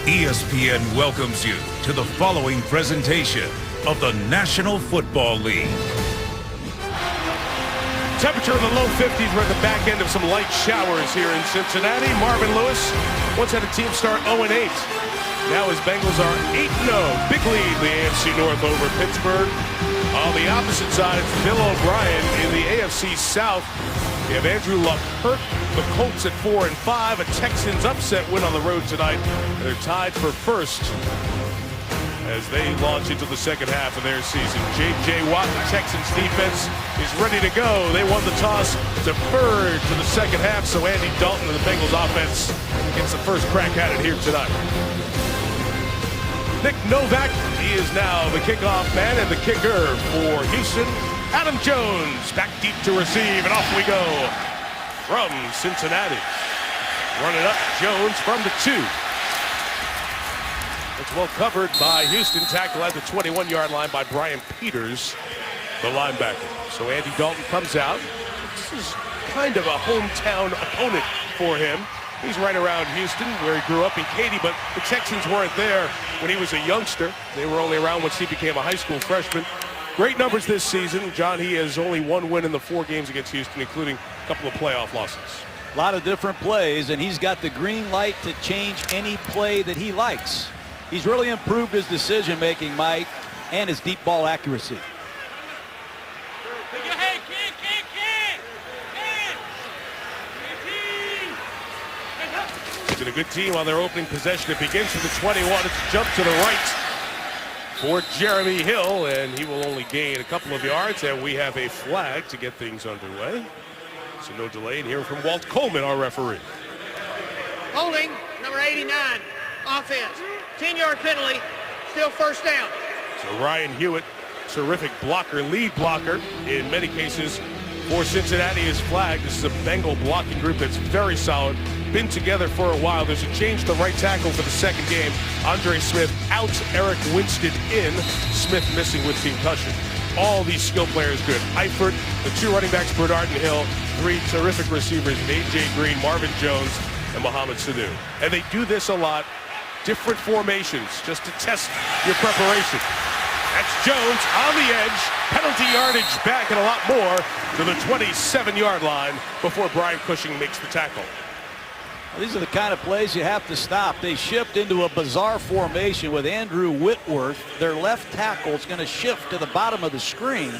ESPN welcomes you to the following presentation of the National Football League. Temperature in the low 50s. We're at the back end of some light showers here in Cincinnati. Marvin Lewis once had a team start 0-8. Now his Bengals are 8-0. Big lead in the AFC North over Pittsburgh. On the opposite side, it's Bill O'Brien in the AFC South. You have Andrew Luck hurt. The Colts at 4-5. A Texans upset win on the road tonight. They're tied for first as they launch into the second half of their season. J.J. Watt, the Texans defense, is ready to go. They won the toss, deferred to the second half, so Andy Dalton and the Bengals offense gets the first crack at it here tonight. Nick Novak, he is now the kickoff man and the kicker for Houston. Adam Jones back deep to receive, and off we go from Cincinnati. Running up, Jones from the 2. It's well covered by Houston. Tackle at the 21-yard line by Brian Peters, the linebacker. So Andy Dalton comes out. This is kind of a hometown opponent for him. He's right around Houston, where he grew up in Katy, but the Texans weren't there when he was a youngster. They were only around once he became a high school freshman. Great numbers this season. John, he has only one win in the 4 games against Houston, including a couple of playoff losses. A lot of different plays, and he's got the green light to change any play that he likes. He's really improved his decision-making, Mike, and his deep ball accuracy. He's a good team on their opening possession. It begins with the 21. It's a jump to the right for Jeremy Hill, and he will only gain a couple of yards, and we have a flag to get things underway. So no delay. And here from Walt Coleman, our referee. Holding, number 89, offense. 10-yard penalty, still first down. So Ryan Hewitt, terrific blocker, lead blocker in many cases for Cincinnati, is flagged. This is a Bengal blocking group that's very solid. Been together for a while. There's a change to right tackle for the second game. Andre Smith out, Eric Winston in. Smith missing with concussion. All these skill players good. Eifert, the 2 running backs, Bernard and Hill, 3 terrific receivers, A.J. Green, Marvin Jones, and Mohamed Sanu. And they do this a lot. Different formations just to test your preparation. That's Jones on the edge. Penalty yardage back and a lot more to the 27-yard line before Brian Cushing makes the tackle. These are the kind of plays you have to stop. They shift into a bizarre formation with Andrew Whitworth. Their left tackle is going to shift to the bottom of the screen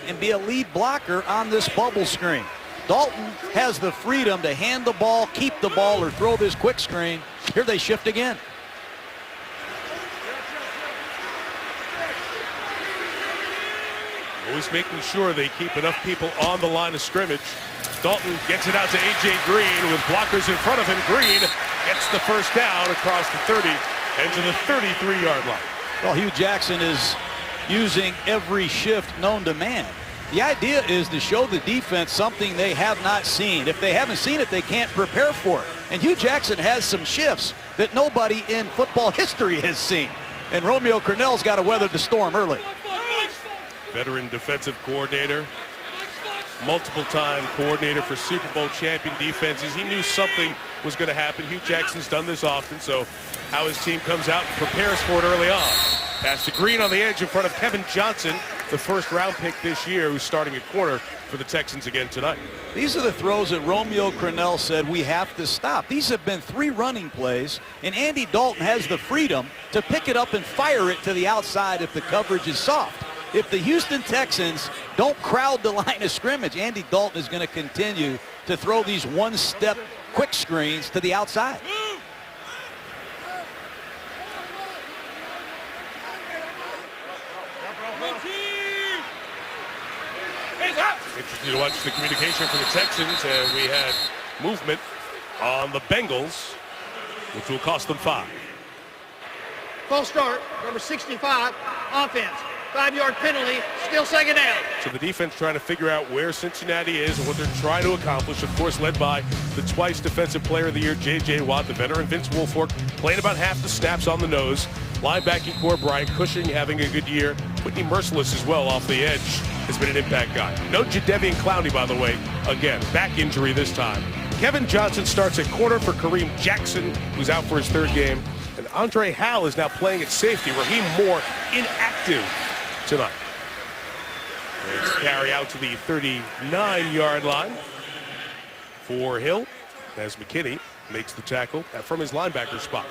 and be a lead blocker on this bubble screen. Dalton has the freedom to hand the ball, keep the ball, or throw this quick screen. Here they shift again. Always making sure they keep enough people on the line of scrimmage. Dalton gets it out to A.J. Green with blockers in front of him. Green gets the first down across the 30 and to the 33-yard line. Well, Hugh Jackson is using every shift known to man. The idea is to show the defense something they have not seen. If they haven't seen it, they can't prepare for it. And Hugh Jackson has some shifts that nobody in football history has seen. And Romeo Crennel's got to weather the storm early. Veteran defensive coordinator, multiple-time coordinator for Super Bowl champion defenses. He knew something was going to happen. Hugh Jackson's done this often, so how his team comes out and prepares for it early on. Pass to Green on the edge in front of Kevin Johnson, the first-round pick this year, who's starting at corner for the Texans again tonight. These are the throws that Romeo Crennel said we have to stop. These have been 3 running plays, and Andy Dalton has the freedom to pick it up and fire it to the outside if the coverage is soft. If the Houston Texans don't crowd the line of scrimmage, Andy Dalton is going to continue to throw these one-step quick screens to the outside. Interesting to watch the communication for the Texans, and we had movement on the Bengals, which will cost them 5. False start, number 65, offense. 5-yard penalty, still second down. So the defense trying to figure out where Cincinnati is and what they're trying to accomplish. Of course, led by the twice Defensive Player of the Year, J.J. Watt, the veteran Vince Wilfork, playing about half the snaps on the nose. Linebacking core, Brian Cushing having a good year. Whitney Merciless as well off the edge has been an impact guy. No Jadeveon Clowney, by the way. Again, back injury this time. Kevin Johnson starts at corner for Kareem Jackson, who's out for his 3rd game. And Andre Howell is now playing at safety. Raheem Moore inactive tonight. It's carry out to the 39-yard line for Hill as McKinney makes the tackle from his linebacker spot.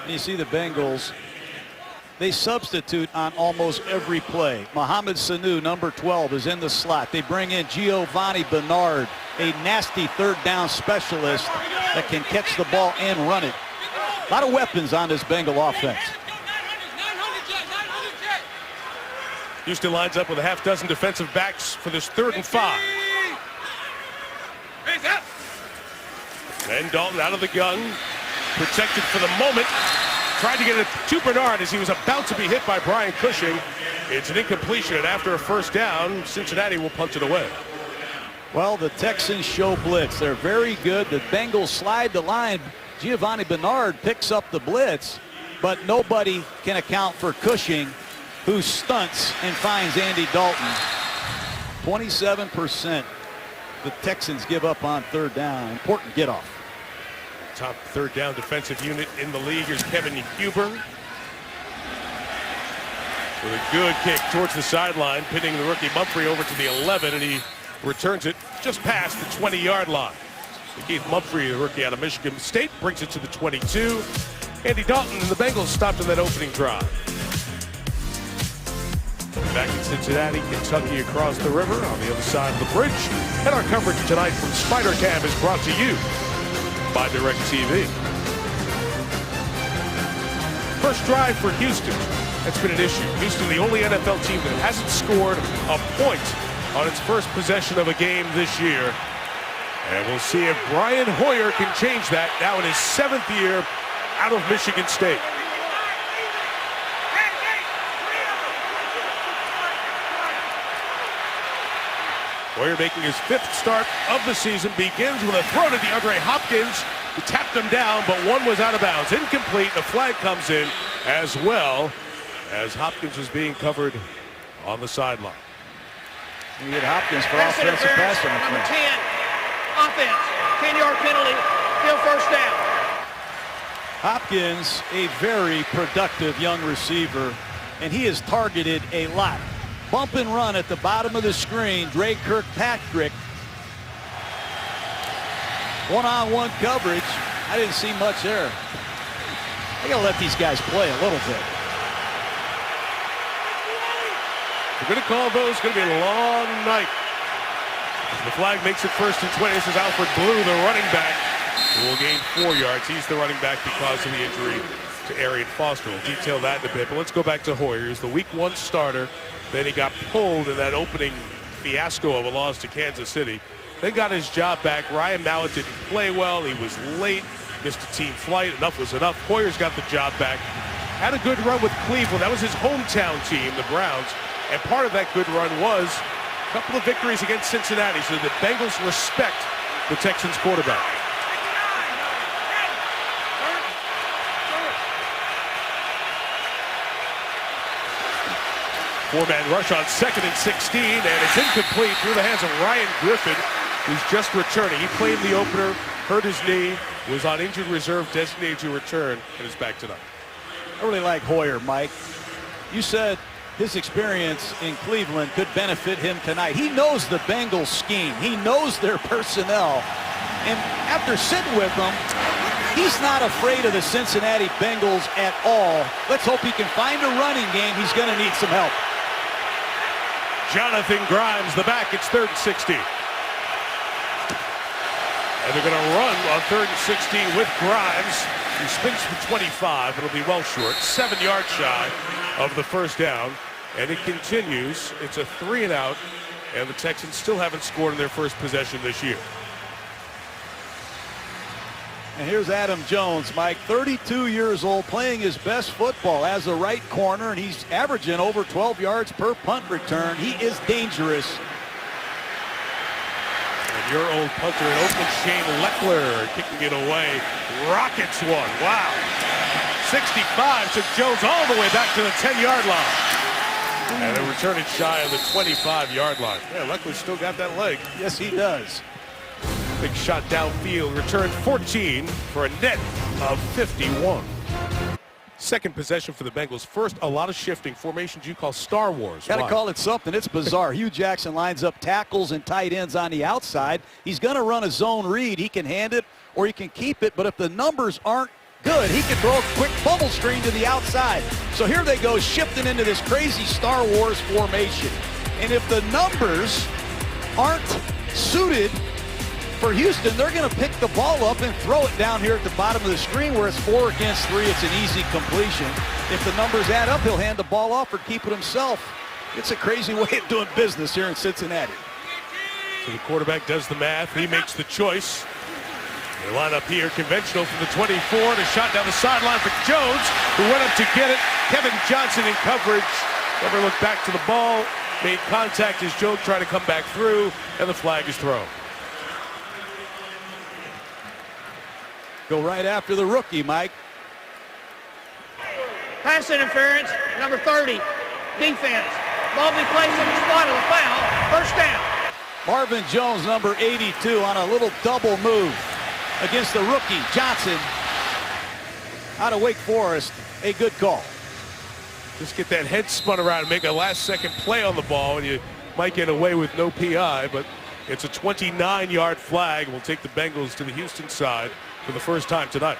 You see the Bengals, they substitute on almost every play. Mohamed Sanu, number 12, is in the slot. They bring in Giovanni Bernard, a nasty third down specialist that can catch the ball and run it. A lot of weapons on this Bengal offense. Houston lines up with a half dozen defensive backs for this 3rd and 5. And Dalton out of the gun, protected for the moment. Tried to get it to Bernard as he was about to be hit by Brian Cushing. It's an incompletion, and after a 1st down, Cincinnati will punt it away. Well, the Texans show blitz. They're very good. The Bengals slide the line. Giovanni Bernard picks up the blitz, but nobody can account for Cushing, who stunts and finds Andy Dalton. 27% the Texans give up on 3rd down. Important get off. Top 3rd down defensive unit in the league. Here's Kevin Huber with a good kick towards the sideline, pinning the rookie Mumphrey over to the 11, and he returns it just past the 20-yard line. Keith Mumphrey, the rookie out of Michigan State, brings it to the 22. Andy Dalton and the Bengals stopped in that opening drive. Back in Cincinnati, Kentucky across the river on the other side of the bridge. And our coverage tonight from Spider Cam is brought to you by DirecTV. First drive for Houston. That's been an issue. Houston, the only NFL team that hasn't scored a point on its first possession of a game this year. And we'll see if Brian Hoyer can change that now in his 7th year out of Michigan State. Hoyer making his 5th start of the season, begins with a throw to DeAndre Hopkins, who tapped him down, but one was out of bounds. Incomplete. The flag comes in as well as Hopkins was being covered on the sideline. You get Hopkins for Pass offensive interference, pass number interference. 10, offense, 10-yard penalty, still 1st down. Hopkins, a very productive young receiver, and he is targeted a lot. Bump and run at the bottom of the screen. Dre Kirkpatrick. One-on-one coverage. I didn't see much there. I gotta let these guys play a little bit. We're going to call those. Going to be a long night. The flag makes it 1st and 20. This is Alfred Blue, the running back, who will gain 4 yards. He's the running back because of the injury to Arian Foster. We'll detail that in a bit. But let's go back to Hoyer. He's the Week 1 starter. Then he got pulled in that opening fiasco of a loss to Kansas City. Then got his job back. Ryan Mallett didn't play well. He was late. Missed a team flight. Enough was enough. Hoyer's got the job back. Had a good run with Cleveland. That was his hometown team, the Browns. And part of that good run was a couple of victories against Cincinnati, so the Bengals respect the Texans quarterback. Four-man rush on 2nd and 16, and it's incomplete through the hands of Ryan Griffin, who's just returning. He played the opener, hurt his knee, was on injured reserve, designated to return, and is back tonight. I really like Hoyer, Mike. You said his experience in Cleveland could benefit him tonight. He knows the Bengals scheme. He knows their personnel. And after sitting with them, he's not afraid of the Cincinnati Bengals at all. Let's hope he can find a running game. He's going to need some help. Jonathan Grimes, the back. It's 3rd and 16. And they're going to run on 3rd and 16 with Grimes. He spins for 25. It'll be well short. 7 yards shy of the 1st down. And it continues. It's a 3-and-out. And the Texans still haven't scored in their first possession this year. And here's Adam Jones, Mike, 32 years old, playing his best football as a right corner, and he's averaging over 12 yards per punt return. He is dangerous. And your old punter in Oakland, Shane Leckler, kicking it away. Rockets one. Wow. 65 took Jones all the way back to the 10-yard line. And they return it shy of the 25-yard line. Yeah, Leckler's still got that leg. Yes, he does. Big shot downfield, return 14 for a net of 51. Second possession for the Bengals. First, a lot of shifting formations you call Star Wars. Got to Why? call it something. It's bizarre. Hugh Jackson lines up tackles and tight ends on the outside. He's going to run a zone read. He can hand it or he can keep it, but if the numbers aren't good, he can throw a quick bubble screen to the outside. So here they go, shifting into this crazy Star Wars formation. And if the numbers aren't suited for Houston, they're going to pick the ball up and throw it down here at the bottom of the screen where it's 4 against 3. It's an easy completion. If the numbers add up, he'll hand the ball off or keep it himself. It's a crazy way of doing business here in Cincinnati. So the quarterback does the math. He makes the choice. They line up here, conventional from the 24. And a shot down the sideline for Jones, who went up to get it. Kevin Johnson in coverage. Never looked back to the ball. Made contact as Jones tried to come back through, and the flag is thrown. Go right after the rookie, Mike. Pass interference, number 30. Defense. Ball be placed on the spot of the foul. First down. Marvin Jones, number 82, on a little double move against the rookie, Johnson, out of Wake Forest. A good call. Just get that head spun around and make a last-second play on the ball, and you might get away with no PI, but it's a 29-yard flag. We'll take the Bengals to the Houston side for the first time tonight.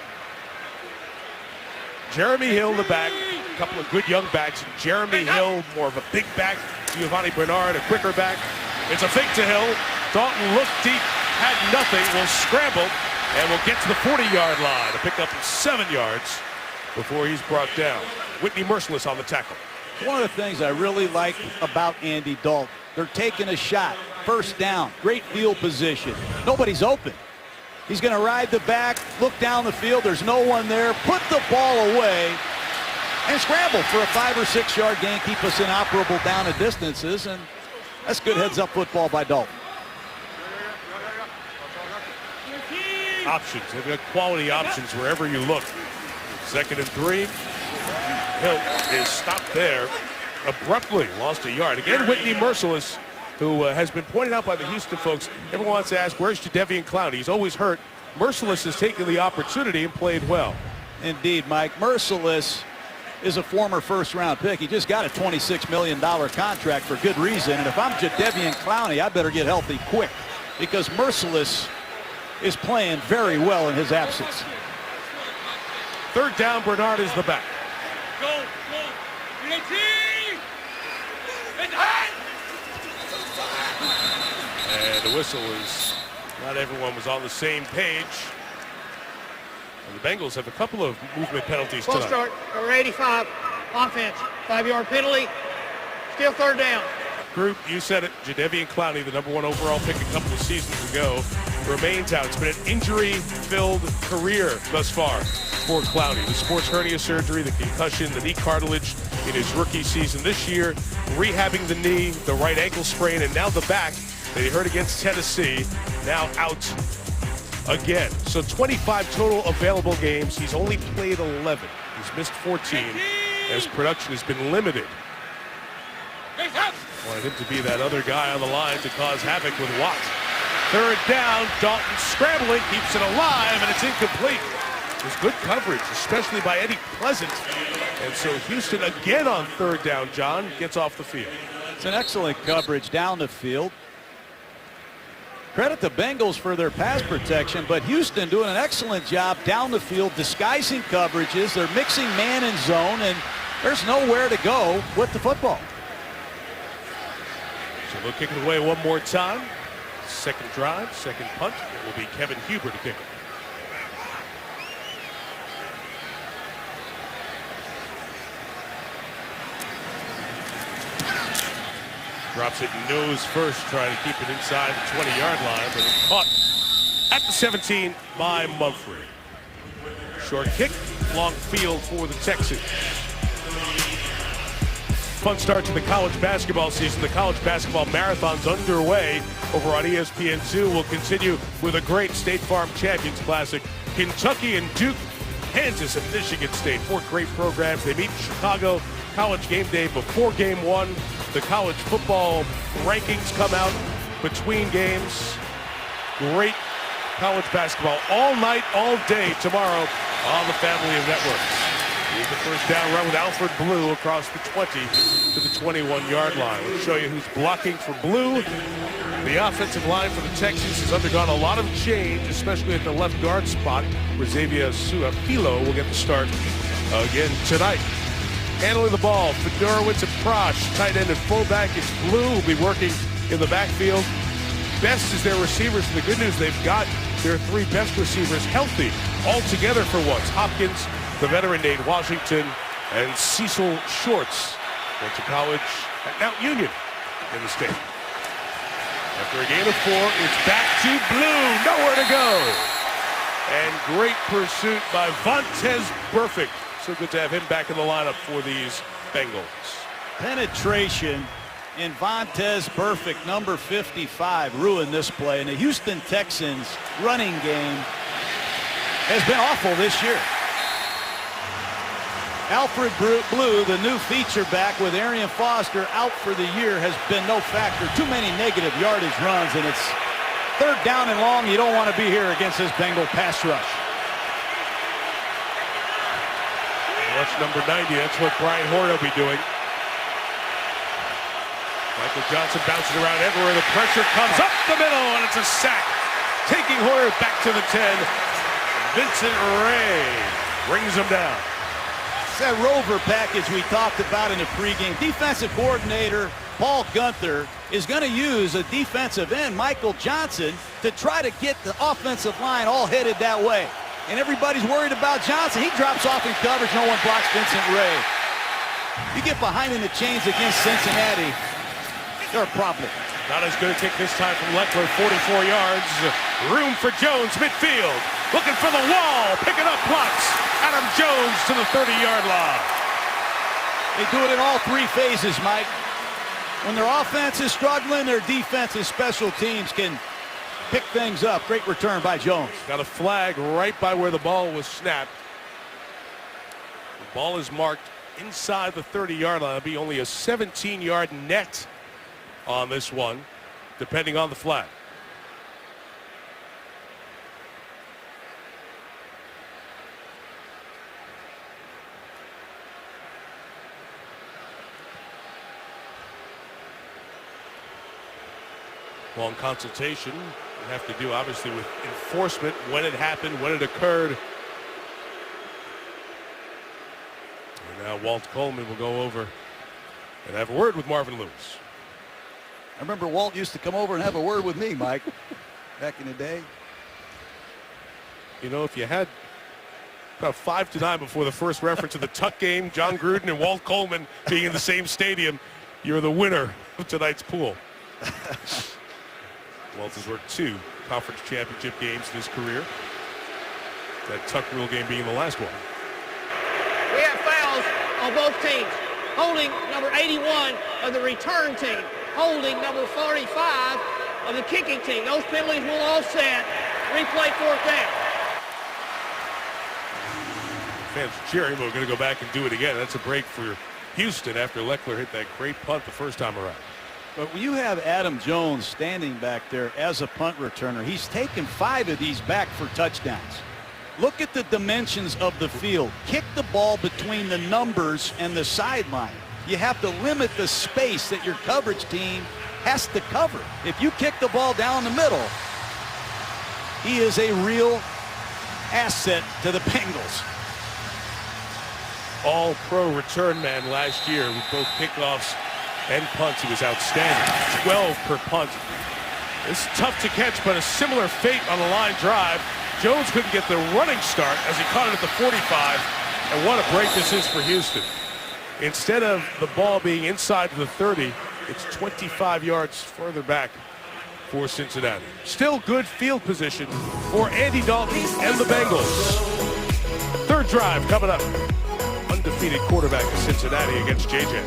Jeremy Hill, the back, a couple of good young backs. Jeremy Hill, more of a big back. Giovanni Bernard, a quicker back. It's a fake to Hill. Dalton looked deep, had nothing, will scramble, and will get to the 40-yard line to pick up 7 yards before he's brought down. Whitney Merciless on the tackle. One of the things I really like about Andy Dalton, they're taking a shot. First down, great field position. Nobody's open. He's going to ride the back, look down the field. There's no one there. Put the ball away and scramble for a 5 or 6 yard gain. Keep us inoperable down at distances, and that's good heads-up football by Dalton. Options. They've got quality options wherever you look. 2nd and 3. Hill is stopped there abruptly. Lost a yard. Again, Whitney Merciless, who has been pointed out by the Houston folks. Everyone wants to ask, where's Jadeveon Clowney? He's always hurt. Merciless has taken the opportunity and played well. Indeed, Mike. Merciless is a former first-round pick. He just got a $26 million contract for good reason. And if I'm Jadeveon Clowney, I better get healthy quick because Merciless is playing very well in his absence. 3rd down, Bernard is the back. And the whistle is, not everyone was on the same page. And the Bengals have a couple of movement penalties Full tonight. start, number 85. Offense. 5-yard penalty. Still 3rd down. Group, you said it. Jadeveon Clowney, the #1 overall pick a couple of seasons ago, remains out. It's been an injury-filled career thus far for Clowney. The sports hernia surgery, the concussion, the knee cartilage in his rookie season this year, rehabbing the knee, the right ankle sprain, and now the back that he hurt against Tennessee, now out again. So 25 total available games. He's only played 11. He's missed 14 as production has been limited. Wanted him to be that other guy on the line to cause havoc with Watt. 3rd down, Dalton scrambling, keeps it alive, and it's incomplete. There's good coverage, especially by Eddie Pleasant. And so Houston again on 3rd down, John, gets off the field. It's an excellent coverage down the field. Credit the Bengals for their pass protection, but Houston doing an excellent job down the field, disguising coverages. They're mixing man and zone, and there's nowhere to go with the football. So they'll kick it away one more time. 2nd drive, 2nd punt. It will be Kevin Huber to kick it. Drops it nose first, trying to keep it inside the 20-yard line, but it's caught at the 17 by Mumphrey. Short kick, long field for the Texans. Fun start to the college basketball season. The college basketball marathon's underway over on ESPN2. We'll continue with a great State Farm Champions Classic. Kentucky and Duke, Kansas and Michigan State. 4 great programs. They meet in Chicago. College game day before game 1. The college football rankings come out between games. Great college basketball all night, all day tomorrow on the family of networks. Here's the first down run with Alfred Blue across the 20 to the 21-yard line. We'll show you who's blocking for Blue. The offensive line for the Texans has undergone a lot of change, especially at the left guard spot, where Xavier Suafilo will get the start again tonight. Handling the ball, Fedorowicz and Prosh, tight end and fullback. It's Blue who'll be working in the backfield. Best is their receivers, and the good news, they've got their three best receivers healthy all together for once. Hopkins, the veteran Nate Washington, and Cecil Shorts went to college at Mount Union in the state. After a gain of 4, it's back to Blue, nowhere to go. And great pursuit by Vontaze Burfict. So good to have him back in the lineup for these Bengals. Penetration, and Vontaze Burfict, number 55, ruined this play. And the Houston Texans running game has been awful this year. Alfred Blue, the new feature back with Arian Foster out for the year, has been no factor. Too many negative yardage runs, and it's third down and long. You don't want to be here against this Bengal pass rush. Watch number 90. That's what Brian Hoyer will be doing. Michael Johnson bouncing around everywhere. The pressure comes up the middle, and it's a sack. Taking Hoyer back to the 10. Vincent Ray brings him down. It's that rover package we talked about in the pregame. Defensive coordinator Paul Gunther is going to use a defensive end, Michael Johnson, to try to get the offensive line all headed that way. And everybody's worried about Johnson. He drops off in coverage. No one blocks Vincent Ray. You get behind in the chains against Cincinnati, they're a problem. Not as good a kick this time from Leckler, 44 yards. Room for Jones, midfield. Looking for the wall, picking up blocks. Adam Jones to the 30-yard line. They do it in all three phases, Mike. When their offense is struggling, their defense and special teams can pick things up. Great return by Jones. Got a flag right by where the ball was snapped. The ball is marked inside the 30-yard line. It'll be only a 17-yard net on this one, depending on the flag. Long consultation we have to do, obviously, with enforcement, when it happened, when it occurred. And now Walt Coleman will go over and have a word with Marvin Lewis. I remember Walt used to come over and have a word with me, Mike, back in the day. You know, if you had about 5 to 9 before the first reference of the Tuck game, John Gruden and Walt Coleman being in the same stadium, you're the winner of tonight's pool. Walt has worked 2 conference championship games in his career. That Tuck rule game being the last one. We have fouls on both teams. Holding number 81 of the return team. Holding number 45 of the kicking team. Those penalties will offset. Replay 4th down. Fans cheering, but we're going to go back and do it again. That's a break for Houston after Leckler hit that great punt the first time around. But when you have Adam Jones standing back there as a punt returner, he's taken 5 of these back for touchdowns. Look at the dimensions of the field. Kick the ball between the numbers and the sideline. You have to limit the space that your coverage team has to cover. If you kick the ball down the middle, he is a real asset to the Bengals. All-pro return man last year with both kickoffs and punts. He was outstanding. 12 per punt. It's tough to catch, but a similar fate on the line drive. Jones couldn't get the running start as he caught it at the 45. And what a break this is for Houston. Instead of the ball being inside the 30, it's 25 yards further back for Cincinnati. Still good field position for Andy Dalton and the Bengals. Third drive coming up. Undefeated quarterback of Cincinnati against JJ.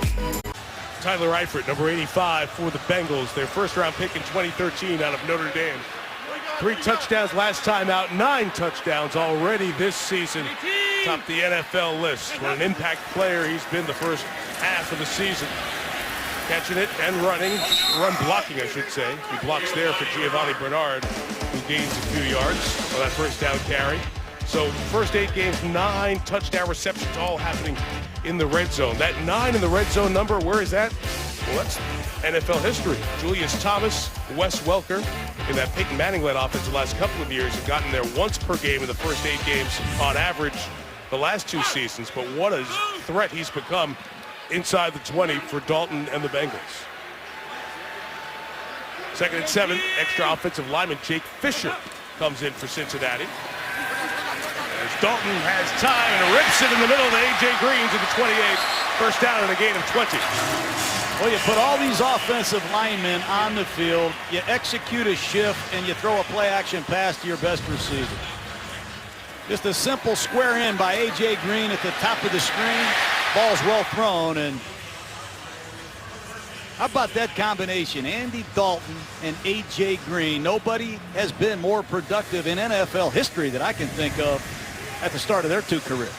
Tyler Eifert, number 85 for the Bengals. Their first-round pick in 2013 out of Notre Dame. 3 touchdowns last time out, 9 touchdowns already this season. Top the NFL list. What an impact player he's been the first half of the season. Catching it and running, run blocking, I should say. He blocks there for Giovanni Bernard, who gains a few yards on that first down carry. So first 8 games, 9 touchdown receptions, all happening in the red zone. That 9 in the red zone number, where is that? Well, that's NFL history. Julius Thomas, Wes Welker, in that Peyton Manning-led offense the last couple of years, have gotten there once per game in the first 8 games on average the last 2 seasons. But what a threat he's become inside the 20 for Dalton and the Bengals. 2nd and 7, extra offensive lineman Jake Fisher comes in for Cincinnati. As Dalton has time and rips it in the middle of A.J. Green to the 28. First down and a gain of 20. Well, you put all these offensive linemen on the field, you execute a shift, and you throw a play-action pass to your best receiver. Just a simple square in by A.J. Green at the top of the screen. Ball's well thrown, and how about that combination? Andy Dalton and A.J. Green. Nobody has been more productive in NFL history that I can think of at the start of their 2 careers.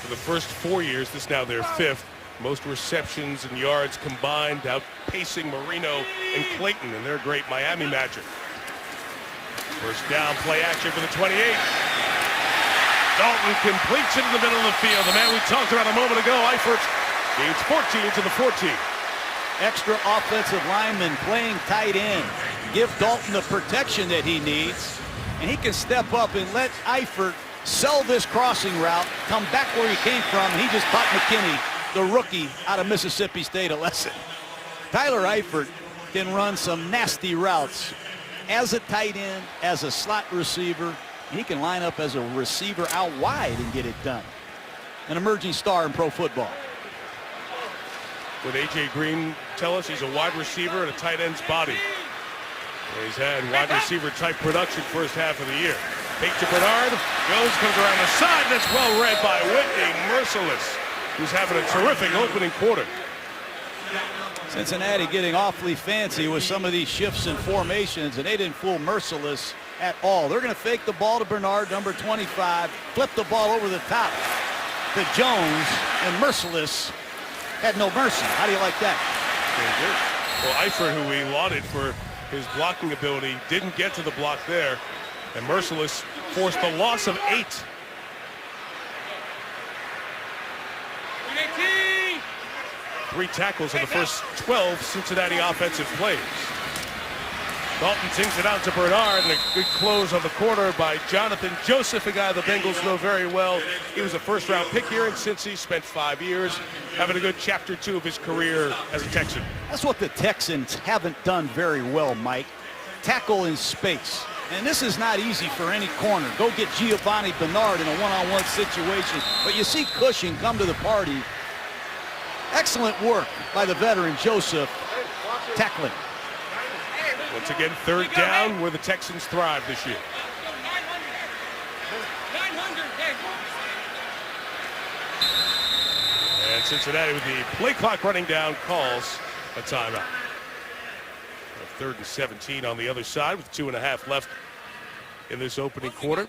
For the first 4 years, this is now their 5th. Most receptions and yards combined, outpacing Marino and Clayton in their great Miami Magic. First down, play action for the 28. Dalton completes it in the middle of the field. The man we talked about a moment ago, Eifert, gains 14 to the 14. Extra offensive lineman playing tight end. Give Dalton the protection that he needs, and he can step up and let Eifert sell this crossing route, come back where he came from, and he just taught McKinney, the rookie out of Mississippi State, a lesson. Tyler Eifert can run some nasty routes as a tight end, as a slot receiver. He can line up as a receiver out wide and get it done. An emerging star in pro football. Would A.J. Green tell us he's a wide receiver and a tight end's body? He's had wide receiver type production first half of the year. Fake to Bernard. Jones comes around the side. That's well read by Whitney Merciless, who's having a terrific opening quarter. Cincinnati getting awfully fancy with some of these shifts and formations, and they didn't fool Merciless at all. They're going to fake the ball to Bernard, number 25, flip the ball over the top to Jones, and Merciless had no mercy. How do you like that? Very good. Well, Eifert, who we lauded for his blocking ability, didn't get to the block there, and Merciless forced the loss of 8. Three tackles in the first 12 Cincinnati offensive plays. Dalton sinks it out to Bernard, and a good close on the corner by Jonathan Joseph, a guy the Bengals know very well. He was a first-round pick here in Cincy, spent 5 years, having a good chapter 2 of his career as a Texan. That's what the Texans haven't done very well, Mike. Tackle in space. And this is not easy for any corner. Go get Giovanni Bernard in a one-on-one situation. But you see Cushing come to the party. Excellent work by the veteran Joseph tackling. Once again, third down where the Texans thrive this year. And Cincinnati, with the play clock running down, calls a timeout. 3rd and 17 on the other side with 2.5 left in this opening quarter.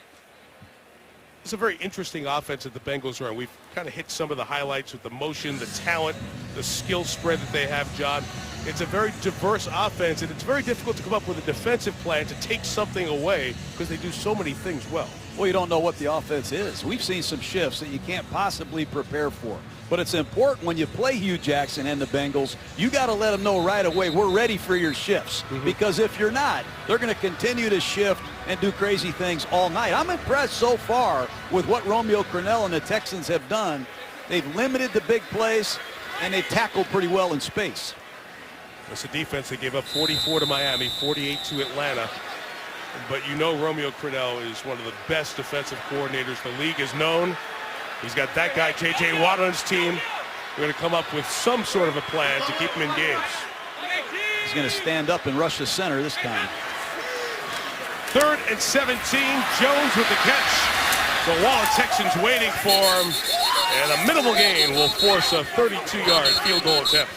It's a very interesting offense that the Bengals run. We've kind of hit some of the highlights with the motion, the talent, the skill spread that they have, John. It's a very diverse offense, and it's very difficult to come up with a defensive plan to take something away because they do so many things well. Well, you don't know what the offense is. We've seen some shifts that you can't possibly prepare for. But it's important when you play Hugh Jackson and the Bengals, you got to let them know right away, we're ready for your shifts. Because if you're not, they're going to continue to shift and do crazy things all night. I'm impressed so far with what Romeo Crennel and the Texans have done. They've limited the big plays, and they've tackled pretty well in space. It's a defense that gave up 44 to Miami, 48 to Atlanta. But you know Romeo Crennel is one of the best defensive coordinators the league has known. He's got that guy, J.J. Watt, on his team. We're going to come up with some sort of a plan to keep him in games. He's going to stand up and rush the center this time. 3rd and 17. Jones with the catch. The Wall of Texans waiting for him. And a minimal gain will force a 32-yard field goal attempt.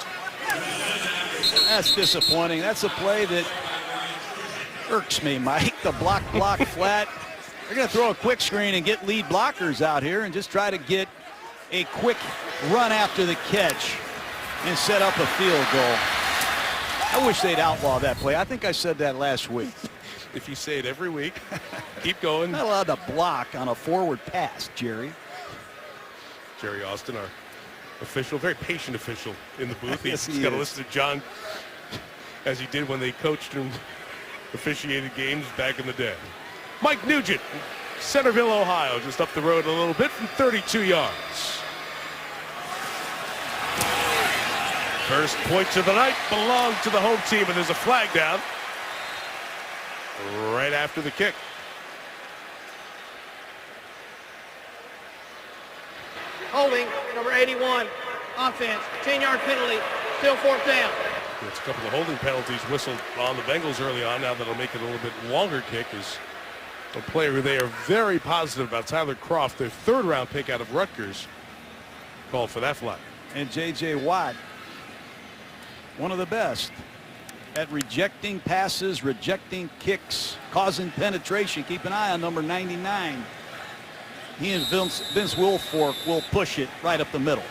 That's disappointing. That's a play that irks me, Mike. The block flat. They're going to throw a quick screen and get lead blockers out here and just try to get a quick run after the catch and set up a field goal. I wish they'd outlaw that play. I think I said that last week. if you say it every week. Keep going. Not allowed to block on a forward pass, Jerry. Jerry Austin, our official, very patient official in the booth. Yes, He's got to listen to John as he did when they coached and officiated games back in the day. Mike Nugent, Centerville, Ohio, just up the road a little bit from 32 yards. First points of the night belong to the home team, and there's a flag down right after the kick. Holding, number 81, offense, 10-yard penalty, still fourth down. It's a couple of holding penalties whistled on the Bengals early on. Now that'll make it a little bit longer kick is a player who they are very positive about, Tyler Croft, their third-round pick out of Rutgers, called for that flag. And J.J. Watt, one of the best at rejecting passes, rejecting kicks, causing penetration. Keep an eye on number 99. He and Vince Wilfork will push it right up the middle.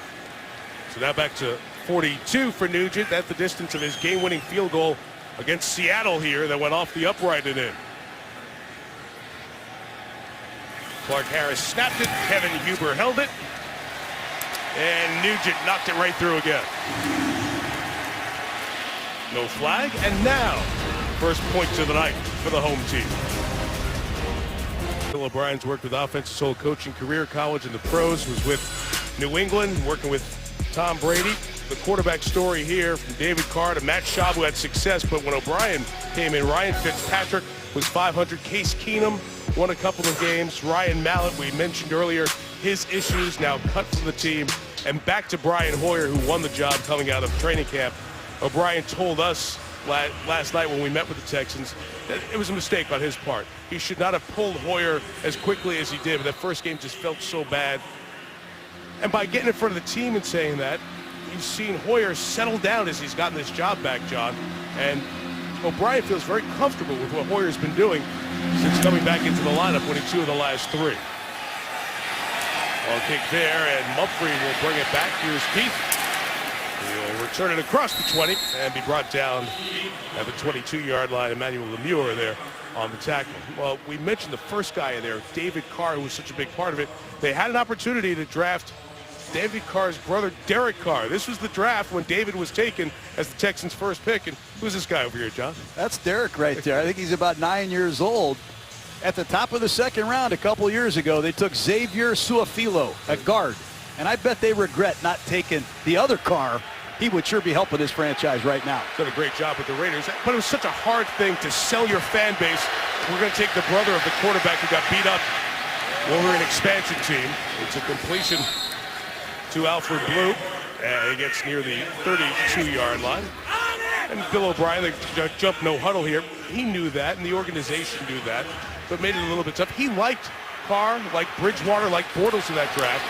So now back to 42 for Nugent. That's the distance of his game-winning field goal against Seattle here that went off the upright and in. Clark Harris snapped it. Kevin Huber held it. And Nugent knocked it right through again. No flag. And now, first points of the night for the home team. Bill O'Brien's worked with offense his whole coaching career, college and the pros, was with New England, working with Tom Brady. The quarterback story here from David Carr to Matt Schaub, who had success, but when O'Brien came in, Ryan Fitzpatrick was 500. Case Keenum won a couple of games. Ryan Mallett, we mentioned earlier, his issues now cut from the team. And back to Brian Hoyer, who won the job coming out of training camp. O'Brien told us last night when we met with the Texans that it was a mistake on his part. He should not have pulled Hoyer as quickly as he did, but that first game just felt so bad. And by getting in front of the team and saying that, you've seen Hoyer settle down as he's gotten this job back, John. And O'Brien feels very comfortable with what Hoyer's been doing since coming back into the lineup, winning 2 of the last 3. Long kick there, and Mumphrey will bring it back. Here's Keith. He'll return it across the 20 and be brought down at the 22-yard line. Emmanuel Lemure there on the tackle. Well, we mentioned the first guy in there, David Carr, who was such a big part of it. They had an opportunity to draft David Carr's brother, Derek Carr. This was the draft when David was taken as the Texans' first pick. And who's this guy over here, John? That's Derek right there. I think he's about 9 years old. At the top of the second round a couple years ago, they took Xavier Suafilo at guard. And I bet they regret not taking the other Carr. He would sure be helping this franchise right now. Done a great job with the Raiders. But it was such a hard thing to sell your fan base. We're going to take the brother of the quarterback who got beat up when we were an expansion team. It's a completion to Alfred Blue. He gets near the 32-yard line. And Bill O'Brien, they jumped no huddle here. He knew that, and the organization knew that, but made it a little bit tough. He liked Carr, liked Bridgewater, liked Bortles in that draft,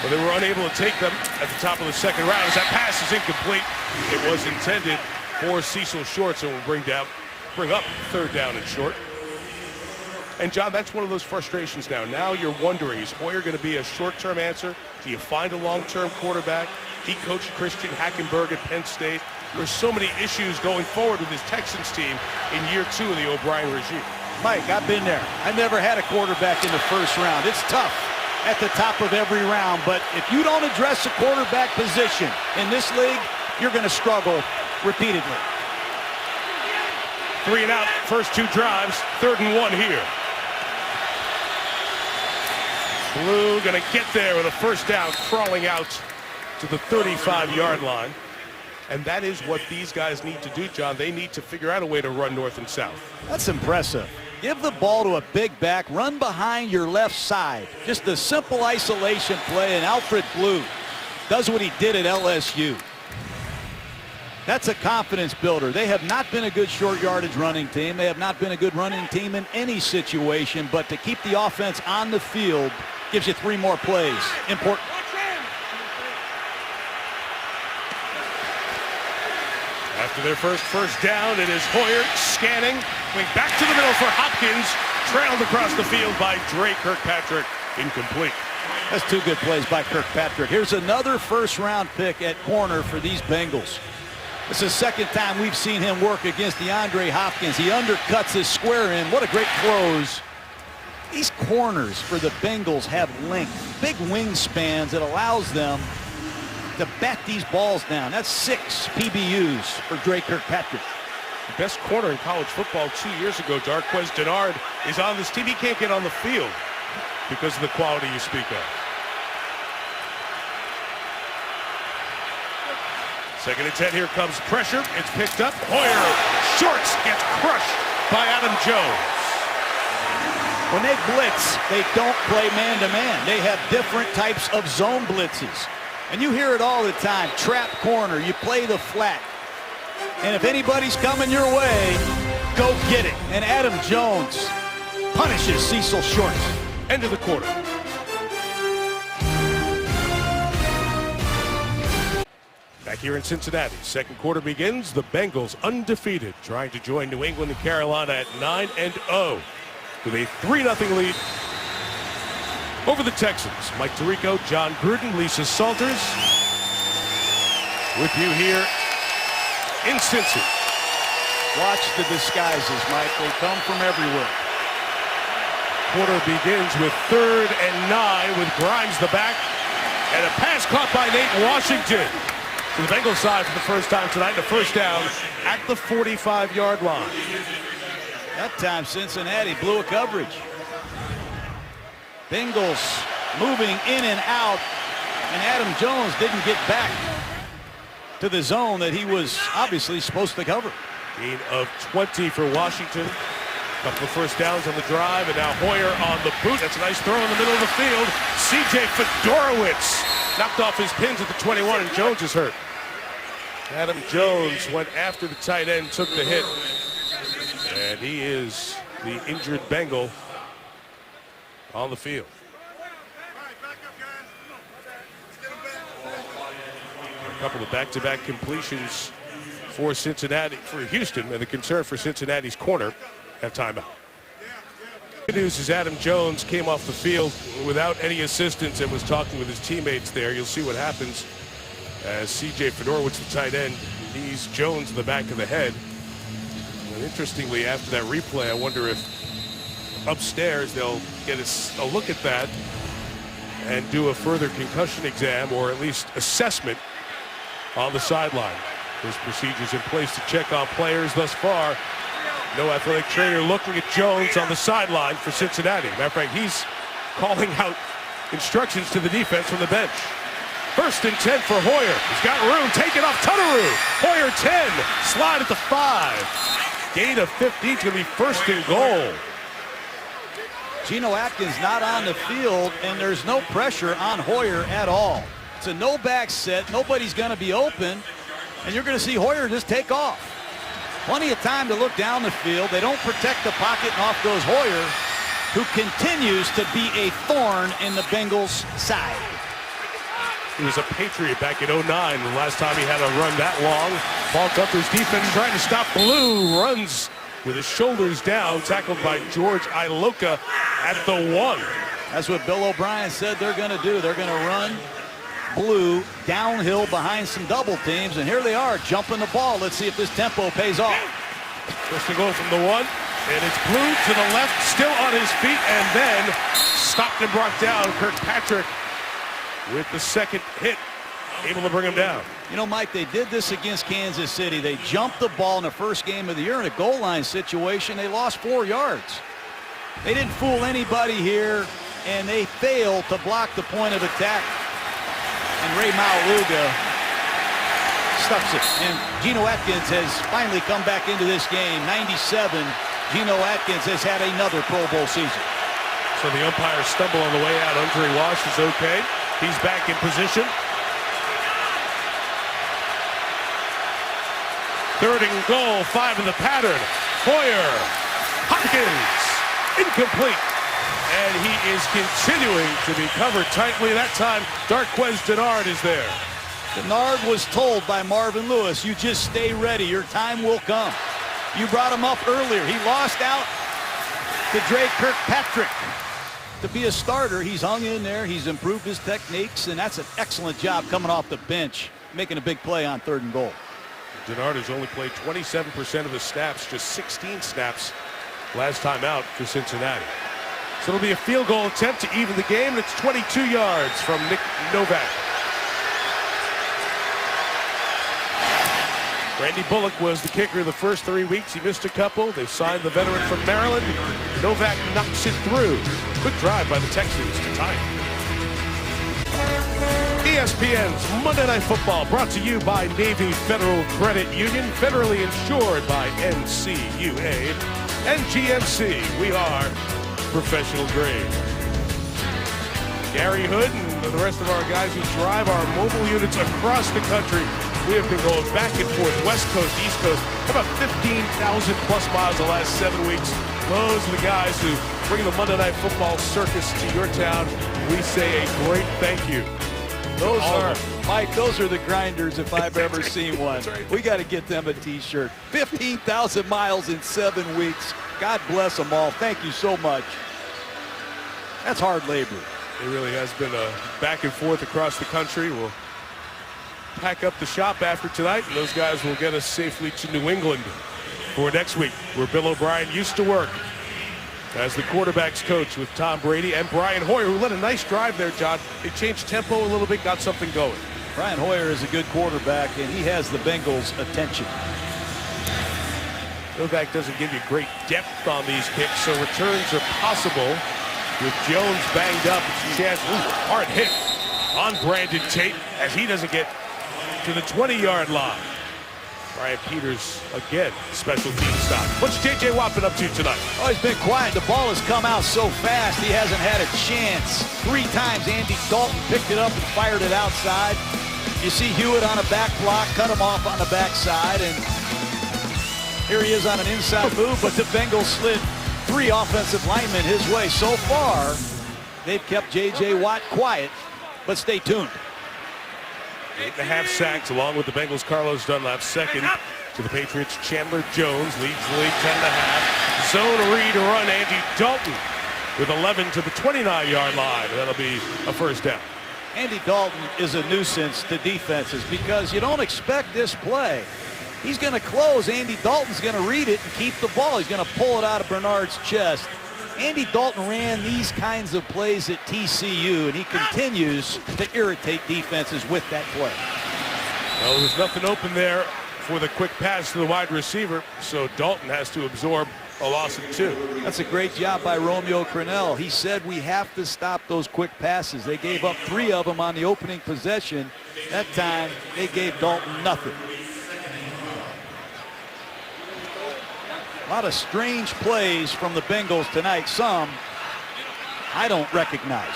but they were unable to take them at the top of the second round as that pass is incomplete. It was intended for Cecil Short, so we'll bring up third down and short. And, John, that's one of those frustrations now. Now you're wondering, is Hoyer going to be a short-term answer? Do you find a long-term quarterback? He coached Christian Hackenberg at Penn State. There's so many issues going forward with his Texans team in year 2 of the O'Brien regime. Mike, I've been there. I never had a quarterback in the first round. It's tough at the top of every round, but if you don't address the quarterback position in this league, you're going to struggle repeatedly. 3 and out, first 2 drives, 3rd and 1 here. Blue going to get there with a first down, crawling out to the 35-yard line. And that is what these guys need to do, John. They need to figure out a way to run north and south. That's impressive. Give the ball to a big back, run behind your left side. Just a simple isolation play, and Alfred Blue does what he did at LSU. That's a confidence builder. They have not been a good short yardage running team. They have not been a good running team in any situation, but to keep the offense on the field gives you 3 more plays. Important. After their first down, it is Hoyer scanning, going back to the middle for Hopkins, trailed across the field by Dre Kirkpatrick, incomplete. That's 2 good plays by Kirkpatrick. Here's another first-round pick at corner for these Bengals. It's the second time we've seen him work against DeAndre Hopkins. He undercuts his square in. What a great close. These corners for the Bengals have length, big wingspans that allows them to bat these balls down. That's 6 PBUs for Drake Kirkpatrick. The best corner in college football 2 years ago, Darqueze Dennard, is on this team. He can't get on the field because of the quality you speak of. Second and 10, here comes pressure. It's picked up. Hoyer, shorts, gets crushed by Adam Jones. When they blitz, they don't play man-to-man. They have different types of zone blitzes. And you hear it all the time. Trap corner, you play the flat. And if anybody's coming your way, go get it. And Adam Jones punishes Cecil Shorts. End of the quarter. Back here in Cincinnati, second quarter begins. The Bengals undefeated, trying to join New England and Carolina at 9-0 with a 3-0 lead over the Texans. Mike Tirico, John Gruden, Lisa Salters with you here in Cincy. Watch the disguises, Mike. They come from everywhere. Quarter begins with 3rd and 9 with Grimes the back, and a pass caught by Nate Washington. To the Bengals side for the first time tonight, the first down at the 45-yard line. That time Cincinnati blew a coverage. Bengals moving in and out, and Adam Jones didn't get back to the zone that he was obviously supposed to cover. Gain of 20 for Washington. A couple of first downs on the drive, and now Hoyer on the boot. That's a nice throw in the middle of the field. C.J. Fedorowicz knocked off his pins at the 21, and Jones is hurt. Adam Jones went after the tight end, took the hit, and he is the injured Bengal on the field. A couple of back-to-back completions for Cincinnati, for Houston, and the concern for Cincinnati's corner at timeout. Good news is Adam Jones came off the field without any assistance and was talking with his teammates there. You'll see what happens as C.J. Fedorowicz, the tight end, knees Jones in the back of the head. And interestingly, after that replay, I wonder if upstairs they'll get a look at that and do a further concussion exam, or at least assessment on the sideline. There's procedures in place to check on players. Thus far, no athletic trainer looking at Jones on the sideline for Cincinnati. Matter of fact, he's calling out instructions to the defense from the bench. 1st and 10 for Hoyer. He's got room. Take it off. Ton of room. Hoyer 10. Slide at the 5. Gain of 15. It's going to be 1st and goal. Geno Atkins not on the field, and there's no pressure on Hoyer at all. It's a no-back set. Nobody's going to be open, and you're going to see Hoyer just take off. Plenty of time to look down the field. They don't protect the pocket, and off goes Hoyer, who continues to be a thorn in the Bengals' side. He was a Patriot back in 09, the last time he had a run that long. Paul Gunther's defense trying to stop Blue. Runs with his shoulders down, tackled by George Iloka at the 1. That's what Bill O'Brien said they're going to do. They're going to run Blue downhill behind some double teams, and here they are jumping the ball. Let's see if this tempo pays off. First to go from the 1, and it's Blue to the left, still on his feet, and then stopped and brought down Kirkpatrick with the second hit, able to bring him down. You know, Mike, they did this against Kansas City. They jumped the ball in the first game of the year in a goal line situation. They lost 4 yards. They didn't fool anybody here, and they failed to block the point of attack. And Ray Maualuga stuffs it. And Geno Atkins has finally come back into this game. 97. Geno Atkins has had another Pro Bowl season. So the umpire stumble on the way out. Andre Wash is okay. He's back in position. 3rd and goal, 5 in the pattern. Hoyer, Hopkins, incomplete. And he is continuing to be covered tightly. That time, Darqueze Dennard is there. Dennard was told by Marvin Lewis, you just stay ready. Your time will come. You brought him up earlier. He lost out to Drake Kirkpatrick. To be a starter, he's hung in there. He's improved his techniques, and that's an excellent job coming off the bench, making a big play on 3rd and goal. Denard has only played 27% of the snaps, just 16 snaps last time out for Cincinnati. So it'll be a field goal attempt to even the game, and it's 22 yards from Nick Novak. Randy Bullock was the kicker the first 3 weeks. He missed a couple. They signed the veteran from Maryland. Novak knocks it through. Good drive by the Texans to tie it. ESPN's Monday Night Football, brought to you by Navy Federal Credit Union, federally insured by NCUA and GMC. We are professional grade. Gary Hood and the rest of our guys who drive our mobile units across the country. We have been going back and forth, West Coast, East Coast, about 15,000 plus miles the last 7 weeks. Those are the guys who bring the Monday Night Football circus to your town. We say a great thank you. Those are, Mike, those are the grinders if I've ever seen one. Right. We got to get them a T-shirt. 15,000 miles in 7 weeks. God bless them all. Thank you so much. That's hard labor. It really has been a back and forth across the country. We'll pack up the shop after tonight, and those guys will get us safely to New England for next week, where Bill O'Brien used to work as the quarterback's coach with Tom Brady and Brian Hoyer, who led a nice drive there, John. They changed tempo a little bit, got something going. Brian Hoyer is a good quarterback, and he has the Bengals' attention. Novak doesn't give you great depth on these kicks, so returns are possible. With Jones banged up, it's a chance. Ooh, hard hit on Brandon Tate as he doesn't get to the 20-yard line. Brian Peters, again, special team stop. What's J.J. Watt been up to tonight? Oh, he's been quiet. The ball has come out so fast, he hasn't had a chance. 3 times Andy Dalton picked it up and fired it outside. You see Hewitt on a back block, cut him off on the backside, and here he is on an inside move, but the Bengals slid 3 offensive linemen his way. So far, they've kept J.J. Watt quiet, but stay tuned. 8.5 sacks, along with the Bengals' Carlos Dunlap. Second to the Patriots, Chandler Jones leads the league 10.5. Zone read run, Andy Dalton with 11 to the 29-yard line. That'll be a first down. Andy Dalton is a nuisance to defenses because you don't expect this play. He's going to close. Andy Dalton's going to read it and keep the ball. He's going to pull it out of Bernard's chest. Andy Dalton ran these kinds of plays at TCU, and he continues to irritate defenses with that play. Well, there's nothing open there for the quick pass to the wide receiver, so Dalton has to absorb a loss of 2. That's a great job by Romeo Crennel. He said we have to stop those quick passes. They gave up 3 of them on the opening possession. That time, they gave Dalton nothing. A lot of strange plays from the Bengals tonight. Some I don't recognize.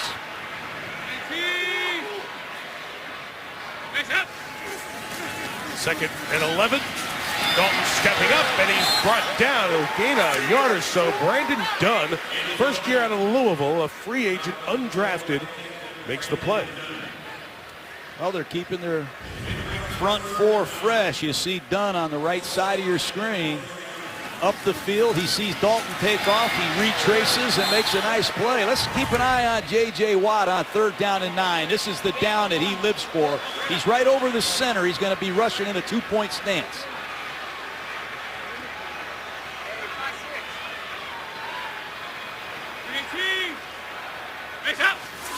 Second and 11. Dalton stepping up, and he's brought down. He'll gain a yard or so. Brandon Dunn, first year out of Louisville, a free agent, undrafted, makes the play. Well, they're keeping their front 4 fresh. You see Dunn on the right side of your screen. Up the field, he sees Dalton take off. He retraces and makes a nice play. Let's keep an eye on J.J. Watt on 3rd down and 9. This is the down that he lives for. He's right over the center. He's going to be rushing in a 2-point stance.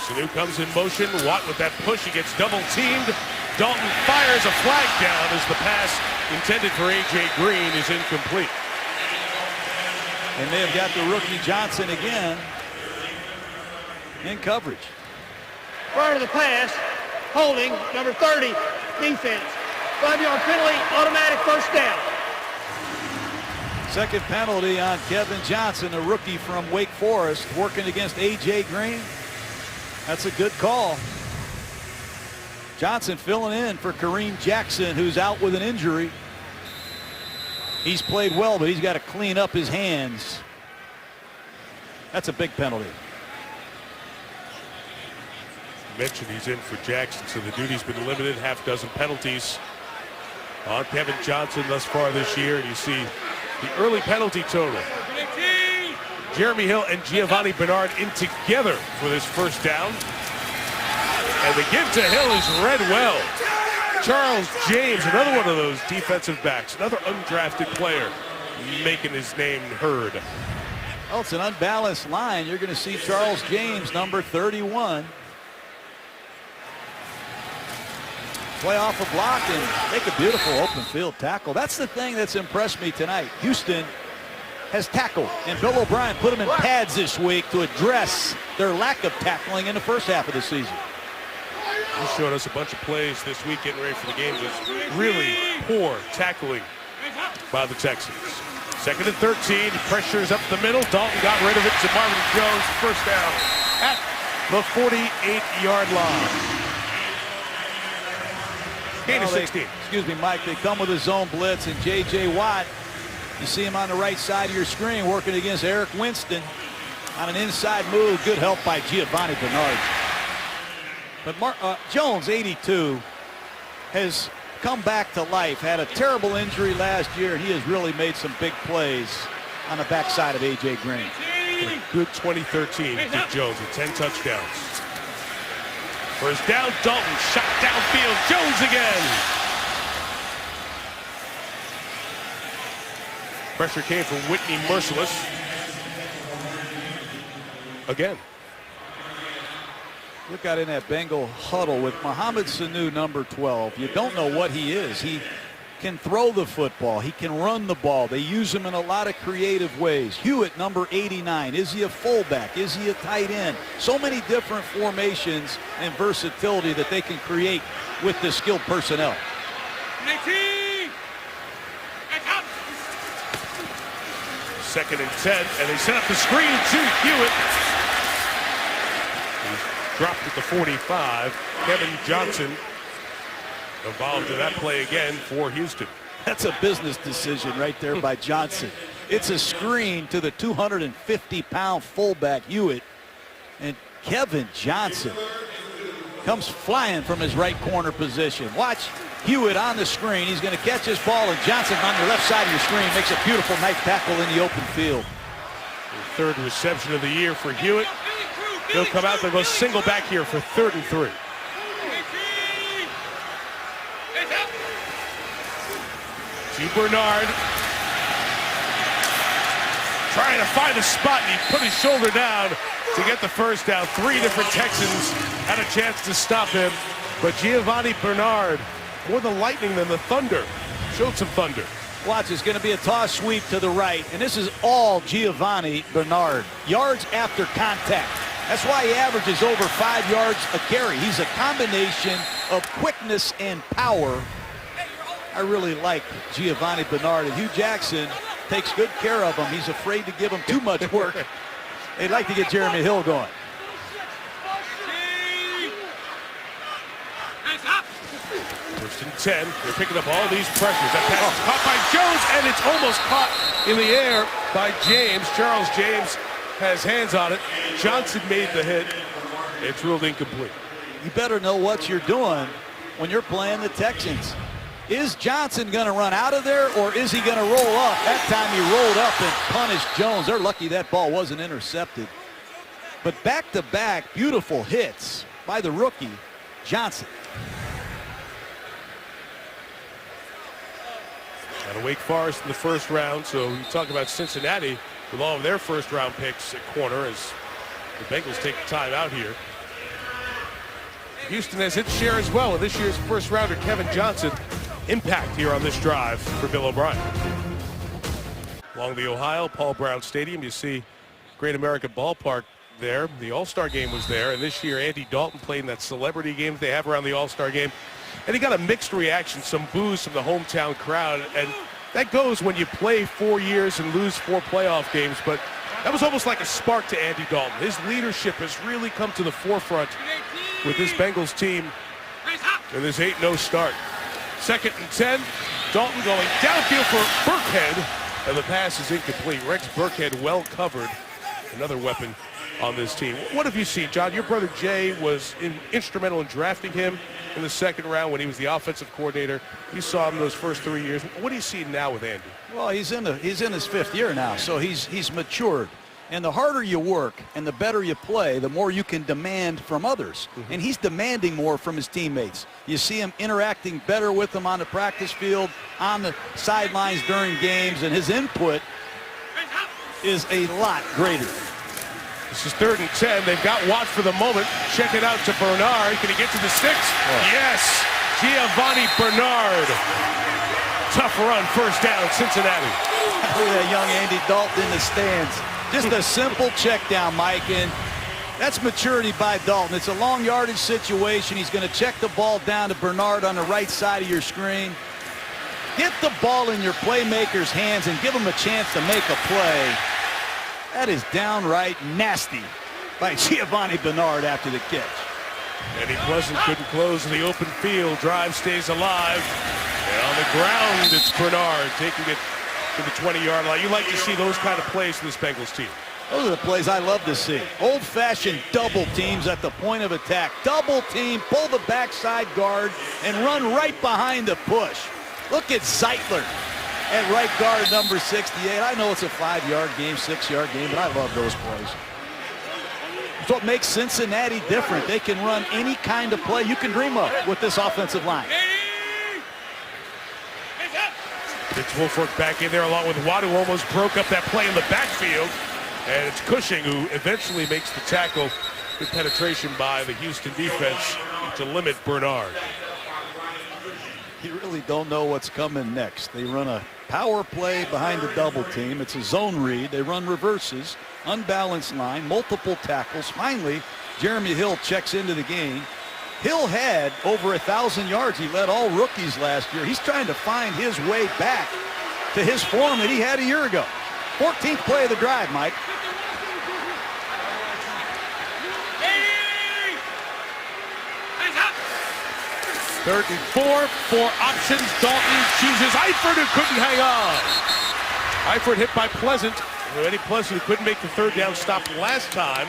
Sanu comes in motion. Watt with that push. He gets double teamed. Dalton fires a flag down as the pass intended for A.J. Green is incomplete. And they have got the rookie Johnson again in coverage. Prior to the pass, holding, number 30, defense. 5-yard penalty, automatic first down. Second penalty on Kevin Johnson, the rookie from Wake Forest, working against A.J. Green. That's a good call. Johnson filling in for Kareem Jackson, who's out with an injury. He's played well, but he's got to clean up his hands. That's a big penalty. Mentioned he's in for Jackson, so the duty's been limited. Half dozen penalties on Kevin Johnson thus far this year. And you see the early penalty total. Jeremy Hill and Giovanni Bernard in together for this first down. And the give to Hill is read well. Charles James, another one of those defensive backs, another undrafted player making his name heard. Well, it's an unbalanced line. You're going to see Charles James, number 31. Play off a block and make a beautiful open field tackle. That's the thing that's impressed me tonight. Houston has tackled, and Bill O'Brien put them in pads this week to address their lack of tackling in the first half of the season. He showed us a bunch of plays this week getting ready for the game. Just really poor tackling by the Texans. 2nd and 13. Pressure is up the middle. Dalton got rid of it to Marvin Jones. First down at the 48-yard line. Gain of 16. Excuse me, Mike. They come with a zone blitz, and J.J. Watt, you see him on the right side of your screen working against Eric Winston on an inside move. Good help by Giovanni Bernard. But Jones, 82, has come back to life. Had a terrible injury last year, and he has really made some big plays on the backside of A.J. Green. A good 2013 to Jones with 10 touchdowns. First down, Dalton, shot downfield, Jones again. Pressure came from Whitney Merciless. Again. Look out in that Bengal huddle with Mohamed Sanu, number 12. You don't know what he is. He can throw the football. He can run the ball. They use him in a lot of creative ways. Hewitt, number 89. Is he a fullback? Is he a tight end? So many different formations and versatility that they can create with the skilled personnel. 2nd and 10, and they set up the screen to Hewitt. He's dropped at the 45. Kevin Johnson involved in that play again for Houston. That's a business decision right there by Johnson. It's a screen to the 250-pound fullback Hewitt, and Kevin Johnson comes flying from his right corner position. Watch Hewitt on the screen. He's going to catch his ball, and Johnson on the left side of your screen makes a beautiful nice tackle in the open field. The 3rd reception of the year for Hewitt. He'll come out. They'll go single back here for 3rd and 3. To Bernard. Trying to find a spot, and he put his shoulder down to get the first down. 3 different Texans had a chance to stop him, but Giovanni Bernard, more the lightning than the thunder, showed some thunder. Watch, it's going to be a toss sweep to the right, and this is all Giovanni Bernard. Yards after contact. That's why he averages over 5 yards a carry. He's a combination of quickness and power. I really like Giovanni Bernard, and Hugh Jackson takes good care of him. He's afraid to give him too much work. They'd like to get Jeremy Hill going. First and 10. They're picking up all these pressures. That pass is caught by Jones, and it's almost caught in the air by James. Charles James has hands on it. Johnson made the hit. It's ruled incomplete. You better know what you're doing when you're playing the Texans. Is Johnson going to run out of there, or is he going to roll up? That time he rolled up and punished Jones. They're lucky that ball wasn't intercepted. But back-to-back beautiful hits by the rookie, Johnson. Out of Wake Forest in the first round, so you talk about Cincinnati with all of their first-round picks at corner as the Bengals take the time out here. Houston has its share as well, and this year's first-rounder Kevin Johnson impact here on this drive for Bill O'Brien. Along the Ohio, Paul Brown Stadium, you see Great American Ballpark there. The All-Star game was there, and this year Andy Dalton played in that celebrity game that they have around the All-Star game. And he got a mixed reaction, some boos from the hometown crowd, and that goes when you play 4 years and lose 4 playoff games, but that was almost like a spark to Andy Dalton. His leadership has really come to the forefront with this Bengals team in this 8-0 start. 2nd and 10, Dalton going downfield for Burkhead, and the pass is incomplete. Rex Burkhead well covered, another weapon on this team. What have you seen, John? Your brother Jay was instrumental in drafting him in the 2nd round when he was the offensive coordinator. You saw him those first 3 years. What do you see now with Andy? Well, he's in his 5th year now, so he's matured. And the harder you work and the better you play, the more you can demand from others. And he's demanding more from his teammates. You see him interacting better with them on the practice field, on the sidelines during games, and his input is a lot greater. This is 3rd and 10. They've got Watt for the moment. Check it out to Bernard. Can he get to the sticks? Yes. Giovanni Bernard. Tough run. First down, Cincinnati. Look at that young Andy Dalton in the stands. Just a simple check down, Mike, and that's maturity by Dalton. It's a long yardage situation. He's going to check the ball down to Bernard on the right side of your screen. Get the ball in your playmaker's hands and give him a chance to make a play. That is downright nasty by Giovanni Bernard after the catch. Eddie Pleasant couldn't close in the open field. Drive stays alive. And on the ground, it's Bernard taking it to the 20-yard line. You like to see those kind of plays from this Bengals team. Those are the plays I love to see. Old-fashioned double teams at the point of attack. Double team, pull the backside guard, and run right behind the push. Look at Zeitler at right guard number 68. I know it's a 5-yard game, 6-yard game, but I love those plays. It's what makes Cincinnati different. They can run any kind of play you can dream of with this offensive line. It's Wolford back in there along with Watt, who almost broke up that play in the backfield. And it's Cushing who eventually makes the tackle. Good penetration by the Houston defense to limit Bernard. You really don't know what's coming next. They run a power play behind the double team. It's a zone read. They run reverses, unbalanced line, multiple tackles. Finally, Jeremy Hill checks into the game. Hill had over 1,000 yards. He led all rookies last year. He's trying to find his way back to his form that he had a year ago. 14th play of the drive, Mike. Third and 4 options. Dalton chooses Eifert, who couldn't hang on. Eifert hit by Pleasant. Eddie Pleasant, who couldn't make the third down stop last time.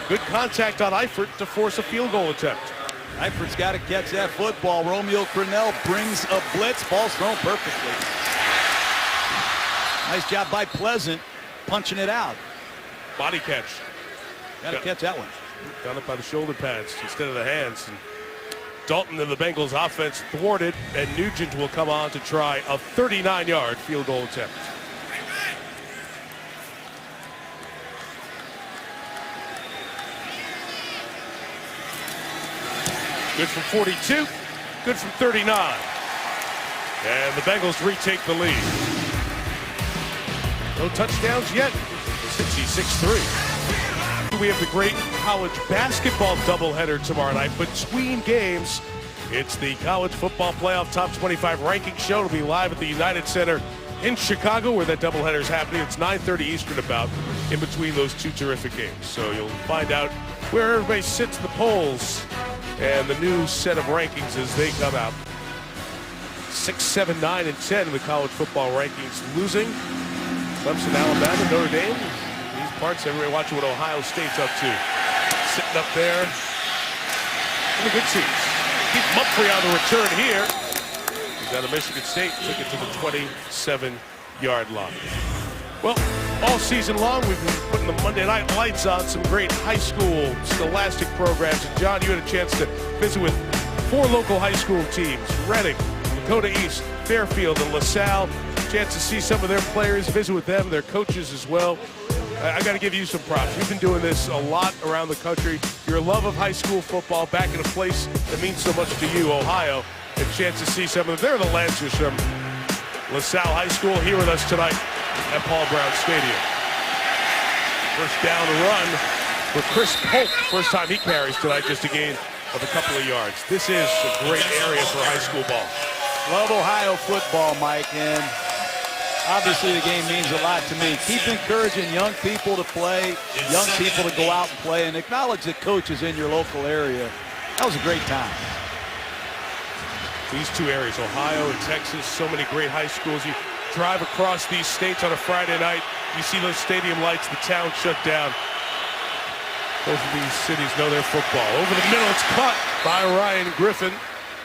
Good contact on Eifert to force a field goal attempt. Eifert's got to catch that football. Romeo Crennel brings a blitz. Ball's thrown perfectly. Nice job by Pleasant punching it out. Body catch. Got to catch that one. Done it by the shoulder pads instead of the hands. And Dalton and the Bengals offense thwarted, and Nugent will come on to try a 39-yard field goal attempt. Good from 42, good from 39. And the Bengals retake the lead. No touchdowns yet. 66-3. We have the great college basketball doubleheader tomorrow night. Between games, it's the college football playoff top 25 ranking show. It'll be live at the United Center in Chicago, where that doubleheader is happening. It's 9:30 Eastern about in between those two terrific games. So you'll find out where everybody sits in the polls and the new set of rankings as they come out. 6, 7, 9, and 10 in the college football rankings. Losing Clemson, Alabama, Notre Dame. These parts, everybody watching what Ohio State's up to. Sitting up there in the good seats. Keith Mumphrey on the return here. He's out of Michigan State. Took it to the 27-yard line. Well, all season long, we've been putting the Monday Night Lights on some great high school scholastic programs. And John, you had a chance to visit with 4 local high school teams: Reading, Lakota East, Fairfield, and LaSalle. Chance to see some of their players, visit with them, their coaches as well. I got to give you some props. You've been doing this a lot around the country. Your love of high school football back in a place that means so much to you, Ohio. A chance to see some of them. They're the Lancers from LaSalle High School here with us tonight at Paul Brown Stadium. First down run for Chris Polk. First time he carries tonight, just a gain of a couple of yards. This is a great area for high school ball. Love Ohio football, Mike, and obviously the game means a lot to me. Keep encouraging young people to play, young people to go out and play, and acknowledge the coaches in your local area. That was a great time. These two areas, Ohio and Texas, so many great high schools. You drive across these states on a Friday night, you see those stadium lights, the town shut down. Both of these cities know their football. Over the middle, it's caught by Ryan Griffin,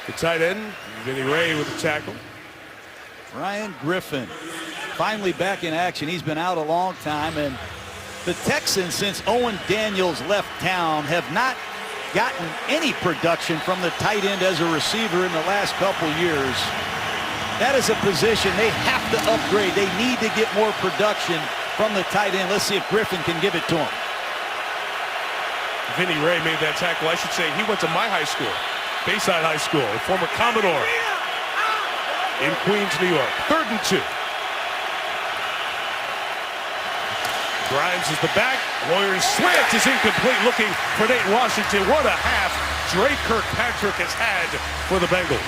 the tight end. Vinny Ray with the tackle. Ryan Griffin finally back in action. He's been out a long time, and The Texans, since Owen Daniels left town, have not gotten any production from the tight end as a receiver in the last couple years. That is a position they have to upgrade. They need to get more production from the tight end. Let's see if Griffin can give it to him. Vinny Ray made that tackle. I should say he went to my high school, Bayside High School, a former Commodore in Queens, New York. 3rd and 2. Grimes is the back. Warriors slant is incomplete, looking for Nate Washington. What a half Dre Kirkpatrick has had for the Bengals.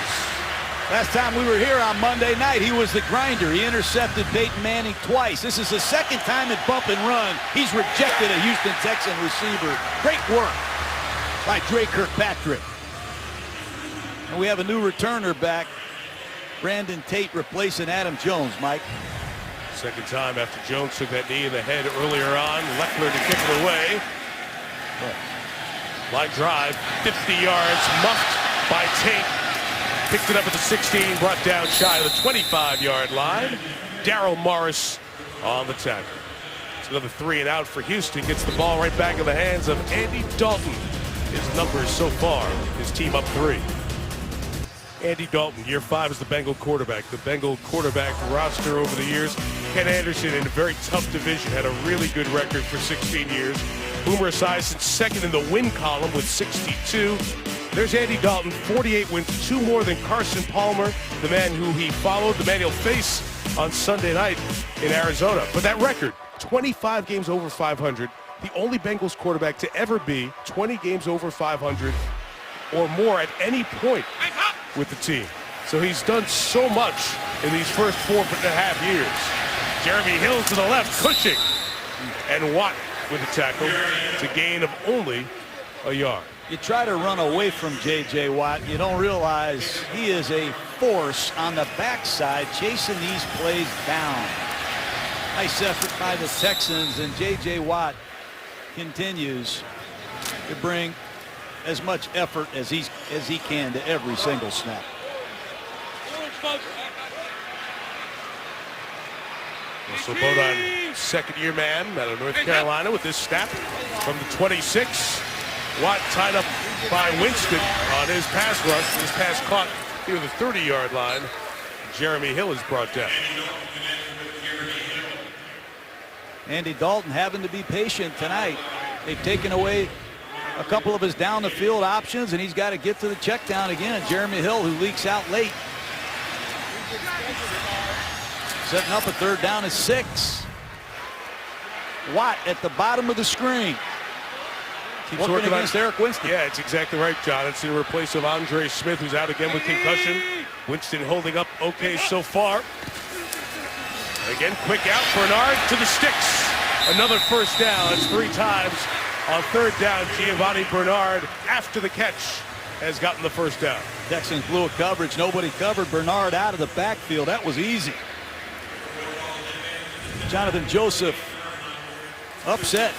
Last time we were here on Monday night, he was the grinder. He intercepted Peyton Manning twice. This is the second time in bump and run he's rejected a Houston Texan receiver. Great work by Dre Kirkpatrick. And we have a new returner back. Brandon Tate replacing Adam Jones, Mike. Second time after Jones took that knee in the head earlier on. Leffler to kick it away. Line drive, 50 yards, muffed by Tate. Picked it up at the 16, brought down shy of the 25-yard line. Darryl Morris on the tackle. It's another 3 and out for Houston. Gets the ball right back in the hands of Andy Dalton. His numbers so far, his team up 3. Andy Dalton, year 5 as the Bengal quarterback. The Bengal quarterback roster over the years. Ken Anderson in a very tough division had a really good record for 16 years. Boomer Esiason second in the win column with 62. There's Andy Dalton, 48 wins, 2 more than Carson Palmer, the man who he followed, the man he'll face on Sunday night in Arizona. But that record, 25 games over 500, the only Bengals quarterback to ever be 20 games over 500 or more at any point with the team. So he's done so much in these first 4.5 years. Jeremy Hill to the left, Cushing, and Watt with the tackle. It's a gain of only a yard. You try to run away from J.J. Watt. You don't realize he is a force on the backside chasing these plays down. Nice effort by the Texans, and J.J. Watt continues to bring as much effort as he can to every single snap. Russell Bodine, second-year man out of North Carolina with this snap from the 26. Watt tied up by Winston on his pass rush. His pass caught near the 30-yard line. Jeremy Hill is brought down. Andy Dalton having to be patient tonight. They've taken away a couple of his down-the-field options, and he's got to get to the check down again. Jeremy Hill, who leaks out late. Setting up a 3rd down and 6. Watt at the bottom of the screen. Keeps working against Eric Winston. Yeah, it's exactly right, John. It's in replace of Andre Smith, who's out again with concussion. Winston holding up okay so far. Again, quick out. Bernard to the sticks. Another first down. It's 3 times on 3rd down. Giovanni Bernard, after the catch, has gotten the first down. Texans blew a coverage. Nobody covered Bernard out of the backfield. That was easy. Jonathan Joseph upset.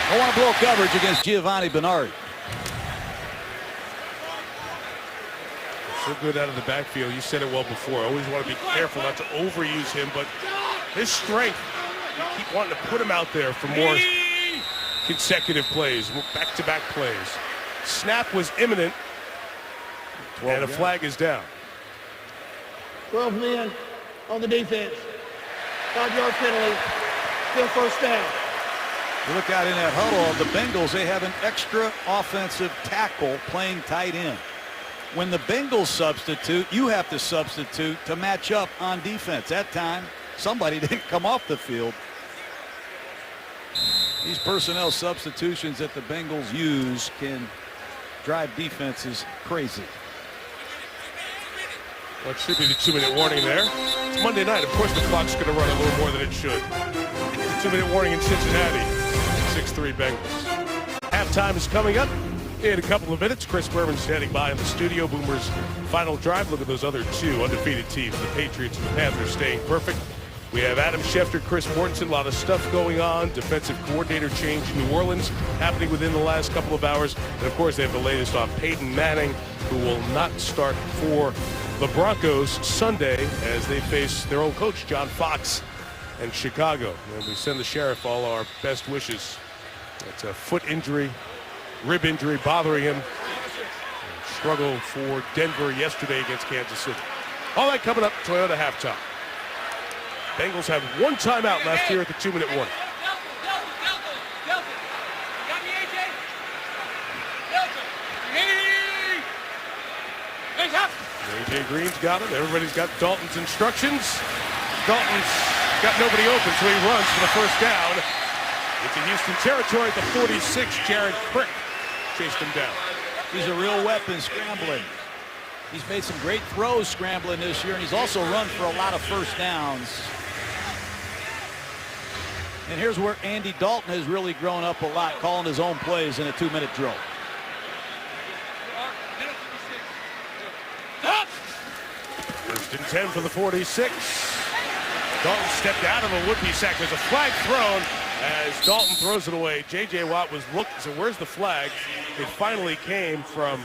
I want to blow coverage against Giovanni Bernard. So good out of the backfield. You said it well before. Always want to be careful not to overuse him, but his strength, you keep wanting to put him out there for more consecutive plays, back-to-back plays. Snap was imminent, and a flag is down. 12 men on the defense. 5-yard penalty. Still first down. You look out in that huddle of the Bengals, they have an extra offensive tackle playing tight end. When the Bengals substitute, you have to substitute to match up on defense. That time, somebody didn't come off the field. These personnel substitutions that the Bengals use can drive defenses crazy. Well, it should be the 2-minute warning there. It's Monday night. Of course, the clock's going to run a little more than it should. The 2-minute warning in Cincinnati. 6-3 Bengals. Halftime is coming up in a couple of minutes. Chris Berman standing by in the studio. Boomer's final drive. Look at those other 2 undefeated teams, the Patriots and the Panthers, staying perfect. We have Adam Schefter, Chris Mortensen, a lot of stuff going on. Defensive coordinator change in New Orleans happening within the last couple of hours. And, of course, they have the latest on Peyton Manning, who will not start for the Broncos Sunday as they face their own coach, John Fox, and Chicago. And we send the sheriff all our best wishes. It's a foot injury, rib injury bothering him. Struggle for Denver yesterday against Kansas City. All that coming up, Toyota halftime. Bengals have one timeout left here at the 2-minute warning. A.J. Green's got him. Everybody's got Dalton's instructions. Dalton's got nobody open, so he runs for the first down. Into Houston territory at the 46. Jared Crick chased him down. He's a real weapon scrambling. He's made some great throws scrambling this year, and he's also run for a lot of first downs. And here's where Andy Dalton has really grown up a lot, calling his own plays in a 2-minute drill. First and 10 for the 46. Dalton stepped out of a would-be sack. There's a flag thrown as Dalton throws it away. J.J. Watt was looking, so where's the flag? It finally came from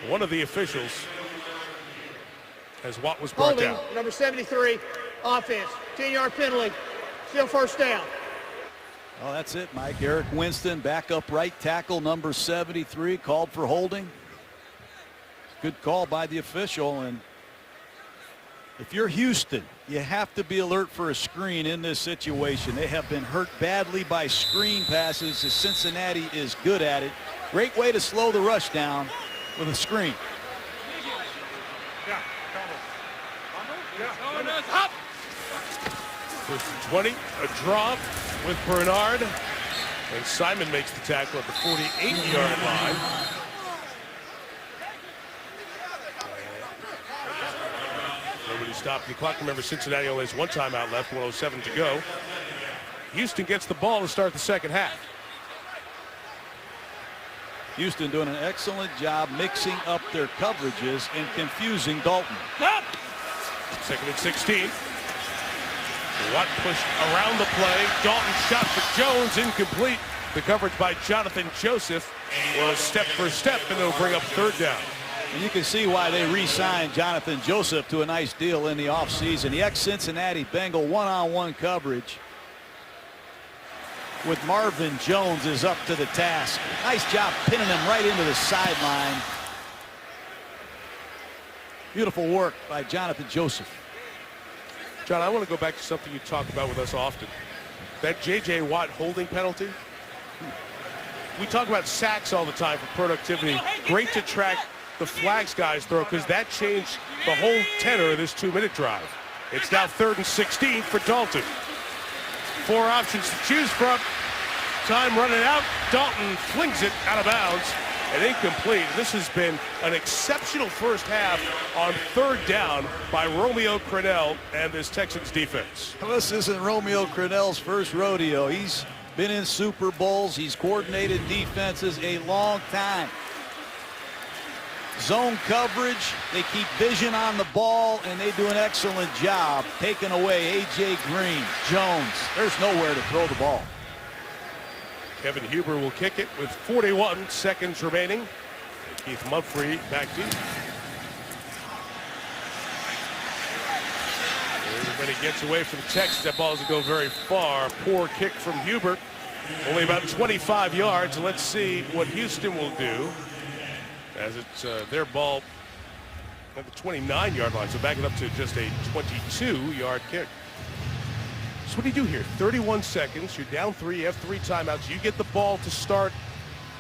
one of the officials as Watt was brought down. Number 73, offense, 10-yard penalty, still first down. Oh, that's it, Mike. Eric Winston, backup right tackle, number 73, called for holding. Good call by the official. And if you're Houston, you have to be alert for a screen in this situation. They have been hurt badly by screen passes, as Cincinnati is good at it. Great way to slow the rush down with a screen. First and 20, a draw with Bernard. And Simon makes the tackle at the 48-yard line. Nobody stopped the clock. Remember, Cincinnati only has one timeout left, 1:07 to go. Houston gets the ball to start the second half. Houston doing an excellent job mixing up their coverages and confusing Dalton. Second and 16. Watt pushed around the play. Dalton shot for Jones, incomplete. The coverage by Jonathan Joseph was step for step, and they'll bring up third down. And you can see why they re-signed Jonathan Joseph to a nice deal in the offseason. The ex-Cincinnati Bengal one-on-one coverage with Marvin Jones is up to the task. Nice job pinning him right into the sideline. Beautiful work by Jonathan Joseph. John, I want to go back to something you talk about with us often. That J.J. Watt holding penalty. We talk about sacks all the time for productivity. Great to track the flags guys throw, because that changed the whole tenor of this 2-minute drive. It's now 3rd and 16 for Dalton. 4 options to choose from. Time running out. Dalton flings it out of bounds and incomplete. This has been an exceptional first half on third down by Romeo Crennel and this Texans defense. Well, this isn't Romeo Crennel's first rodeo. He's been in Super Bowls. He's coordinated defenses a long time. Zone coverage, they keep vision on the ball, and they do an excellent job taking away A.J. Green, Jones. There's nowhere to throw the ball. Kevin Huber will kick it with 41 seconds remaining. Keith Mumphrey back deep. Everybody gets away from Texas. That ball doesn't go very far. Poor kick from Huber. Only about 25 yards. Let's see what Houston will do, as it's their ball at the 29-yard line. So back it up to just a 22-yard kick. So what do you do here? 31 seconds. You're down 3. You have 3 timeouts. You get the ball to start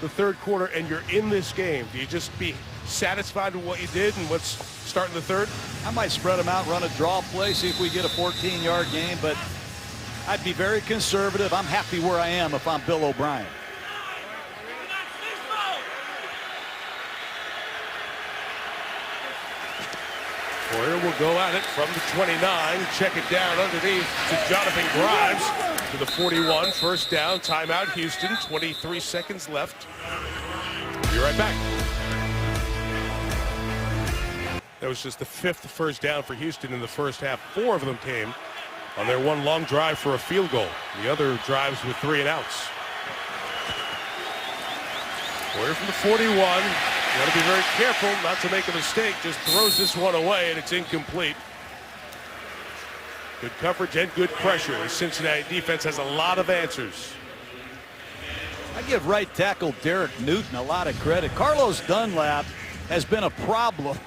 the third quarter, and you're in this game. Do you just be satisfied with what you did and what's starting the third? I might spread them out, run a draw play, see if we get a 14-yard game, but I'd be very conservative. I'm happy where I am if I'm Bill O'Brien. Boyer will go at it from the 29. Check it down underneath to Jonathan Grimes to the 41. First down, timeout, Houston. 23 seconds left. Be right back. That was just the 5th first down for Houston in the first half. 4 of them came on their one long drive for a field goal. The other drives with 3 and outs. Boyer from the 41. Got to be very careful not to make a mistake. Just throws this one away, and it's incomplete. Good coverage and good pressure. The Cincinnati defense has a lot of answers. I give right tackle Derek Newton a lot of credit. Carlos Dunlap has been a problem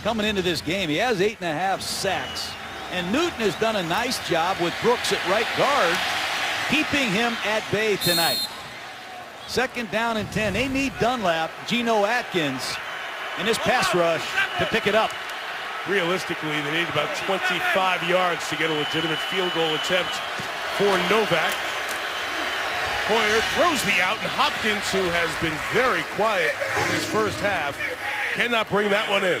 coming into this game. He has 8.5 sacks. And Newton has done a nice job with Brooks at right guard, keeping him at bay tonight. 2nd down and 10. They need Dunlap, Geno Atkins, and his pass rush to pick it up. Realistically, they need about 25 yards to get a legitimate field goal attempt for Novak. Hoyer throws the out, and Hopkins, who has been very quiet in his first half, cannot bring that one in.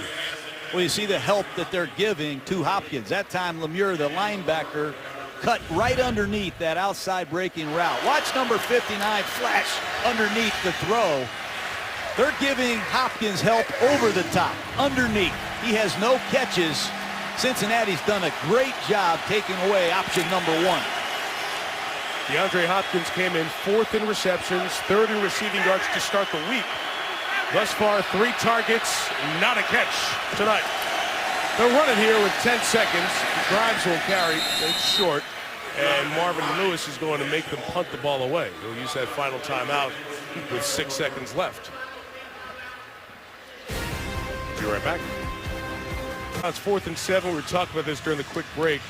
Well, you see the help that they're giving to Hopkins. That time, Lemure, the linebacker, cut right underneath that outside breaking route. Watch number 59 flash underneath the throw. They're giving Hopkins help over the top, underneath. He has no catches. Cincinnati's done a great job taking away option number 1. DeAndre Hopkins came in 4th in receptions, 3rd in receiving yards to start the week. Thus far, 3 targets, not a catch tonight. They're running here with 10 seconds. Grimes will carry. It's short. And Marvin Lewis is going to make them punt the ball away. He'll use that final timeout with 6 seconds left. Be right back. It's 4th and 7. We were talking about this during the quick break.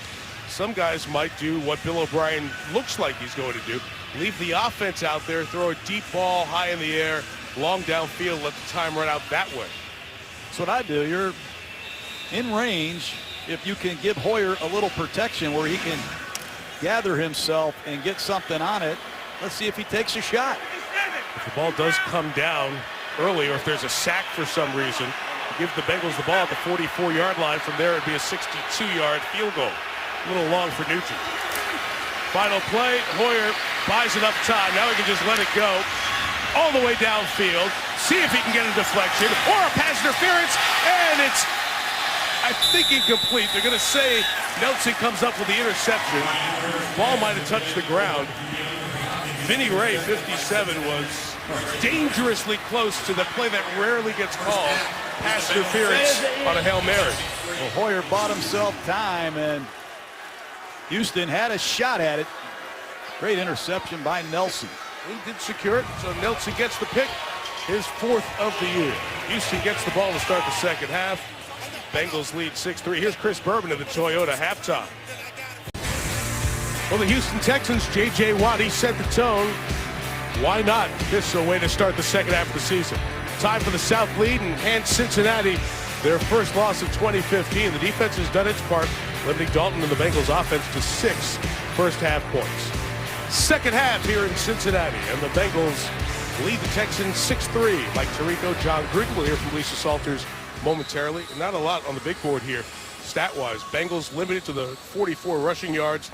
Some guys might do what Bill O'Brien looks like he's going to do. Leave the offense out there, throw a deep ball high in the air, long downfield, let the time run out that way. That's what I do. You're in range. If you can give Hoyer a little protection where he can gather himself and get something on it, let's see if he takes a shot. If the ball does come down early, or if there's a sack for some reason, give the Bengals the ball at the 44-yard line. From there, it'd be a 62-yard field goal. A little long for Nugent. Final play, Hoyer buys enough time. Now he can just let it go all the way downfield. See if he can get a deflection or a pass interference, and it's, I think, incomplete. They're going to say Nelson comes up with the interception. Ball might have touched the ground. Vinny Ray, 57, was dangerously close to the play that rarely gets called. Pass interference on a Hail Mary. Well, Hoyer bought himself time, and Houston had a shot at it. Great interception by Nelson. He did secure it, so Nelson gets the pick. His 4th of the year. Houston gets the ball to start the second half. Bengals lead 6-3. Here's Chris Bourbon of the Toyota halftime. Well, the Houston Texans, J.J. Watt, he set the tone. Why not? This is a way to start the second half of the season. Time for the South lead and hand Cincinnati their first loss of 2015. The defense has done its part, limiting Dalton and the Bengals offense to 6 first half points. Second half here in Cincinnati, and the Bengals lead the Texans 6-3. Mike Tirico, John Gruden. We'll hear from Lisa Salters momentarily. Not a lot on the big board here, stat-wise. Bengals limited to the 44 rushing yards.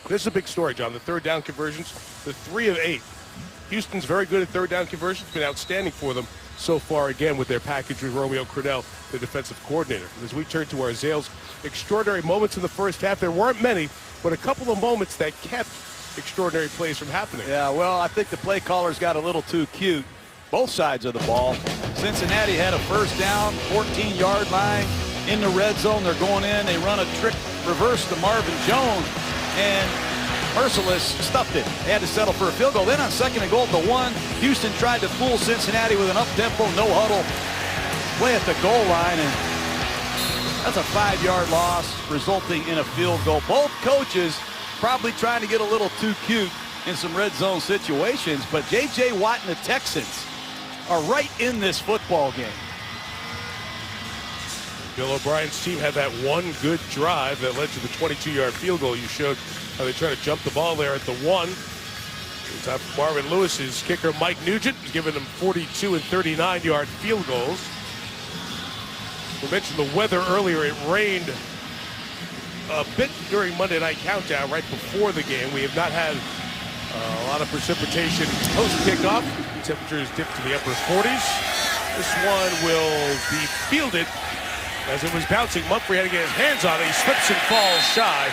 This is a big story, John. The 3rd down conversions, the 3 of 8. Houston's very good at 3rd down conversions. Been outstanding for them so far, again, with their package with Romeo Crennel, the defensive coordinator. As we turn to our Zales, extraordinary moments in the first half. There weren't many, but a couple of moments that kept extraordinary plays from happening. Yeah, well, I think the play callers got a little too cute. Both sides of the ball. Cincinnati had a first down, 14-yard line in the red zone. They're going in. They run a trick reverse to Marvin Jones, and Merciless stuffed it. They had to settle for a field goal. Then on 2nd and goal at the 1, Houston tried to fool Cincinnati with an up-tempo, no-huddle play at the goal line, and that's a 5-yard loss, resulting in a field goal. Both coaches probably trying to get a little too cute in some red zone situations, but J.J. Watt and the Texans are right in this football game. Bill O'Brien's team had that one good drive that led to the 22-yard field goal. You showed how they try to jump the ball there at the 1. It's up Marvin Lewis's kicker, Mike Nugent, has given them 42 and 39-yard field goals. We mentioned the weather earlier. It rained a bit during Monday Night Countdown right before the game. We have not had a lot of precipitation post-kickoff. Temperatures dipped to the upper 40s. This one will be fielded as it was bouncing. Mumphrey had to get his hands on it. He slips and falls shy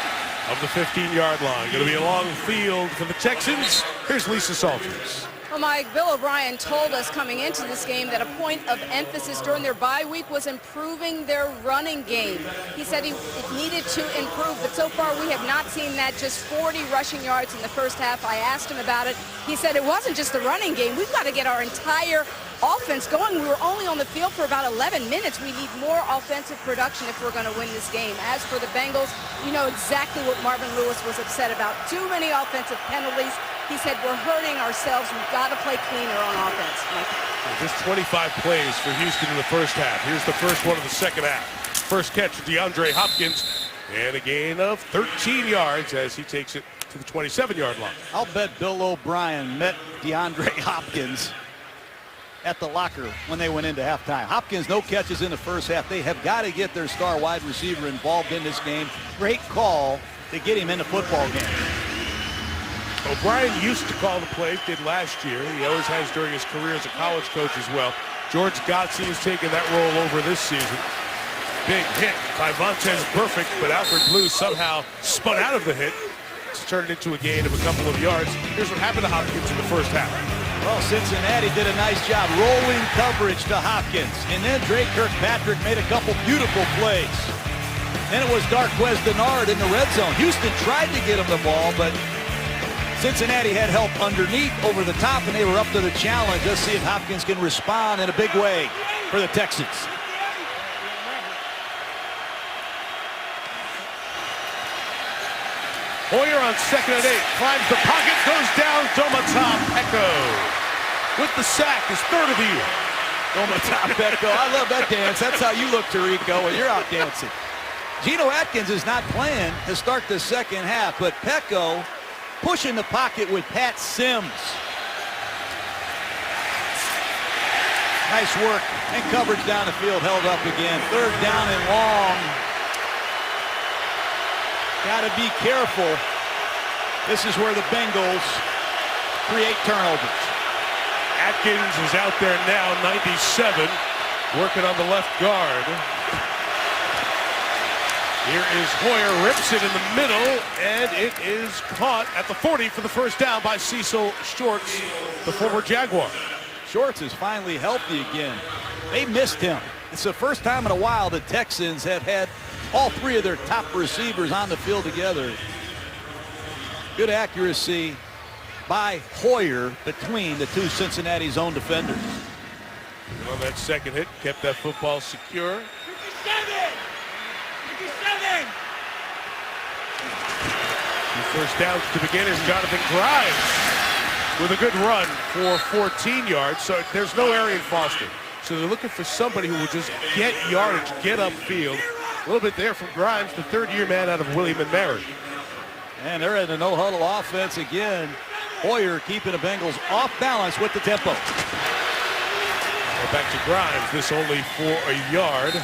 of the 15-yard line. Going to be a long field for the Texans. Here's Lisa Salters. Well, Mike, Bill O'Brien told us coming into this game that a point of emphasis during their bye week was improving their running game. He said it needed to improve, but so far we have not seen that. Just 40 rushing yards in the first half. I asked him about it. He said it wasn't just the running game. We've got to get our entire offense going. We were only on the field for about 11 minutes. We need more offensive production if we're going to win this game. As for the Bengals, you know exactly what Marvin Lewis was upset about. Too many offensive penalties. He said, we're hurting ourselves. We've got to play cleaner on offense. Just 25 plays for Houston in the first half. Here's the first one of the second half. First catch of DeAndre Hopkins, and a gain of 13 yards as he takes it to the 27-yard line. I'll bet Bill O'Brien met DeAndre Hopkins at the locker when they went into halftime. Hopkins, no catches in the first half. They have got to get their star wide receiver involved in this game. Great call to get him in the football game. O'Brien used to call the plays, did last year. He always has during his career as a college coach as well. George Godsey has taken that role over this season. Big hit by Vontez Perfect, but Alfred Blue somehow spun out of the hit. It's turned into a gain of a couple of yards. Here's what happened to Hopkins in the first half. Well, Cincinnati did a nice job rolling coverage to Hopkins. And then Drake Kirkpatrick made a couple beautiful plays. Then it was Darquez Denard in the red zone. Houston tried to get him the ball, but Cincinnati had help underneath, over the top, and they were up to the challenge. Let's see if Hopkins can respond in a big way for the Texans. Hoyer on 2nd and 8, climbs the pocket, goes down. Domata Peko with the sack, his third of the year. Domata Peko, I love that dance. That's how you look, Tirico, when you're out dancing. Geno Atkins is not playing to start the second half, but Peko pushing the pocket with Pat Sims. Nice work, and coverage down the field held up again. Third down and long. Got to be careful. This is where the Bengals create turnovers. Atkins is out there now, 97, working on the left guard. Here is Hoyer, rips it in the middle, and it is caught at the 40 for the first down by Cecil Shorts, the former Jaguar. Shorts is finally healthy again. They missed him. It's the first time in a while the Texans have had all three of their top receivers on the field together. Good accuracy by Hoyer between the two Cincinnati zone defenders. And on that second hit, kept that football secure. 57! First downs to begin is Jonathan Grimes with a good run for 14 yards. So there's no Arian Foster. So they're looking for somebody who will just get yardage, get upfield. A little bit there from Grimes, the third-year man out of William & Mary. And they're in a no-huddle offense again. Hoyer keeping the Bengals off balance with the tempo. Well, back to Grimes, this only for a yard.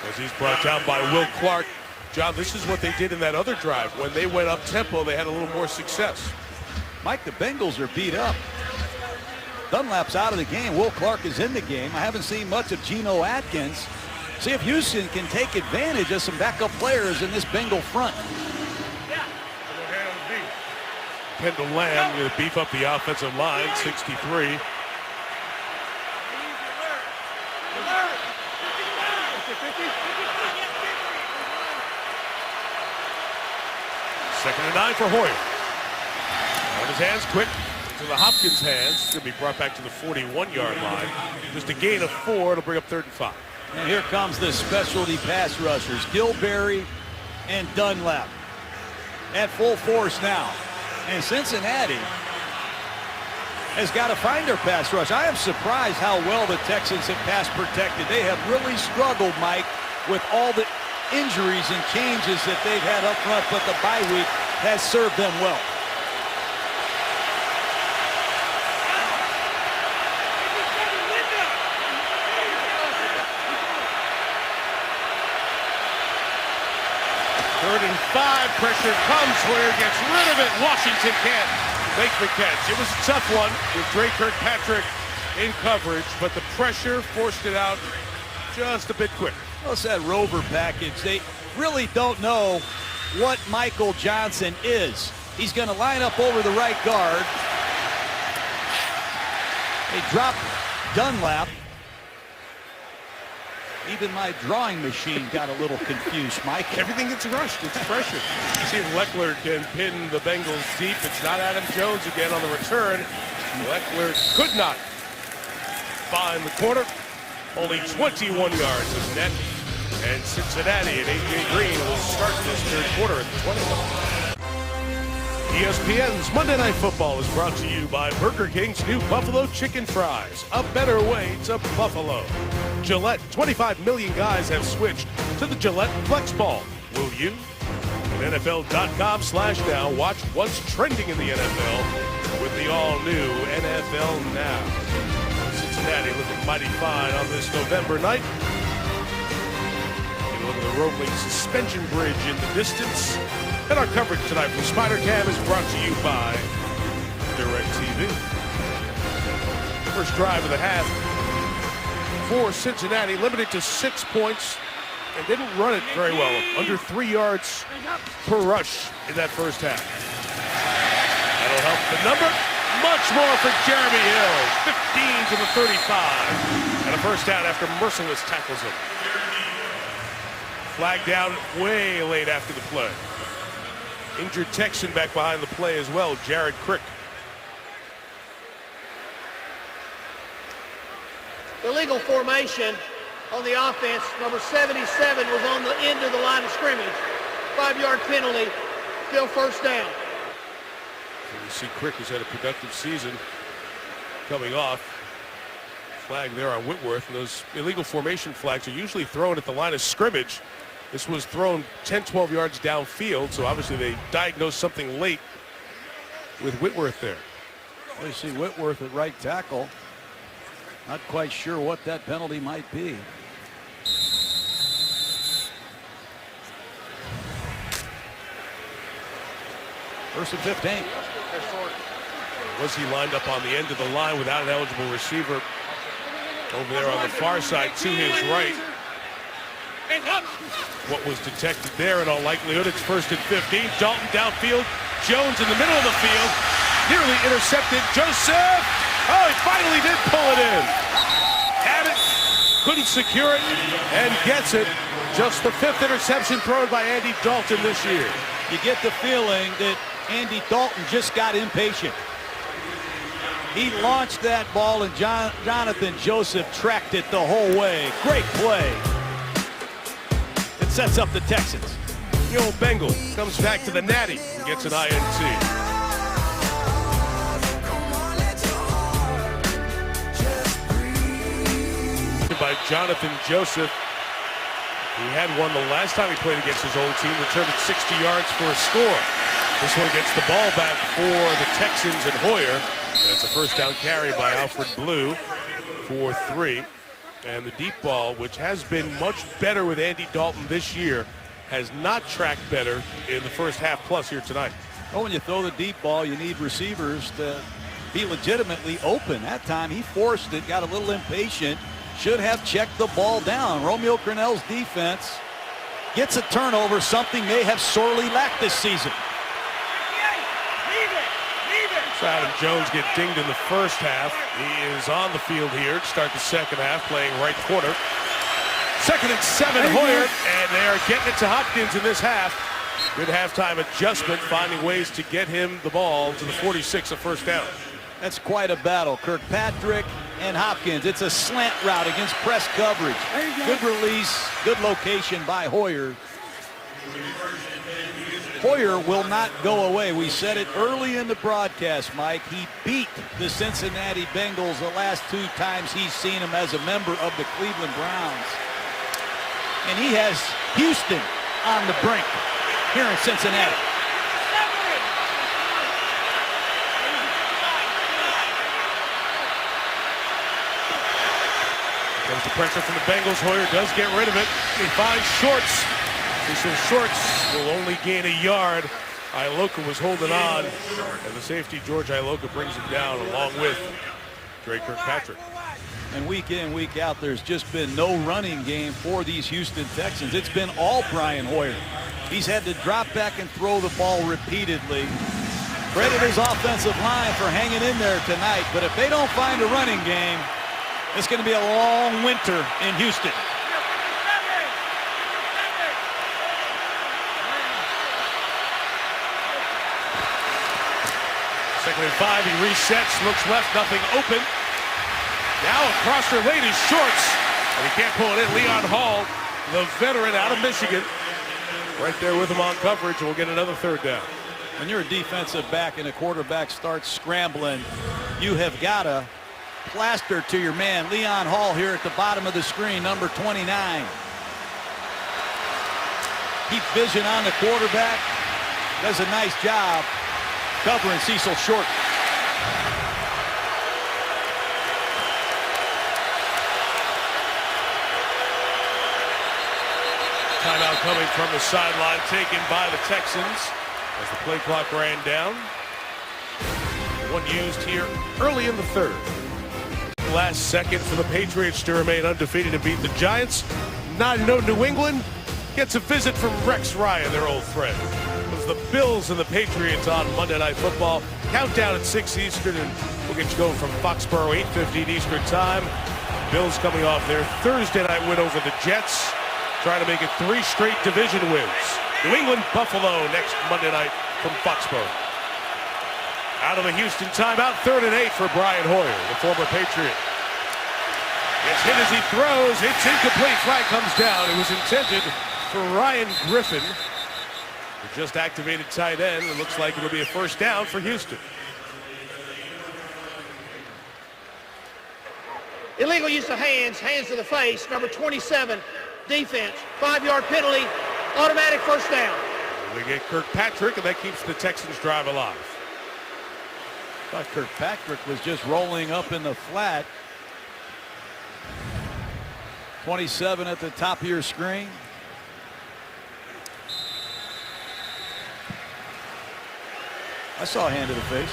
As he's brought down by Will Clark. John, this is what they did in that other drive. When they went up tempo, they had a little more success. Mike, the Bengals are beat up. Dunlap's out of the game. Will Clark is in the game. I haven't seen much of Geno Atkins. See if Houston can take advantage of some backup players in this Bengal front. Kendall Lamb going to beef up the offensive line, 63. Second and 9 for Hoyer. On his hands, quick to the Hopkins hands. It's going to be brought back to the 41-yard line. Just a gain of 4. It'll bring up 3rd and 5. And here comes the specialty pass rushers, Gilberry and Dunlap, at full force now. And Cincinnati has got to find their pass rush. I am surprised how well the Texans have pass protected. They have really struggled, Mike, with all the injuries and changes that they've had up front, but the bye week has served them well. Third and 5, pressure comes, Hoyer gets rid of it. Washington can't make the catch. It was a tough one with Drake Kirkpatrick in coverage, but the pressure forced it out just a bit quick. Well, it's that rover package. They really don't know what Michael Johnson is. He's going to line up over the right guard. They dropped Dunlap. Even my drawing machine got a little confused, Mike. Everything gets rushed. It's pressure. See if Leckler can pin the Bengals deep. It's not Adam Jones again on the return. Leckler could not find the corner. Only 21 yards of net. And Cincinnati and A.J. Green will start this third quarter at the 20. ESPN's Monday Night Football is brought to you by Burger King's new Buffalo Chicken Fries. A better way to Buffalo. Gillette, 25 million guys have switched to the Gillette Flex Ball. Will you? At NFL.com/now, watch what's trending in the NFL with the all-new NFL Now. Cincinnati looking mighty fine on this November night. You look at the rolling suspension bridge in the distance. And our coverage tonight from Spider Cam is brought to you by DirecTV. First drive of the half for Cincinnati, limited to 6 points, and didn't run it very well. Under 3 yards per rush in that first half. That'll help the number. Much more for Jeremy Hill. 15 to the 35. And a first down after Merciless tackles him. Flag down way late after the play. Injured Texan back behind the play as well, Jared Crick. Illegal formation on the offense. Number 77 was on the end of the line of scrimmage. 5-yard penalty, still first down. And you see Crick has had a productive season coming off. Flag there on Whitworth, and those illegal formation flags are usually thrown at the line of scrimmage. This was thrown 10, 12 yards downfield, so obviously they diagnosed something late with Whitworth there. Well, you see Whitworth at right tackle. Not quite sure what that penalty might be. First and 15. Was he lined up on the end of the line without an eligible receiver over there on the far side to his right? What was detected there in all likelihood, it's first and 15. Dalton downfield, Jones in the middle of the field, nearly intercepted. Joseph, oh, he finally did pull it in. Had it, couldn't secure it, and gets it. Just the 5th interception thrown by Andy Dalton this year. You get the feeling that Andy Dalton just got impatient. He launched that ball, and Jonathan Joseph tracked it the whole way. Great play. It sets up the Texans. The old Bengal comes back to the Natty and gets an INT. By Jonathan Joseph. He had one the last time he played against his old team, returned it 60 yards for a score. This one gets the ball back for the Texans and Hoyer. That's a first down carry by Alfred Blue for 3. And the deep ball, which has been much better with Andy Dalton this year, has not tracked better in the first half plus here tonight. Oh, when you throw the deep ball, you need receivers to be legitimately open. That time he forced it, got a little impatient, should have checked the ball down. Romeo Crennel's defense gets a turnover, something they have sorely lacked this season. So Adam Jones get dinged in the first half. He is on the field here to start the second half, playing right corner. 2nd and 7, Hoyer, and they are getting it to Hopkins in this half. Good halftime adjustment, finding ways to get him the ball to the 46, a first down. That's quite a battle. Kirkpatrick and Hopkins. It's a slant route against press coverage. Good release, good location by Hoyer. Hoyer will not go away. We said it early in the broadcast, Mike. He beat the Cincinnati Bengals the last 2 times he's seen him as a member of the Cleveland Browns. And he has Houston on the brink here in Cincinnati. Comes the pressure from the Bengals. Hoyer does get rid of it. He finds Shorts. He says Shorts will only gain a yard. Iloka was holding on, and the safety, George Iloka, brings him down along with Drake Kirkpatrick. And week in, week out, there's just been no running game for these Houston Texans. It's been all Brian Hoyer. He's had to drop back and throw the ball repeatedly. Credit his offensive line for hanging in there tonight, but if they don't find a running game, it's going to be a long winter in Houston. Second and 5, he resets, looks left, nothing open. Now across their lane is Shorts, and he can't pull it in. Leon Hall, the veteran out of Michigan, right there with him on coverage, and we'll get another third down. When you're a defensive back and a quarterback starts scrambling, you have got to plaster to your man. Leon Hall here at the bottom of the screen, number 29. Keep vision on the quarterback. Does a nice job covering Cecil Short. Timeout coming from the sideline, taken by the Texans as the play clock ran down. One used here early in the third. Last second for the Patriots to remain undefeated and beat the Giants. 9-0 New England gets a visit from Rex Ryan, their old friend. It was the Bills and the Patriots on Monday Night Football. Countdown at 6 Eastern, and we'll get you going from Foxborough, 8:15 Eastern time. Bills coming off their Thursday night win over the Jets, trying to make it 3 straight division wins. New England, Buffalo next Monday night from Foxborough. Out of the Houston timeout, 3rd and 8 for Brian Hoyer, the former Patriot. Gets hit as he throws. It's incomplete. Flag comes down. It was intended for Ryan Griffin, the just activated tight end. It looks like it'll be a first down for Houston. Illegal use of hands to the face, number 27, defense, 5-yard penalty, automatic first down. We get Kirkpatrick, and that keeps the Texans drive alive. Thought Kirkpatrick was just rolling up in the flat. 27 at the top of your screen. I saw a hand to the face.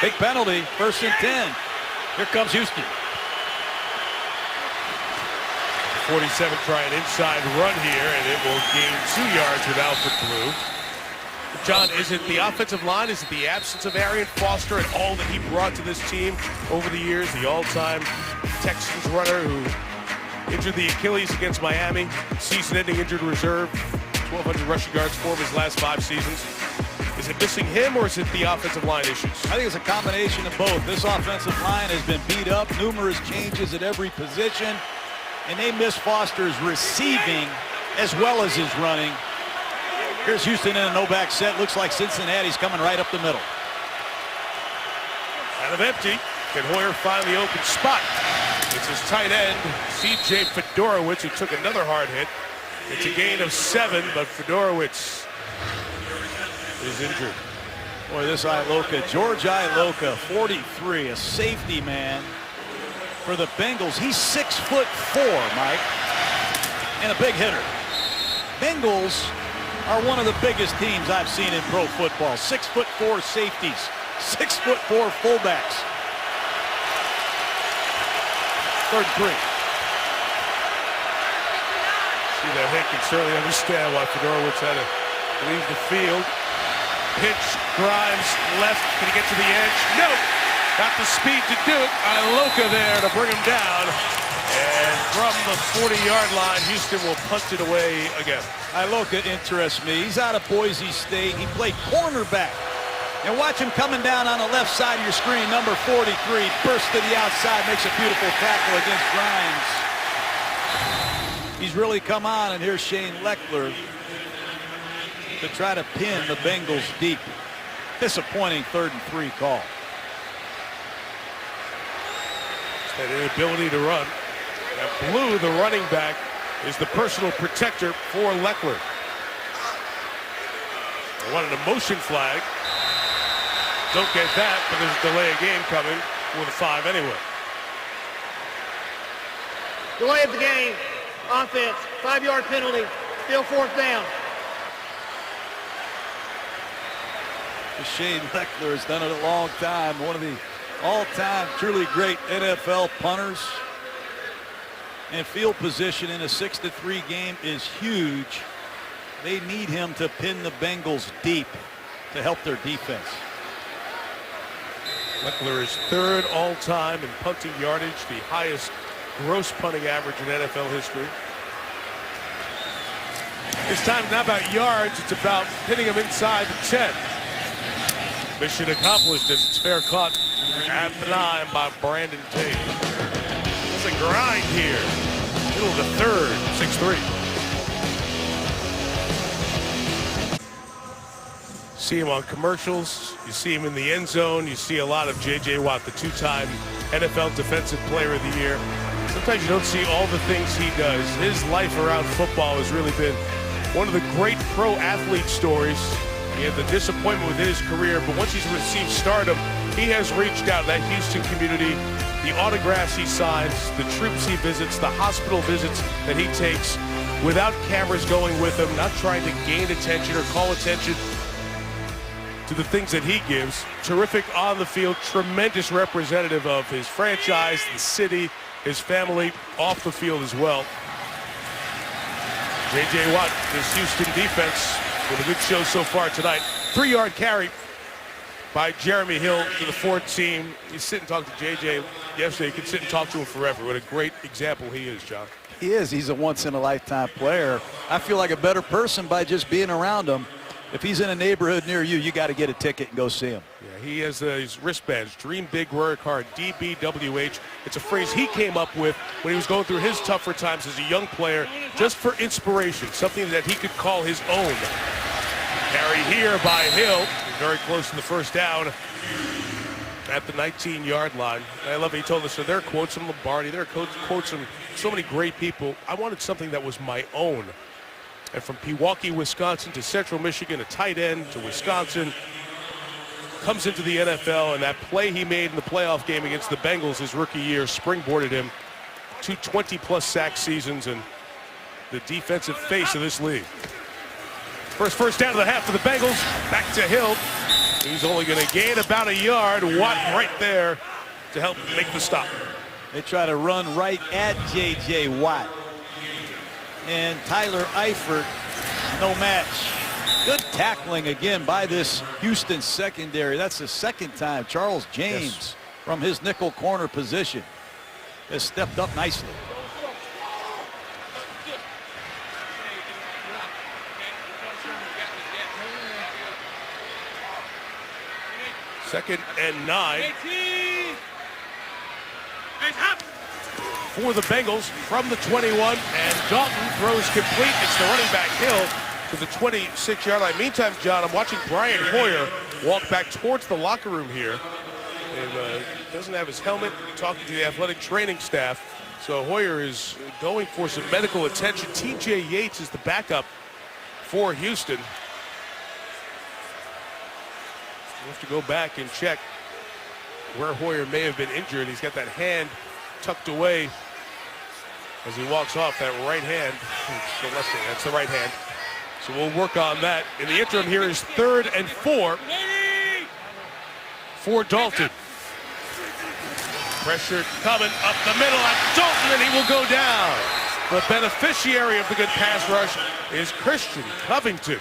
Big penalty, 1st and 10. Here comes Houston. 47 try an inside run here, and it will gain 2 yards with Alfred Blue. John, is it the offensive line? Is it the absence of Arian Foster and all that he brought to this team over the years? The all-time Texans runner who injured the Achilles against Miami, season-ending injured reserve, 1,200 rushing yards, 4 of his last 5 seasons. Is it missing him, or is it the offensive line issues? I think it's a combination of both. This offensive line has been beat up, numerous changes at every position, and they miss Foster's receiving as well as his running. Here's Houston in a no-back set. Looks like Cincinnati's coming right up the middle. Out of empty. Can Hoyer find the open spot? It's his tight end, C.J. Fedorowicz, who took another hard hit. It's a gain of 7, but Fedorowicz is injured. Boy, this Iloka, George Iloka, 43, a safety man for the Bengals. He's 6'4", Mike, and a big hitter. Bengals are one of the biggest teams I've seen in pro football. 6'4" safeties, 6'4" fullbacks. 3rd and 3. See that hit, can certainly understand why Fedorowicz had to leave the field. Pitch, Grimes left. Can he get to the edge? No! Got the speed to do it. Iloka there to bring him down. And from the 40-yard line, Houston will punt it away again. Iloka interests me. He's out of Boise State. He played cornerback. And watch him coming down on the left side of your screen, number 43. Bursts to the outside, makes a beautiful tackle against Grimes. He's really come on, and here's Shane Leckler to try to pin the Bengals deep. Disappointing 3rd and 3 call. It's that inability to run. And Blue, the running back, is the personal protector for Leckler. They wanted a motion flag. Don't get that, but there's a delay of game coming with a 5 anyway. Delay of the game, offense, 5-yard penalty, still 4th down. Shane Leckler has done it a long time. One of the all-time truly great NFL punters. And field position in a 6-3 game is huge. They need him to pin the Bengals deep. to help their defense. Leckler is third all-time in punting yardage, the highest gross punting average in NFL history. This time not about yards, it's about hitting him inside the 10. Mission accomplished as it's fair caught at the 9 by Brandon Tate. It's a grind here. Middle of the third, 6-3. See him on commercials. You see him in the end zone. You see a lot of J.J. Watt, the two-time NFL Defensive Player of the Year. Sometimes you don't see all the things he does. His life around football has really been one of the great pro athlete stories. He had the disappointment within his career, but once he's received stardom, he has reached out to that Houston community. The autographs he signs, the troops he visits, the hospital visits that he takes without cameras going with him, not trying to gain attention or call attention to the things that he gives. Terrific on the field, tremendous representative of his franchise, the city, his family, off the field as well. J.J. Watt, this Houston defense, with a good show so far tonight. 3-yard carry by Jeremy Hill to the 14. You sit and talk to J.J. yesterday. You could sit and talk to him forever. What a great example he is, John. He is. He's a once-in-a-lifetime player. I feel like a better person by just being around him. If he's in a neighborhood near you, you got to get a ticket and go see him. Yeah, he has his wristbands, Dream Big, Work Hard, DBWH. It's a phrase he came up with when he was going through his tougher times as a young player, just for inspiration, something that he could call his own. Carry here by Hill, very close to the first down at the 19-yard line. I love it. He told us, so there are quotes from Lombardi, there are quotes from so many great people. I wanted something that was my own. And from Pewaukee, Wisconsin to Central Michigan, a tight end to Wisconsin, comes into the NFL, and that play he made in the playoff game against the Bengals his rookie year springboarded him to 20-plus sack seasons and the defensive face of this league. First down to the half for the Bengals. Back to Hill. He's only going to gain about a yard. Watt right there to help make the stop. They try to run right at J.J. Watt. And Tyler Eifert, no match. Good tackling again by this Houston secondary. That's the second time Charles James from his nickel corner position has stepped up nicely. Second and 9. For the Bengals from the 21, and Dalton throws complete. It's the running back Hill to the 26-yard line. Meantime, John, I'm watching Brian Hoyer walk back towards the locker room here, and doesn't have his helmet, talking to the athletic training staff. So Hoyer is going for some medical attention. T.J. Yates is the backup for Houston. We'll have to go back and check where Hoyer may have been injured. He's got that hand tucked away as he walks off. That right hand, it's the left hand, that's the right hand. So we'll work on that. In the interim, here is 3rd and 4 for Dalton. Pressure coming up the middle at Dalton, and he will go down. The beneficiary of the good pass rush is Christian Covington.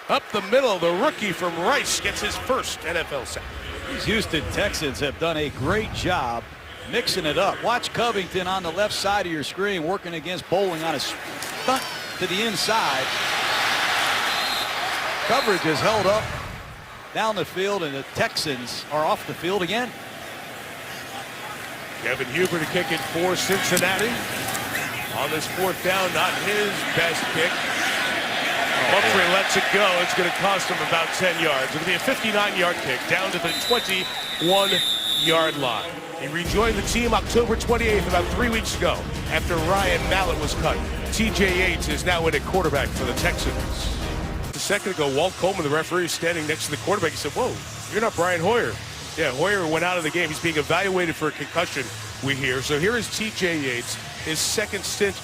Up the middle, the rookie from Rice gets his first NFL sack. These Houston Texans have done a great job mixing it up. Watch Covington on the left side of your screen working against Bowling on a stunt to the inside. Coverage is held up down the field, and the Texans are off the field again. Kevin Huber to kick it for Cincinnati. On this 4th down, not his best kick. Humphrey lets it go. It's going to cost him about 10 yards. It'll be a 59-yard kick down to the 21-yard line. He rejoined the team October 28th, about 3 weeks ago, after Ryan Mallett was cut. T.J. Yates is now in at quarterback for the Texans. A second ago, Walt Coleman, the referee, standing next to the quarterback. He said, "Whoa, you're not Brian Hoyer." Yeah, Hoyer went out of the game. He's being evaluated for a concussion, we hear. So here is T.J. Yates, his second stint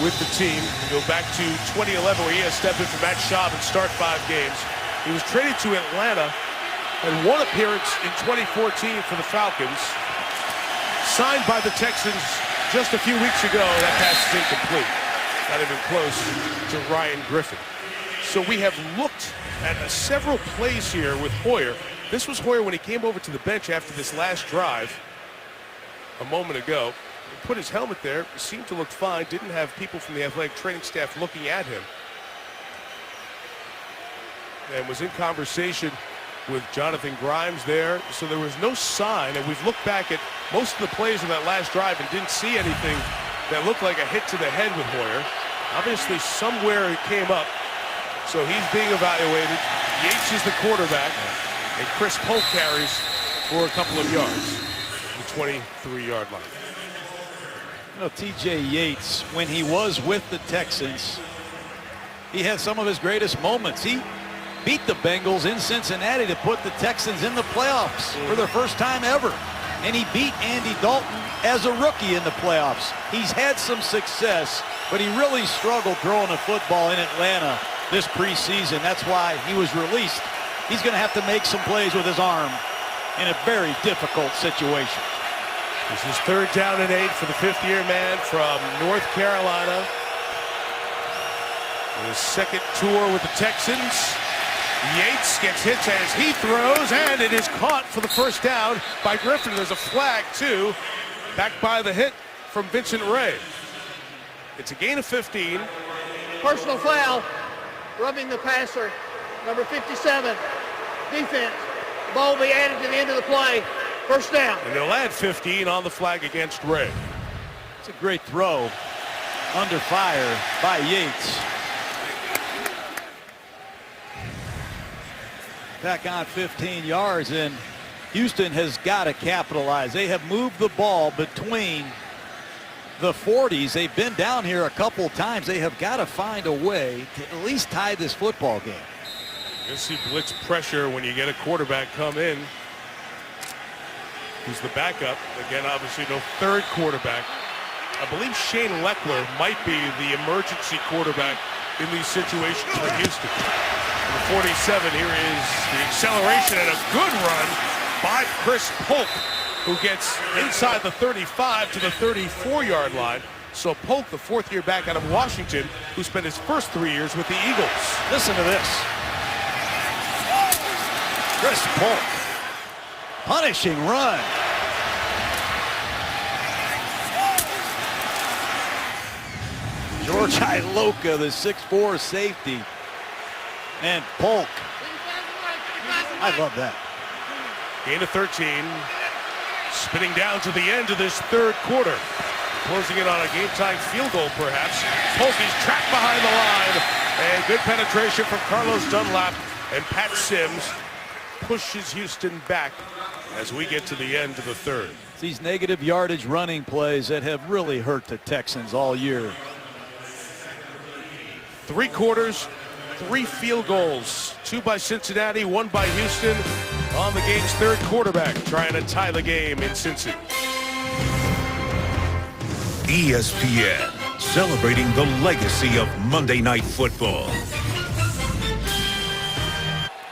with the team. Go back to 2011, where he has stepped in for Matt Schaub and start 5 games. He was traded to Atlanta and one appearance in 2014 for the Falcons. Signed by the Texans just a few weeks ago. That pass is incomplete. Not even close to Ryan Griffin. So we have looked at several plays here with Hoyer. This was Hoyer when he came over to the bench after this last drive a moment ago. He put his helmet there, seemed to look fine, didn't have people from the athletic training staff looking at him, and was in conversation with Jonathan Grimes there. So there was no sign, and we've looked back at most of the plays in that last drive and didn't see anything that looked like a hit to the head with Hoyer. Obviously somewhere it came up, so he's being evaluated. Yates is the quarterback, and Chris Polk carries for a couple of yards, the 23-yard line. You know, T.J. Yates, when he was with the Texans, he had some of his greatest moments. He beat the Bengals in Cincinnati to put the Texans in the playoffs for their first time ever. And he beat Andy Dalton as a rookie in the playoffs. He's had some success, but he really struggled throwing a football in Atlanta this preseason. That's why he was released. He's going to have to make some plays with his arm in a very difficult situation. This is 3rd down and 8 for the 5th-year man from North Carolina. In his second tour with the Texans. Yates gets hit as he throws, and it is caught for the first down by Griffin. There's a flag, too, back by the hit from Vincent Ray. It's a gain of 15. Personal foul, rubbing the passer, number 57, defense. The ball will be added to the end of the play. First down. And they'll add 15 on the flag against Ray. It's a great throw under fire by Yates. Back on 15 yards, and Houston has got to capitalize. They have moved the ball between the 40s. They've been down here a couple times. They have got to find a way to at least tie this football game. You'll see blitz pressure when you get a quarterback come in who's the backup. Again, obviously no third quarterback. I believe Shane Leckler might be the emergency quarterback in these situations for Houston. Number 47, here is the acceleration and a good run by Chris Polk, who gets inside the 35 to the 34-yard line. So Polk, the 4th-year back out of Washington, who spent his first 3 years with the Eagles. Listen to this. Chris Polk, punishing run. George Iloka, the 6'4 safety. And Polk. I love that. Gain of 13. Spinning down to the end of this 3rd quarter. Closing it on a game-time field goal, perhaps. Polk is trapped behind the line. And good penetration from Carlos Dunlap. And Pat Sims pushes Houston back as we get to the end of the 3rd. These negative yardage running plays that have really hurt the Texans all year. 3 quarters, 3 field goals. 2 by Cincinnati, 1 by Houston on the game's 3rd quarterback, trying to tie the game in Cincy. ESPN, celebrating the legacy of Monday Night Football.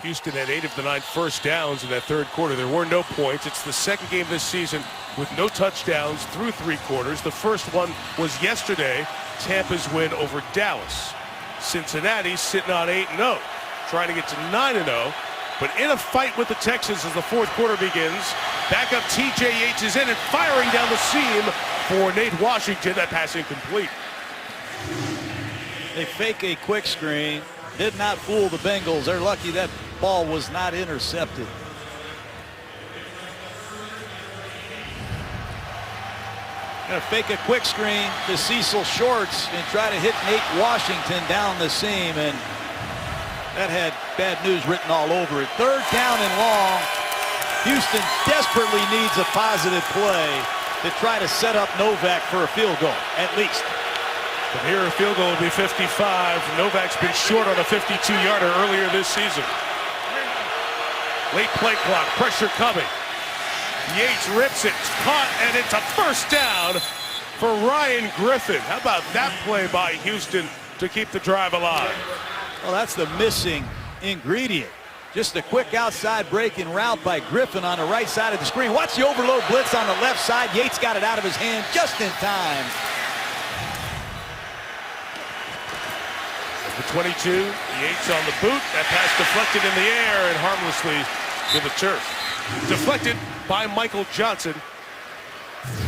Houston had 8 of the 9 first downs in that 3rd quarter. There were no points. It's the 2nd game this season with no touchdowns through 3 quarters. The first one was yesterday, Tampa's win over Dallas. Cincinnati's sitting on 8-0, trying to get to 9-0, but in a fight with the Texans as the 4th quarter begins. Backup T.J. Yates is in and firing down the seam for Nate Washington. That pass incomplete. They fake a quick screen. Did not fool the Bengals. They're lucky that ball was not intercepted. Gonna fake a quick screen to Cecil Shorts and try to hit Nate Washington down the seam, and that had bad news written all over it. 3rd down and long. Houston desperately needs a positive play to try to set up Novak for a field goal, at least. From here, a field goal will be 55. Novak's been short on a 52-yarder earlier this season. Late play clock, pressure coming. Yates rips it, caught, and it's a first down for Ryan Griffin. How about that play by Houston to keep the drive alive? Well, that's the missing ingredient. Just a quick outside breaking route by Griffin on the right side of the screen. Watch the overload blitz on the left side. Yates got it out of his hand just in time. The 22, Yates on the boot. That pass deflected in the air and harmlessly to the turf. Deflected by Michael Johnson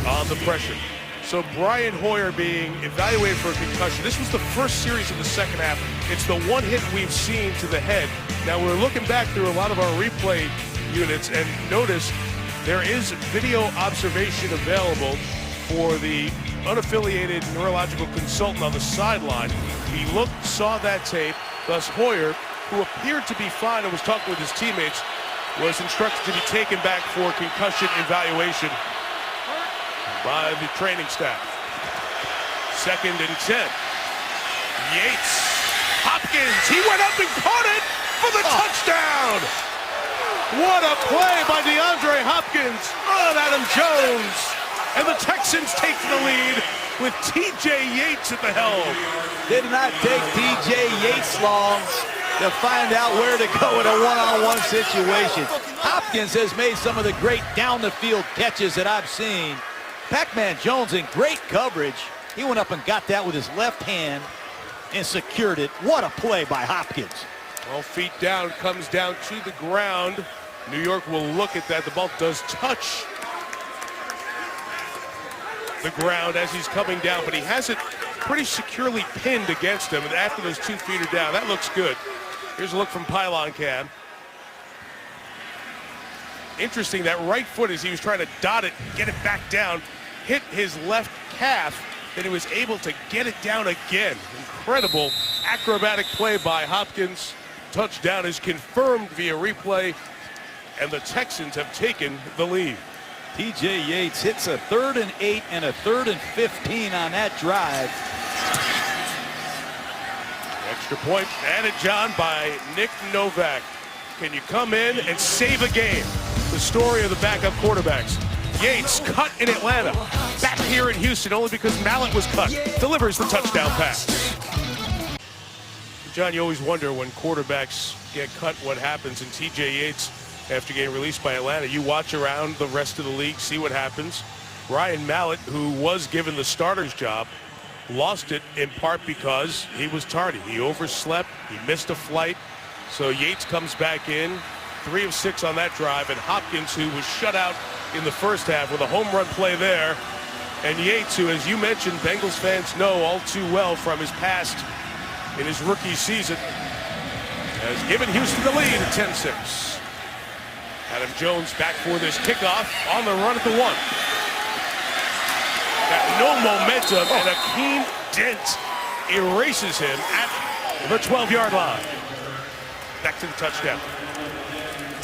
on the pressure. So Brian Hoyer being evaluated for a concussion. This was the first series of the second half. It's the one hit we've seen to the head. Now we're looking back through a lot of our replay units and notice there is video observation available for the unaffiliated neurological consultant on the sideline. He looked, saw that tape, thus Hoyer, who appeared to be fine and was talking with his teammates, was instructed to be taken back for concussion evaluation by the training staff. 2nd and 10. Yates, Hopkins, he went up and caught it for the touchdown! What a play by DeAndre Hopkins on Adam Jones! And the Texans take the lead with T.J. Yates at the helm. Did not take T.J. Yates long to find out where to go in a one-on-one situation. Hopkins has made some of the great down-the-field catches that I've seen. Pac-Man Jones in great coverage. He went up and got that with his left hand and secured it. What a play by Hopkins. Well, feet down, comes down to the ground. New York will look at that. The ball does touch the ground as he's coming down, but he has it pretty securely pinned against him after those 2 feet are down. That looks good. Here's a look from Pylon Cam. Interesting, that right foot as he was trying to dot it, get it back down, hit his left calf, then he was able to get it down again. Incredible acrobatic play by Hopkins. Touchdown is confirmed via replay, and the Texans have taken the lead. T.J. Yates hits a 3rd and 8 and a 3rd and 15 on that drive. Extra point added, John, by Nick Novak. Can you come in and save a game? The story of the backup quarterbacks. Yates cut in Atlanta. Back here in Houston only because Mallett was cut. Delivers the touchdown pass. John, you always wonder when quarterbacks get cut what happens. And T.J. Yates, after getting released by Atlanta, you watch around the rest of the league, see what happens. Ryan Mallett, who was given the starter's job, lost it in part because he was tardy. He overslept. He missed a flight. So Yates comes back in, 3 of 6 on that drive, and Hopkins, who was shut out in the first half with a home run play there. And Yates, who, as you mentioned, Bengals fans know all too well from his past in his rookie season, has given Houston the lead at 10-6. Adam Jones back for this kickoff on the run at the 1. Got no momentum, and a keen dent erases him at the 12-yard line. Back to the touchdown.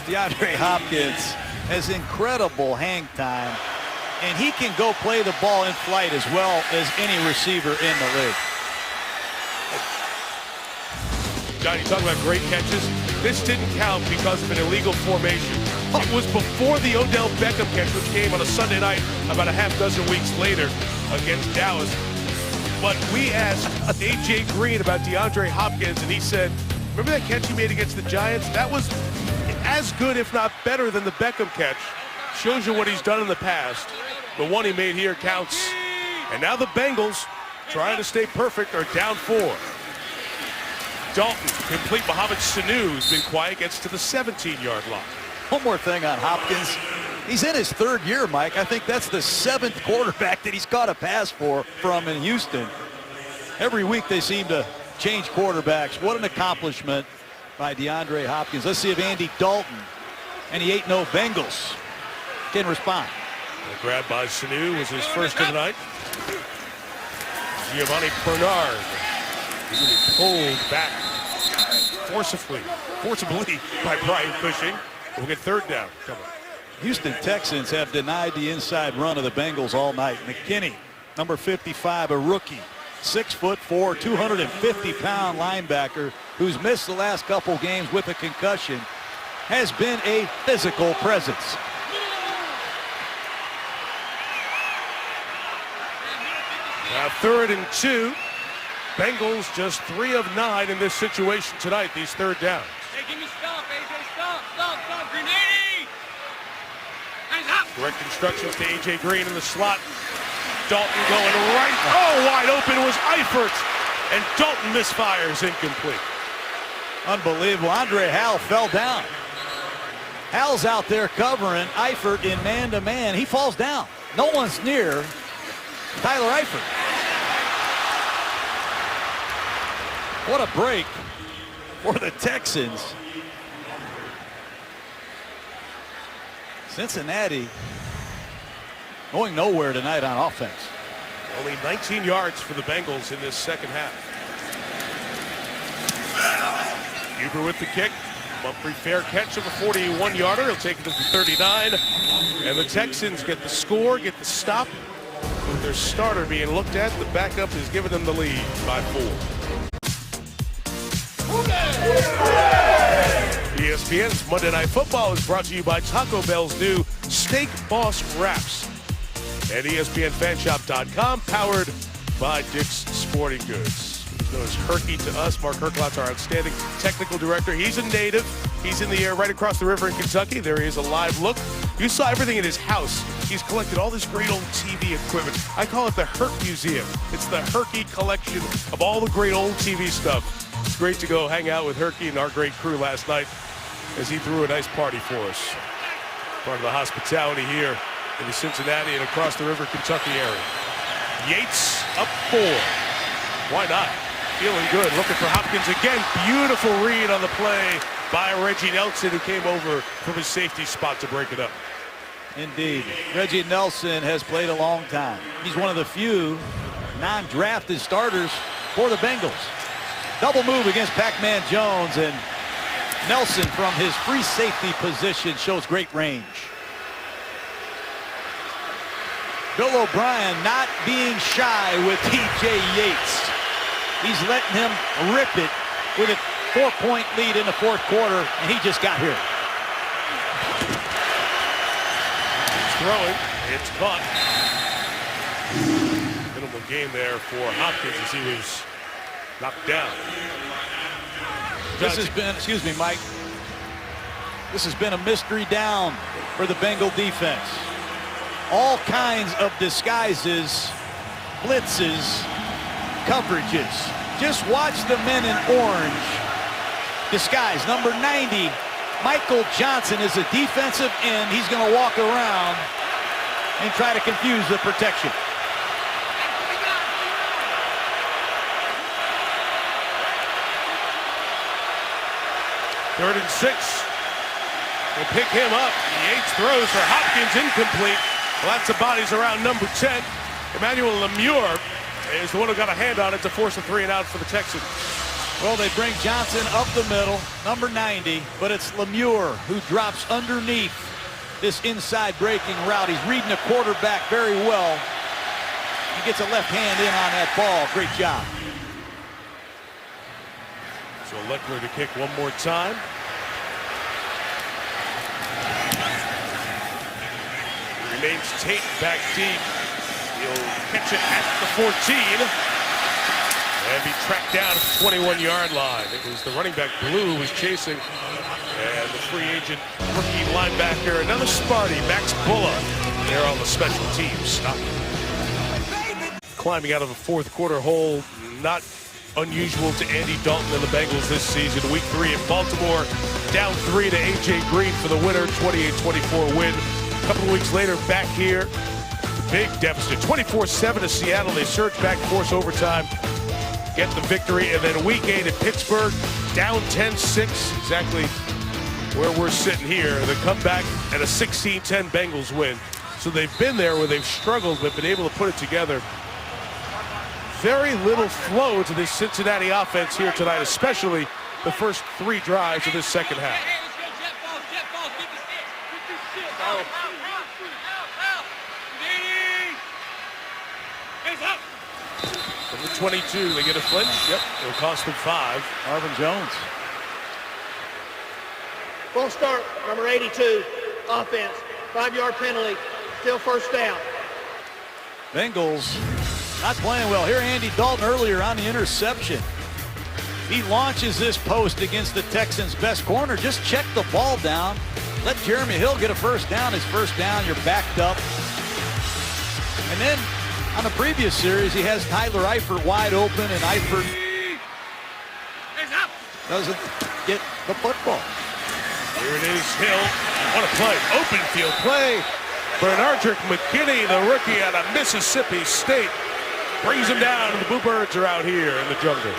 DeAndre Hopkins has incredible hang time, and he can go play the ball in flight as well as any receiver in the league. John, you talk about great catches. This didn't count because of an illegal formation. It was before the Odell Beckham catch, which came on a Sunday night about a half dozen weeks later against Dallas. But we asked A.J. Green about DeAndre Hopkins, and he said, remember that catch he made against the Giants? That was as good, if not better, than the Beckham catch. Shows you what he's done in the past. The one he made here counts. And now the Bengals, trying to stay perfect, are down 4. Dalton, complete. Mohamed Sanu has been quiet, gets to the 17-yard line. One more thing on Hopkins. He's in his 3rd year, Mike. I think that's the 7th quarterback that he's caught a pass from in Houston. Every week they seem to change quarterbacks. What an accomplishment by DeAndre Hopkins. Let's see if Andy Dalton and the 8-0 Bengals can respond. The grab by Sanu was his first of the night. Giovanni Bernard pulled back forcibly by Brian Cushing. We'll get 3rd down. Come on. Houston Texans have denied the inside run of the Bengals all night. McKinney, number 55, a rookie, 6'4", 250-pound linebacker who's missed the last couple games with a concussion, has been a physical presence. Now 3rd and 2. Bengals just 3 of 9 in this situation tonight, these 3rd downs. Hey, give me stop, AJ, stop, grenade! Hands up! Direct instructions to A.J. Green in the slot. Dalton going right. Oh, wide open was Eifert. and Dalton misfires incomplete. Unbelievable. Andre Hal fell down. Hal's out there covering Eifert in man-to-man. He falls down. No one's near Tyler Eifert. What a break for the Texans. Cincinnati going nowhere tonight on offense. Only 19 yards for the Bengals in this second half. Huber with the kick. Mumphrey fair catch of a 41-yarder. He'll take it to the 39. And the Texans get the score, get the stop. With their starter being looked at, the backup is giving them the lead by 4. ESPN's Monday Night Football is brought to you by Taco Bell's new Steak Boss Wraps. And ESPNFanshop.com, powered by Dick's Sporting Goods. He's known as Herky to us. Mark Herklott's our outstanding technical director. He's a native. He's in the air right across the river in Kentucky. There he is, a live look. You saw everything in his house. He's collected all this great old TV equipment. I call it the Herc Museum. It's the Herky collection of all the great old TV stuff. It's great to go hang out with Herky and our great crew last night as he threw a nice party for us. Part of the hospitality here in the Cincinnati and across the river Kentucky area. Yates up 4. Why not? Feeling good. Looking for Hopkins again. Beautiful read on the play by Reggie Nelson, who came over from his safety spot to break it up. Indeed. Reggie Nelson has played a long time. He's one of the few non-drafted starters for the Bengals. Double move against Pac-Man Jones, and Nelson from his free safety position shows great range. Bill O'Brien not being shy with T.J. Yates. He's letting him rip it with a 4-point lead in the fourth quarter, and he just got here. He's throwing. It's caught. Minimal gain there for Hopkins as he was knocked down. This has been, excuse me, Mike. This has been a mystery down for the Bengal defense. All kinds of disguises, blitzes, coverages. Just watch the men in orange disguise. Number 90, Michael Johnson, is a defensive end. He's going to walk around and try to confuse the protection. Third and 6. We'll pick him up. Yates throws for Hopkins, incomplete. Lots of bodies around number 10. Emmanuel Lemure is the one who got a hand on it to force a 3 and out for the Texans. Well, they bring Johnson up the middle, number 90, but it's Lemure who drops underneath this inside breaking route. He's reading the quarterback very well. He gets a left hand in on that ball. Great job. So Leckler to kick one more time. Remains Tate back deep. He'll catch it at the 14 and be tracked down at the 21-yard line. It was the running back Blue who was chasing, and the free agent rookie linebacker, another Sparty, Max Bulla, there on the special teams. Stop. Climbing out of a fourth quarter hole, not unusual to Andy Dalton and the Bengals this season. Week 3 in Baltimore, down 3 to A.J. Green for the winner, 28-24 win. A couple of weeks later, back here, big deficit, 24-7 to Seattle. They surge back, force overtime, get the victory, and then week 8 at Pittsburgh, down 10-6, exactly where we're sitting here. The comeback and a 16-10 Bengals win. So they've been there where they've struggled, but been able to put it together. Very little flow to this Cincinnati offense here tonight, especially the first 3 drives of this second half. Number 22, they get a flinch. Yep, it'll cost them 5. Marvin Jones. Full start, number 82, offense. 5-yard penalty, still first down. Bengals not playing well. Here, Andy Dalton earlier on the interception. He launches this post against the Texans' best corner. Just check the ball down. Let Jeremy Hill get a first down. His first down, you're backed up. And then On the previous series, he has Tyler Eifert wide open, and Eifert doesn't get the football. Here it is, Hill. What a play. Open field play. Bernardrick McKinney, the rookie out of Mississippi State, brings him down, and the Bluebirds are out here in the jungle.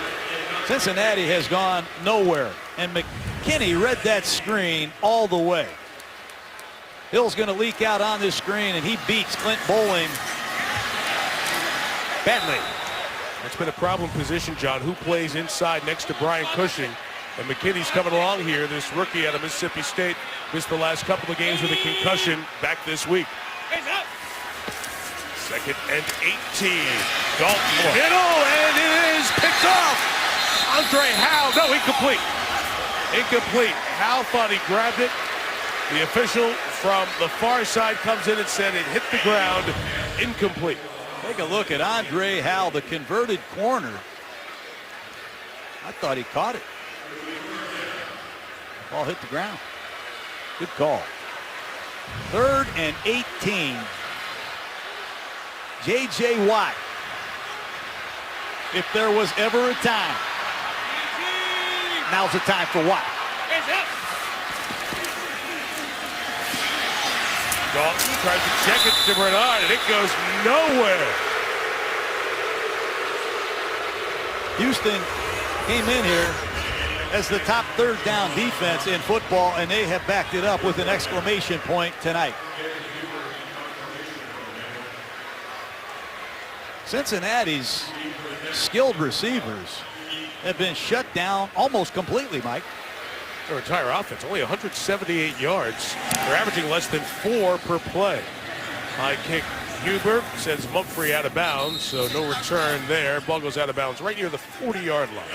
Cincinnati has gone nowhere, and McKinney read that screen all the way. Hill's going to leak out on this screen, and he beats Clint Bowling badly. It's been a problem position, John. Who plays inside next to Brian Cushing? And McKinney's coming along here. This rookie out of Mississippi State missed the last couple of games with a concussion, back this week. Second and 18. Dalton middle, and it is picked off. Andre Howe, no, incomplete. Incomplete. Howe thought he grabbed it. The official from the far side comes in and said it hit the ground. Incomplete. Take a look at Andre Howe, the converted corner. I thought he caught it. Ball hit the ground. Good call. 3rd and 18. J.J. Watt. If there was ever a time, now's the time for Watt. Dalton tries to check it to Bernard, and it goes nowhere. Houston came in here as the top 3rd down defense in football, and they have backed it up with an exclamation point tonight. Cincinnati's skilled receivers have been shut down almost completely, Mike. Their entire offense, only 178 yards. They're averaging less than 4 per play. High kick, Huber sends Mumphrey out of bounds, so no return there. Ball goes out of bounds right near the 40-yard line.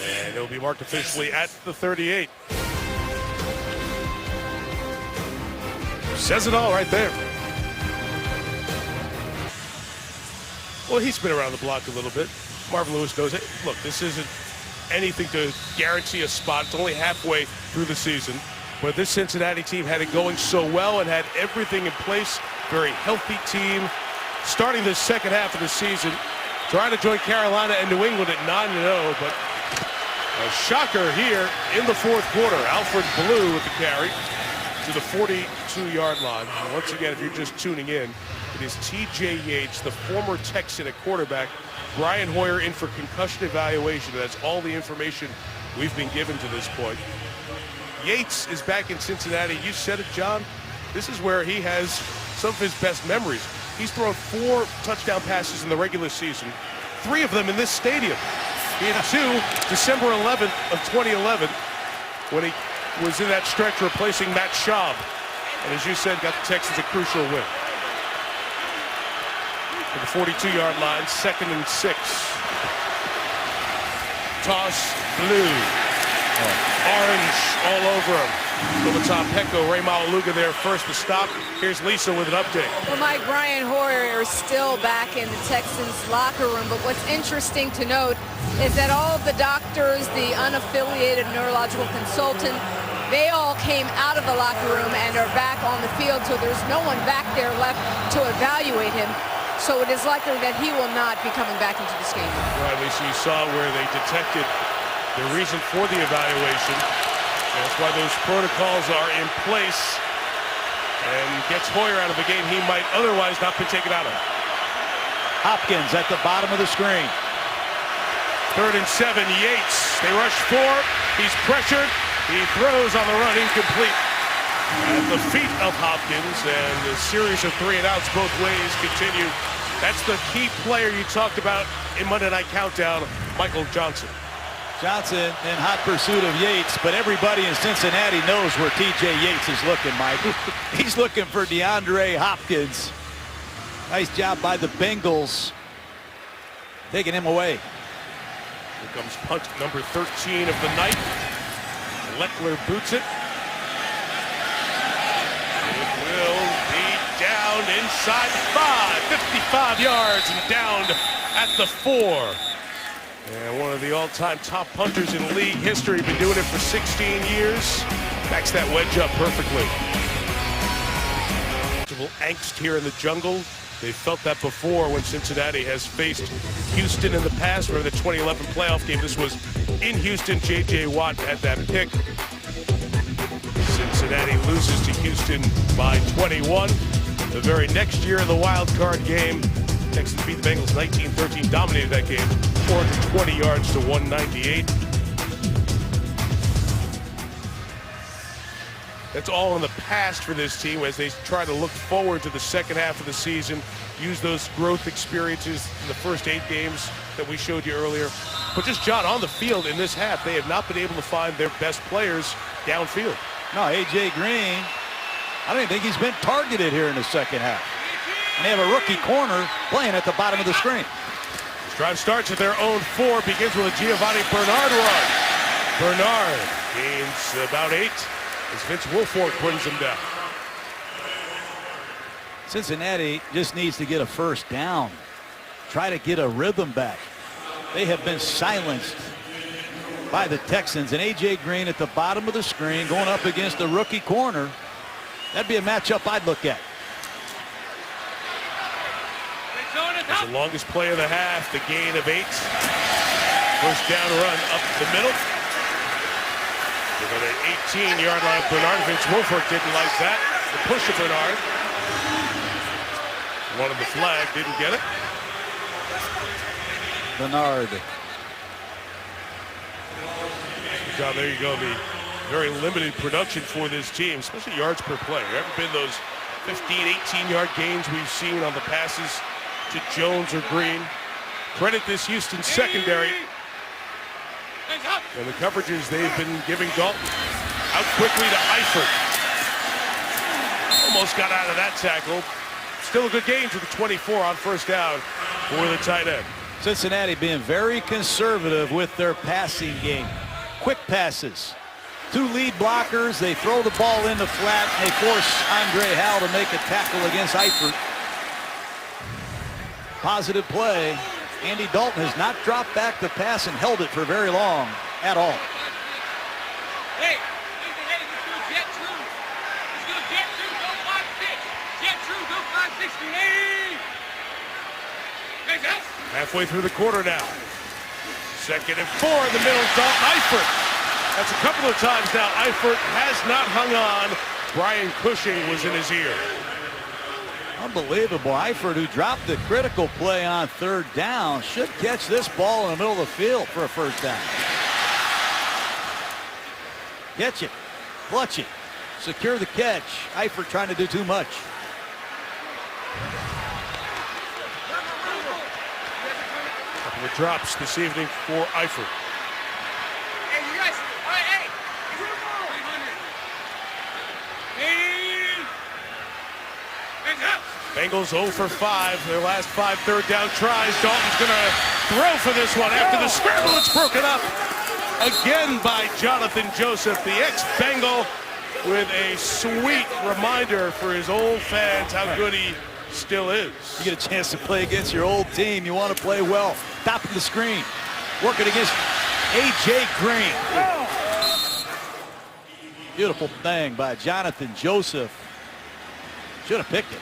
And it'll be marked officially at the 38. Says it all right there. Well, he's been around the block a little bit. Marvin Lewis knows it. Look, this isn't anything to guarantee a spot. It's only halfway through the season. But this Cincinnati team had it going so well and had everything in place. Very healthy team. Starting the second half of the season. Trying to join Carolina and New England at 9-0. But a shocker here in the 4th quarter. Alfred Blue with the carry to the 42-yard line. And once again, if you're just tuning in, it is T.J. Yates, the former Texan at quarterback. Brian Hoyer in for concussion evaluation. That's all the information we've been given to this point. Yates is back in Cincinnati. You said it, John. This is where he has some of his best memories. He's thrown 4 touchdown passes in the regular season, 3 of them in this stadium. He had 2 December 11th of 2011 when he was in that stretch replacing Matt Schaub. And as you said, got the Texans a crucial win. To the 42-yard line, 2nd and 6. Toss, Blue. Orange all over him. Tom Pecco, Ray Malaluga there first to stop. Here's Lisa with an update. Well, Mike, Brian Hoyer is still back in the Texans locker room, but what's interesting to note is that all of the doctors, the unaffiliated neurological consultant, they all came out of the locker room and are back on the field, so there's no one back there left to evaluate him. So it is likely that he will not be coming back into this game. Right, Lisa, you saw where they detected the reason for the evaluation. That's why those protocols are in place, and gets Hoyer out of the game he might otherwise not been taken out of. Hopkins at the bottom of the screen. 3rd and 7, Yates. They rush 4. He's pressured. He throws on the run, incomplete. At the feet of Hopkins, and the series of 3 and outs both ways continue. That's the key player you talked about in Monday Night Countdown, Michael Johnson. Johnson in hot pursuit of Yates, but everybody in Cincinnati knows where T.J. Yates is looking, Mike. He's looking for DeAndre Hopkins. Nice job by the Bengals taking him away. Here comes punt number 13 of the night. Leckler boots it. It will be down inside the 5, 55 yards and down at the 4. And one of the all-time top punters in league history, been doing it for 16 years. Backs that wedge up perfectly. angst here in the jungle. They felt that before when Cincinnati has faced Houston in the past. Remember the 2011 playoff game? This was in Houston. J.J. Watt had that pick. Cincinnati loses to Houston by 21. The very next year in the wild card game, Texans beat the Bengals 19-13, dominated that game, 420 yards to 198. That's all in the past for this team as they try to look forward to the second half of the season, use those growth experiences in the first 8 games that we showed you earlier. But just, John, on the field in this half, they have not been able to find their best players downfield. No, A.J. Green, I don't even think he's been targeted here in the second half. And they have a rookie corner playing at the bottom of the screen. This drive starts at their own 4, begins with a Giovanni Bernard run. Bernard gains about 8 as Vince Wilfork brings him down. Cincinnati just needs to get a first down. Try to get a rhythm back. They have been silenced by the Texans, and A.J. Green at the bottom of the screen going up against the rookie corner. That'd be a matchup I'd look at. It's the longest play of the half, the gain of 8. First down run up the middle. With an 18-yard line, Bernard. Vince Wilfork didn't like that. The push of Bernard. Wanted the flag, didn't get it. Bernard. John, there you go. The very limited production for this team, especially yards per play. There haven't been those 15, 18-yard gains we've seen on the passes to Jones or Green. Credit this Houston secondary and the coverages they've been giving Dalton. Out quickly to Eifert. Almost got out of that tackle. Still a good gain to the 24 on first down for the tight end. Cincinnati being very conservative with their passing game. Quick passes. 2 lead blockers. They throw the ball in the flat. And they force Andre Hal to make a tackle against Eifert. Positive play. Andy Dalton has not dropped back the pass and held it for very long at all. Hey, let's go jet true. Let's go jet true, go 5-6. Jet true, go 5-6. Halfway through the quarter now. 2nd and 4 in the middle. Dalton Eifert. That's a couple of times now. Eifert has not hung on. Brian Cushing was in his ear. Unbelievable. Eifert, who dropped the critical play on 3rd down, should catch this ball in the middle of the field for a first down. Catch it. Clutch it. Secure the catch. Eifert trying to do too much. Couple of drops this evening for Eifert. Hey, you guys. All right, hey. 300. Bengals 0 for 5. Their last 5 third down tries. Dalton's going to throw for this one. After the scramble, it's broken up again by Jonathan Joseph, the ex-Bengal, with a sweet reminder for his old fans how good he still is. You get a chance to play against your old team. You want to play well. Top of the screen. Working against A.J. Green. Beautiful thing by Jonathan Joseph. Should have picked it.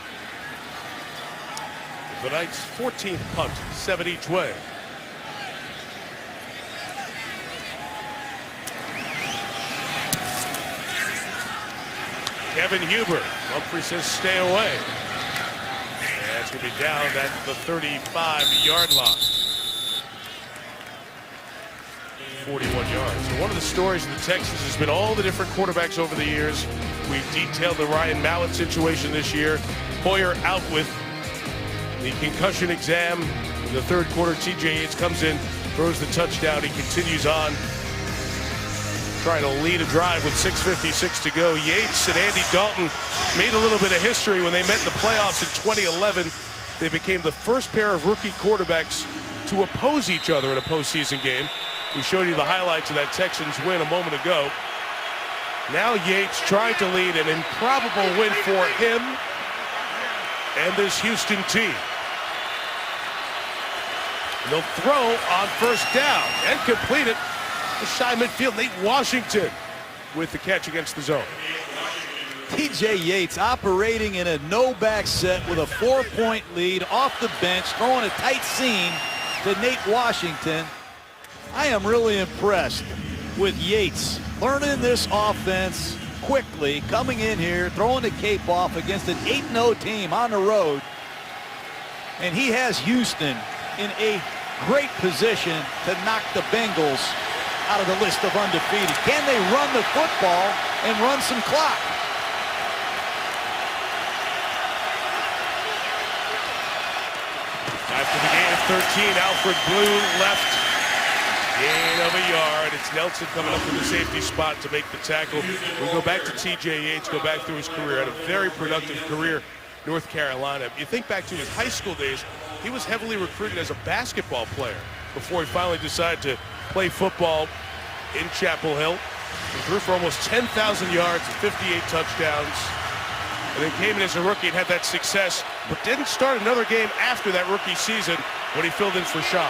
The Knights' 14th punt, 7 each way. Kevin Huber. Humphrey says stay away. And it's going to be down at the 35-yard line. 41 yards. So one of the stories of the Texans has been all the different quarterbacks over the years. We've detailed the Ryan Mallett situation this year. Hoyer out with the concussion exam. In the 3rd quarter, T.J. Yates comes in, throws the touchdown. He continues on, trying to lead a drive with 6:56 to go. Yates and Andy Dalton made a little bit of history when they met in the playoffs in 2011. They became the first pair of rookie quarterbacks to oppose each other in a postseason game. We showed you the highlights of that Texans win a moment ago. Now Yates trying to lead an improbable win for him and this Houston team. They'll throw on first down and complete it. The shy midfield, Nate Washington with the catch against the zone. T.J. Yates operating in a no-back set with a 4-point lead off the bench, throwing a tight seam to Nate Washington. I am really impressed with Yates learning this offense quickly, coming in here, throwing the cape off against an 8-0 team on the road. And he has Houston in a great position to knock the Bengals out of the list of undefeated. Can they run the football and run some clock? After the gain of 13, Alfred Blue left. Gain of a yard. It's Nelson coming up from the safety spot to make the tackle. We go back to T.J. Yates, go back through his career. Had a very productive career, North Carolina. You think back to his high school days, he was heavily recruited as a basketball player before he finally decided to play football in Chapel Hill. He threw for almost 10,000 yards and 58 touchdowns. And then came in as a rookie and had that success, but didn't start another game after that rookie season when he filled in for Shaw.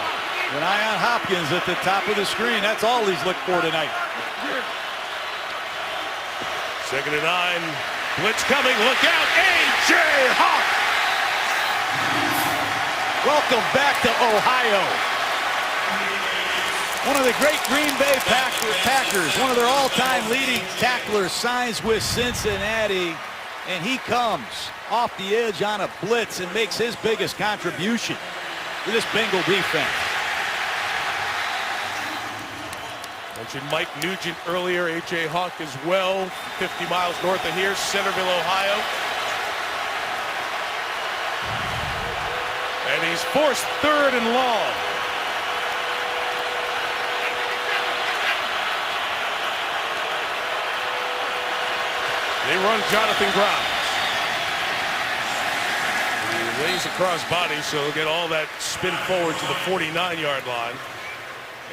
And Ion Hopkins at the top of the screen. That's all he's looked for tonight. 2nd and 9. Blitz coming. Look out. A.J. Hawk. Welcome back to Ohio. One of the great Green Bay Packers, one of their all-time leading tacklers, signs with Cincinnati. And he comes off the edge on a blitz and makes his biggest contribution to this Bengal defense. Mentioned Mike Nugent earlier, A.J. Hawk as well, 50 miles north of here, Centerville, Ohio. And he's forced 3rd and long. They run Jonathan Grimes. He lays across body, so he'll get all that spin forward to the 49-yard line.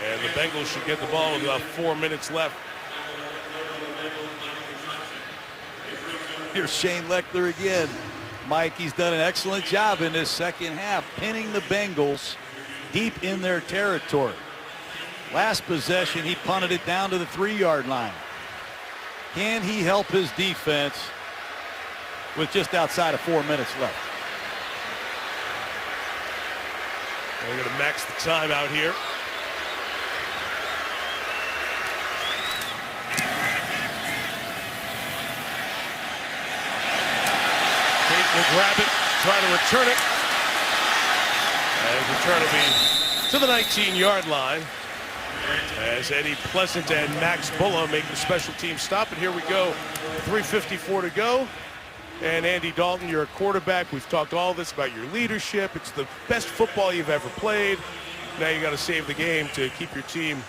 And the Bengals should get the ball with about 4 minutes left. Here's Shane Leckler again. Mike, he's done an excellent job in this second half, pinning the Bengals deep in their territory. Last possession, he punted it down to the 3-yard line. Can he help his defense with just outside of 4 minutes left? They're going to max the time out here. Tate will grab it, try to return it. And return will be to the 19-yard line. As Eddie Pleasant and Max Bulla make the special team stop. And here we go, 3:54 to go. And Andy Dalton, you're a quarterback. We've talked all this about your leadership. It's the best football you've ever played. Now you got to save the game to keep your team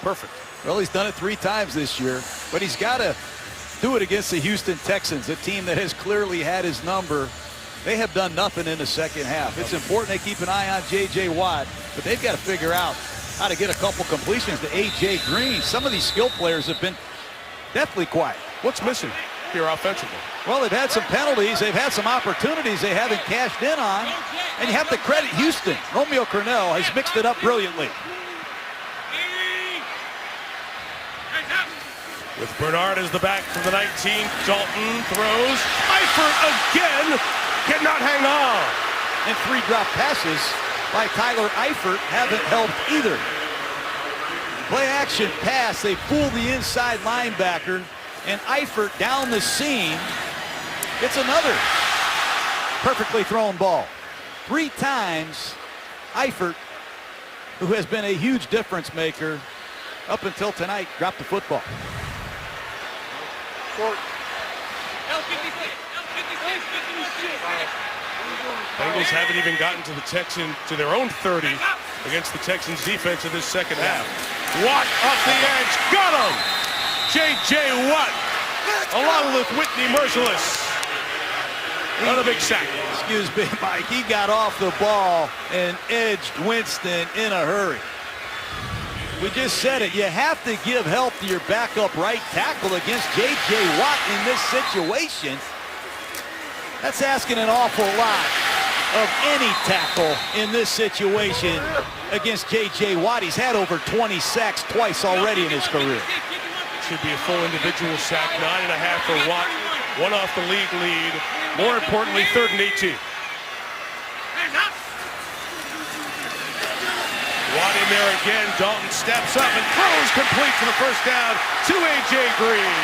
perfect. Well, he's done it 3 times this year, but he's got to do it against the Houston Texans, a team that has clearly had his number. They have done nothing in the second half. It's important they keep an eye on J.J. Watt, but they've got to figure out how to get a couple completions to A.J. Green. Some of these skill players have been definitely quiet. What's missing here offensively? Well, they've had some penalties. They've had some opportunities they haven't cashed in on. And you have to credit Houston. Romeo Crennel has mixed it up brilliantly. With Bernard as the back from the 19, Dalton throws. Eifert again cannot hang on. And 3 drop passes by Tyler Eifert haven't helped either. Play action pass. They fool the inside linebacker. And Eifert down the seam gets another perfectly thrown ball. 3 times Eifert, who has been a huge difference maker up until tonight, dropped the football. Bengals haven't even gotten to their own 30 against the Texans defense in this second half. Watt off the edge, got him! J.J. Watt, along with Whitney Merciless. Another big sack. Excuse me, Mike. He got off the ball and edged Winston in a hurry. We just said it. You have to give help to your backup right tackle against J.J. Watt in this situation. That's asking an awful lot of any tackle in this situation against J.J. Watt. He's had over 20 sacks twice already in his career. Should be a full individual sack, 9.5 for Watt. One off the league lead. More importantly, 3rd and 18. Watt in there again. Dalton steps up and throws complete for the first down to A.J. Green.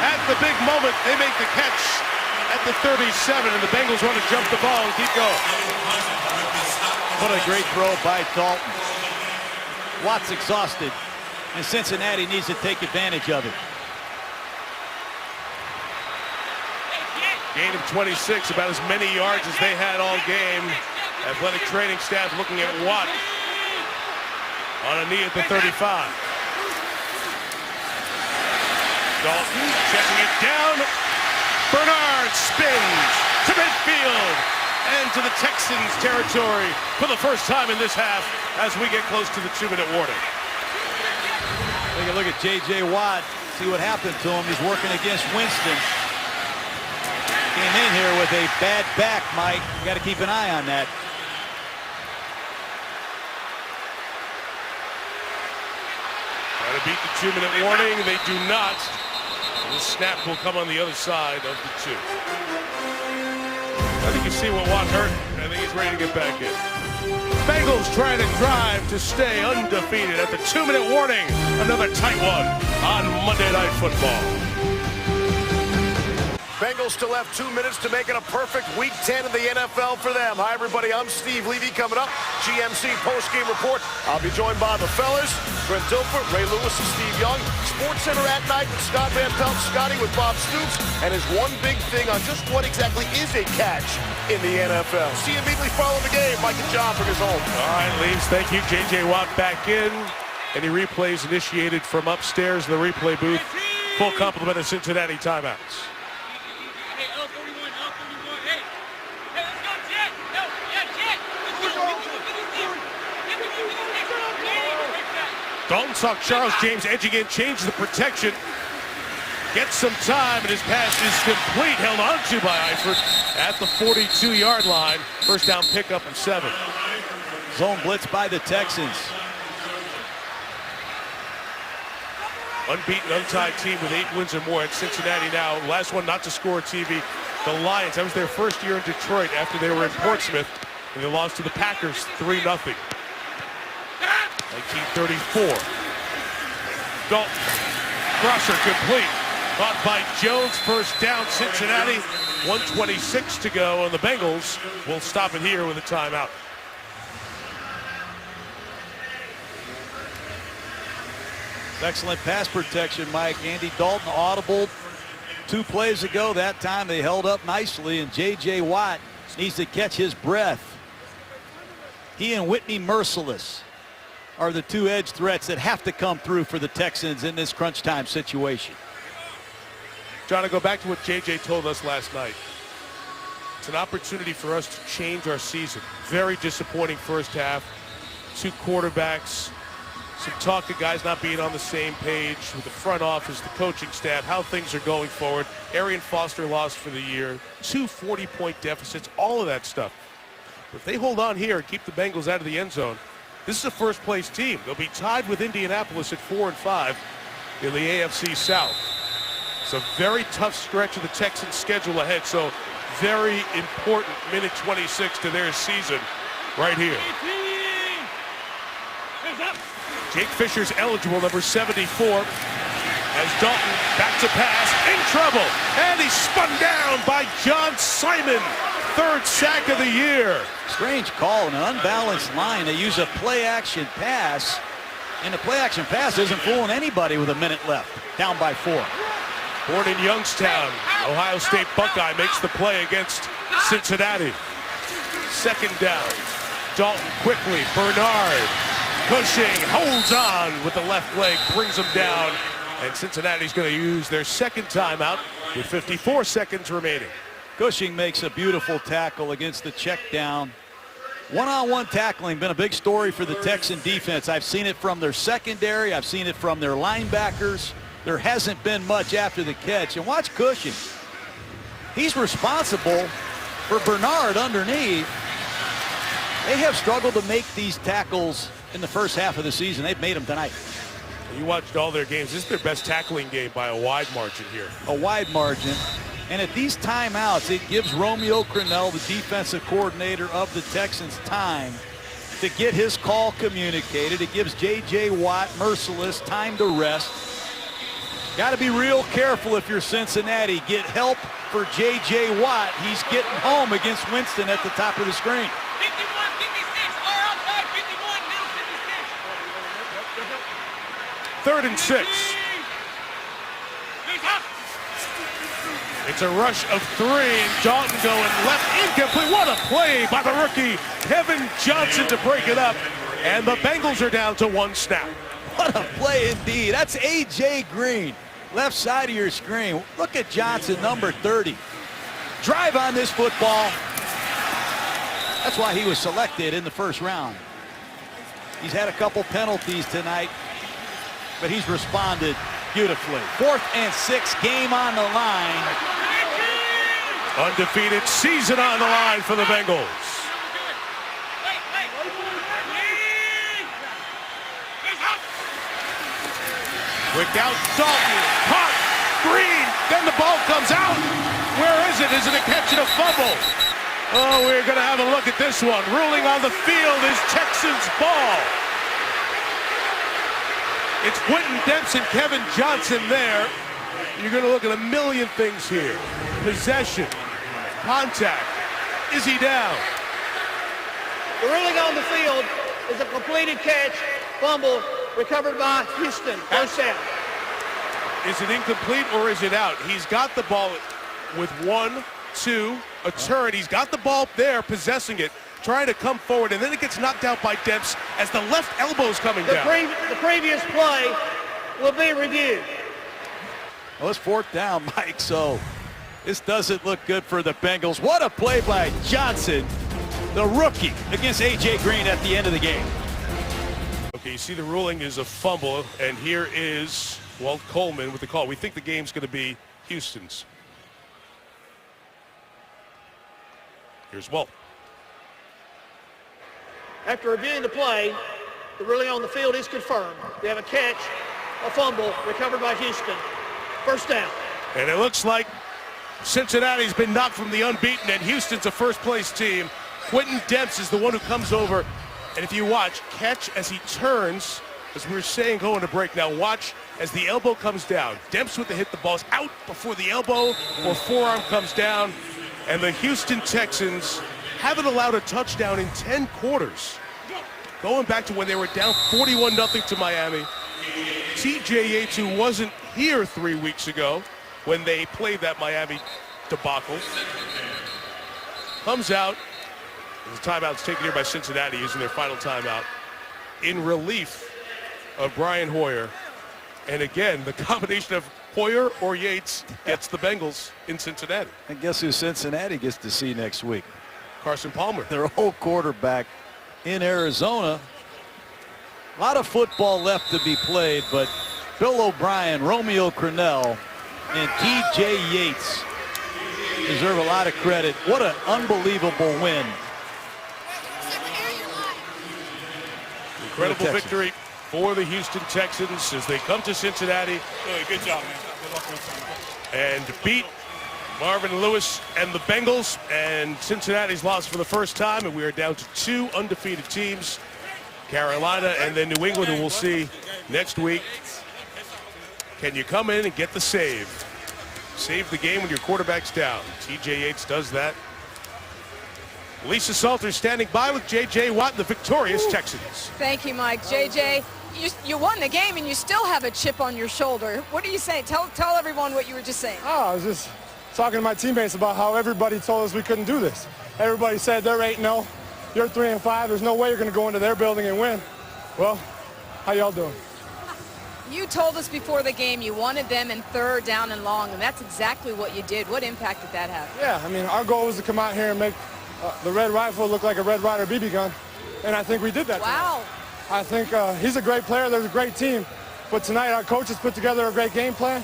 At the big moment, they make the catch at the 37, and the Bengals want to jump the ball and keep going. What a great throw by Dalton. Watt's exhausted, and Cincinnati needs to take advantage of it. Gain of 26, about as many yards as they had all game. Athletic training staff looking at Watt on a knee at the 35. Dalton checking it down. Bernard spins to midfield and to the Texans territory for the first time in this half as we get close to the 2-minute warning. Take a look at J.J. Watt, see what happened to him. He's working against Winston. Came in here with a bad back, Mike. Got to keep an eye on that. Try to beat the 2-minute warning. They do not. The snap will come on the other side of the 2. I think you see what Watt hurt. I think he's ready to get back in. Bengals trying to drive to stay undefeated at the 2-minute warning. Another tight one on Monday Night Football. Bengals still have 2 minutes to make it a perfect Week 10 in the NFL for them. Hi, everybody. I'm Steve Levy. Coming up, GMC postgame report. I'll be joined by the fellas, Brent Dilfer, Ray Lewis, and Steve Young. Sports Center at night with Scott Van Pelt, Scotty with Bob Stoops, and his one big thing on just what exactly is a catch in the NFL. See you immediately following the game. Mike and John bring us home. All right, Leaves, thank you. J.J. Watt back in. Any replays initiated from upstairs in the replay booth. Full complement of Cincinnati timeouts. Dalton saw Charles James edging in, changed the protection. Gets some time, and his pass is complete. Held onto by Eifert at the 42-yard line. First down pickup of 7. Zone blitz by the Texans. Unbeaten, untied team with 8 wins or more at Cincinnati now. Last one not to score TV. The Lions, that was their first year in Detroit after they were in Portsmouth, and they lost to the Packers 3-0. 1934. Dalton, crosser complete. Caught by Jones, first down Cincinnati. 1:26 to go, and the Bengals will stop it here with a timeout. Excellent pass protection, Mike. Andy Dalton audible 2 plays ago. That time they held up nicely, and J.J. Watt needs to catch his breath. He and Whitney Merciless are the 2 edge threats that have to come through for the Texans in this crunch time situation. John, I go back to what J.J. told us last night. It's an opportunity for us to change our season. Very disappointing first half. 2 quarterbacks. Some talk of guys not being on the same page with the front office, the coaching staff, how things are going forward. Arian Foster lost for the year. 2 40-point deficits, all of that stuff. But if they hold on here and keep the Bengals out of the end zone, this is a first-place team. They'll be tied with Indianapolis at 4-5 in the AFC South. It's a very tough stretch of the Texans' schedule ahead, so very important minute 26 to their season right here. Jake Fisher's eligible, number 74. As Dalton back to pass, in trouble, and he's spun down by John Simon. 3rd sack of the year. Strange call in an unbalanced line. They use a play-action pass, and the play-action pass isn't fooling anybody with a minute left. Down by 4. Born in Youngstown, Ohio State Buckeye makes the play against Cincinnati. 2nd down. Dalton quickly. Bernard. Cushing holds on with the left leg, brings him down, and Cincinnati's going to use their 2nd timeout with 54 seconds remaining. Cushing makes a beautiful tackle against the check down. One-on-one tackling been a big story for the Texan defense. I've seen it from their secondary. I've seen it from their linebackers. There hasn't been much after the catch. And watch Cushing. He's responsible for Bernard underneath. They have struggled to make these tackles in the first half of the season. They've made them tonight. You watched all their games. This is their best tackling game by a wide margin here. A wide margin. And at these timeouts, it gives Romeo Crennel, the defensive coordinator of the Texans, time to get his call communicated. It gives J.J. Watt, merciless, time to rest. Got to be real careful if you're Cincinnati. Get help for J.J. Watt. He's getting home against Winston at the top of the screen. 51, 56, or outside 51, middle 56. 3rd and 6. It's a rush of 3, and Dalton going left, incomplete. What a play by the rookie, Kevin Johnson, to break it up. And the Bengals are down to 1 snap. What a play indeed. That's A.J. Green, left side of your screen. Look at Johnson, number 30. Drive on this football. That's why he was selected in the 1st round. He's had a couple penalties tonight, but he's responded beautifully. 4th and 6, game on the line. Undefeated season on the line for the Bengals. Quick out, Dalton, caught, Green, then the ball comes out. Where is it? Is it a catch and a fumble? Oh, we're going to have a look at this one. Ruling on the field is Texans ball. It's Quentin Dempsey, Kevin Johnson there. You're going to look at a million things here. Possession, contact. Is he down? The ruling on the field is a completed catch, fumble, recovered by Houston. 1st down. Is it incomplete or is it out? He's got the ball with 1, 2, a turn. He's got the ball there, possessing it, trying to come forward, and then it gets knocked out by Dempsey as the left elbow's coming down. The previous play will be reviewed. Well, it's 4th down, Mike, so this doesn't look good for the Bengals. What a play by Johnson, the rookie, against A.J. Green at the end of the game. Okay, you see the ruling is a fumble, and here is Walt Coleman with the call. We think the game's going to be Houston's. Here's Walt. After reviewing the play, the ruling on the field is confirmed. We have a catch, a fumble, recovered by Houston. 1st down. And it looks like Cincinnati's been knocked from the unbeaten, and Houston's a first-place team. Quentin Dempsey is the one who comes over, and if you watch, catch as he turns, as we were saying going to break. Now watch as the elbow comes down. Dempsey with the hit, the ball's out before the elbow or forearm comes down, and the Houston Texans haven't allowed a touchdown in 10 quarters. Going back to when they were down 41-0 to Miami. T.J. Yates, who wasn't here 3 weeks ago when they played that Miami debacle, comes out. The timeout's taken here by Cincinnati, using their final timeout in relief of Brian Hoyer. And again, the combination of Hoyer or Yates gets the Bengals in Cincinnati. And guess who Cincinnati gets to see next week? Carson Palmer. Their old quarterback in Arizona. A lot of football left to be played, but Bill O'Brien, Romeo Crennel, and T.J. Yates deserve a lot of credit. What an unbelievable win. Incredible victory for the Houston Texans as they come to Cincinnati. Good job, man. And beat Marvin Lewis and the Bengals. And Cincinnati's lost for the first time, and we are down to 2 undefeated teams. Carolina and then New England, who we'll see next week. Can you come in and get the save? Save the game when your quarterback's down. T.J. Yates does that. Lisa Salter standing by with J.J. Watt and the victorious Texans. Thank you, Mike. J.J., you won the game and you still have a chip on your shoulder. What are you saying? Tell everyone what you were just saying. Oh, I was just talking to my teammates about how everybody told us we couldn't do this. Everybody said they're 8-0, you're 3-5. There's no way you're going to go into their building and win. Well, how y'all doing? You told us before the game you wanted them in 3rd down and long, and that's exactly what you did. What impact did that have? Yeah, I mean, our goal was to come out here and make the Red Rifle look like a Red Ryder BB gun, and I think we did that. Wow. Tonight. I think he's a great player. There's a great team. But tonight our coaches put together a great game plan.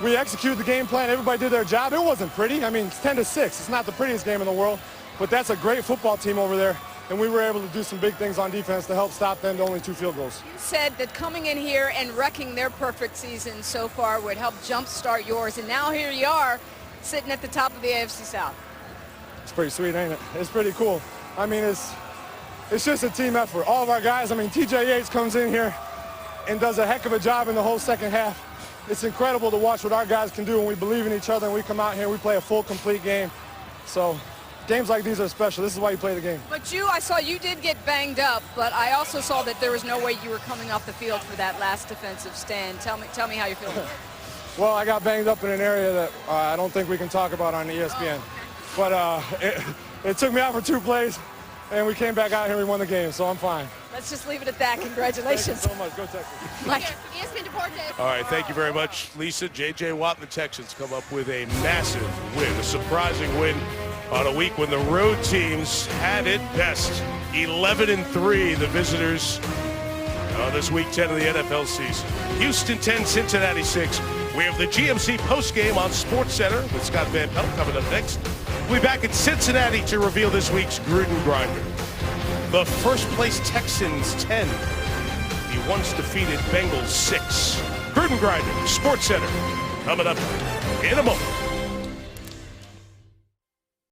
We executed the game plan. Everybody did their job. It wasn't pretty. I mean, it's 10-6. It's not the prettiest game in the world, but that's a great football team over there. And we were able to do some big things on defense to help stop them to only 2 field goals. You said that coming in here and wrecking their perfect season so far would help jumpstart yours. And now here you are, sitting at the top of the AFC South. It's pretty sweet, ain't it? It's pretty cool. I mean, it's just a team effort. All of our guys, I mean, TJ Yates comes in here and does a heck of a job in the whole second half. It's incredible to watch what our guys can do when we believe in each other and we come out here and we play a full, complete game. So games like these are special. This is why you play the game. But I saw you did get banged up, but I also saw that there was no way you were coming off the field for that last defensive stand. Tell me how you're feeling. Well, I got banged up in an area that I don't think we can talk about on ESPN. But it took me out for 2 plays, and we came back out here and we won the game, so I'm fine. Let's just leave it at that. Congratulations. Thank you so much. Go Texans. Mike. All right, thank you very much, Lisa. J.J. Watt and the Texans come up with a massive win, a surprising win on a week when the road teams had it best. 11-3, the visitors on this week 10 of the NFL season. Houston 10, Cincinnati 6. We have the GMC postgame on SportsCenter with Scott Van Pelt coming up next. We'll be back in Cincinnati to reveal this week's Gruden Grinder. The first place Texans 10. The once defeated Bengals 6. Gruden Grinder, SportsCenter, coming up in a moment.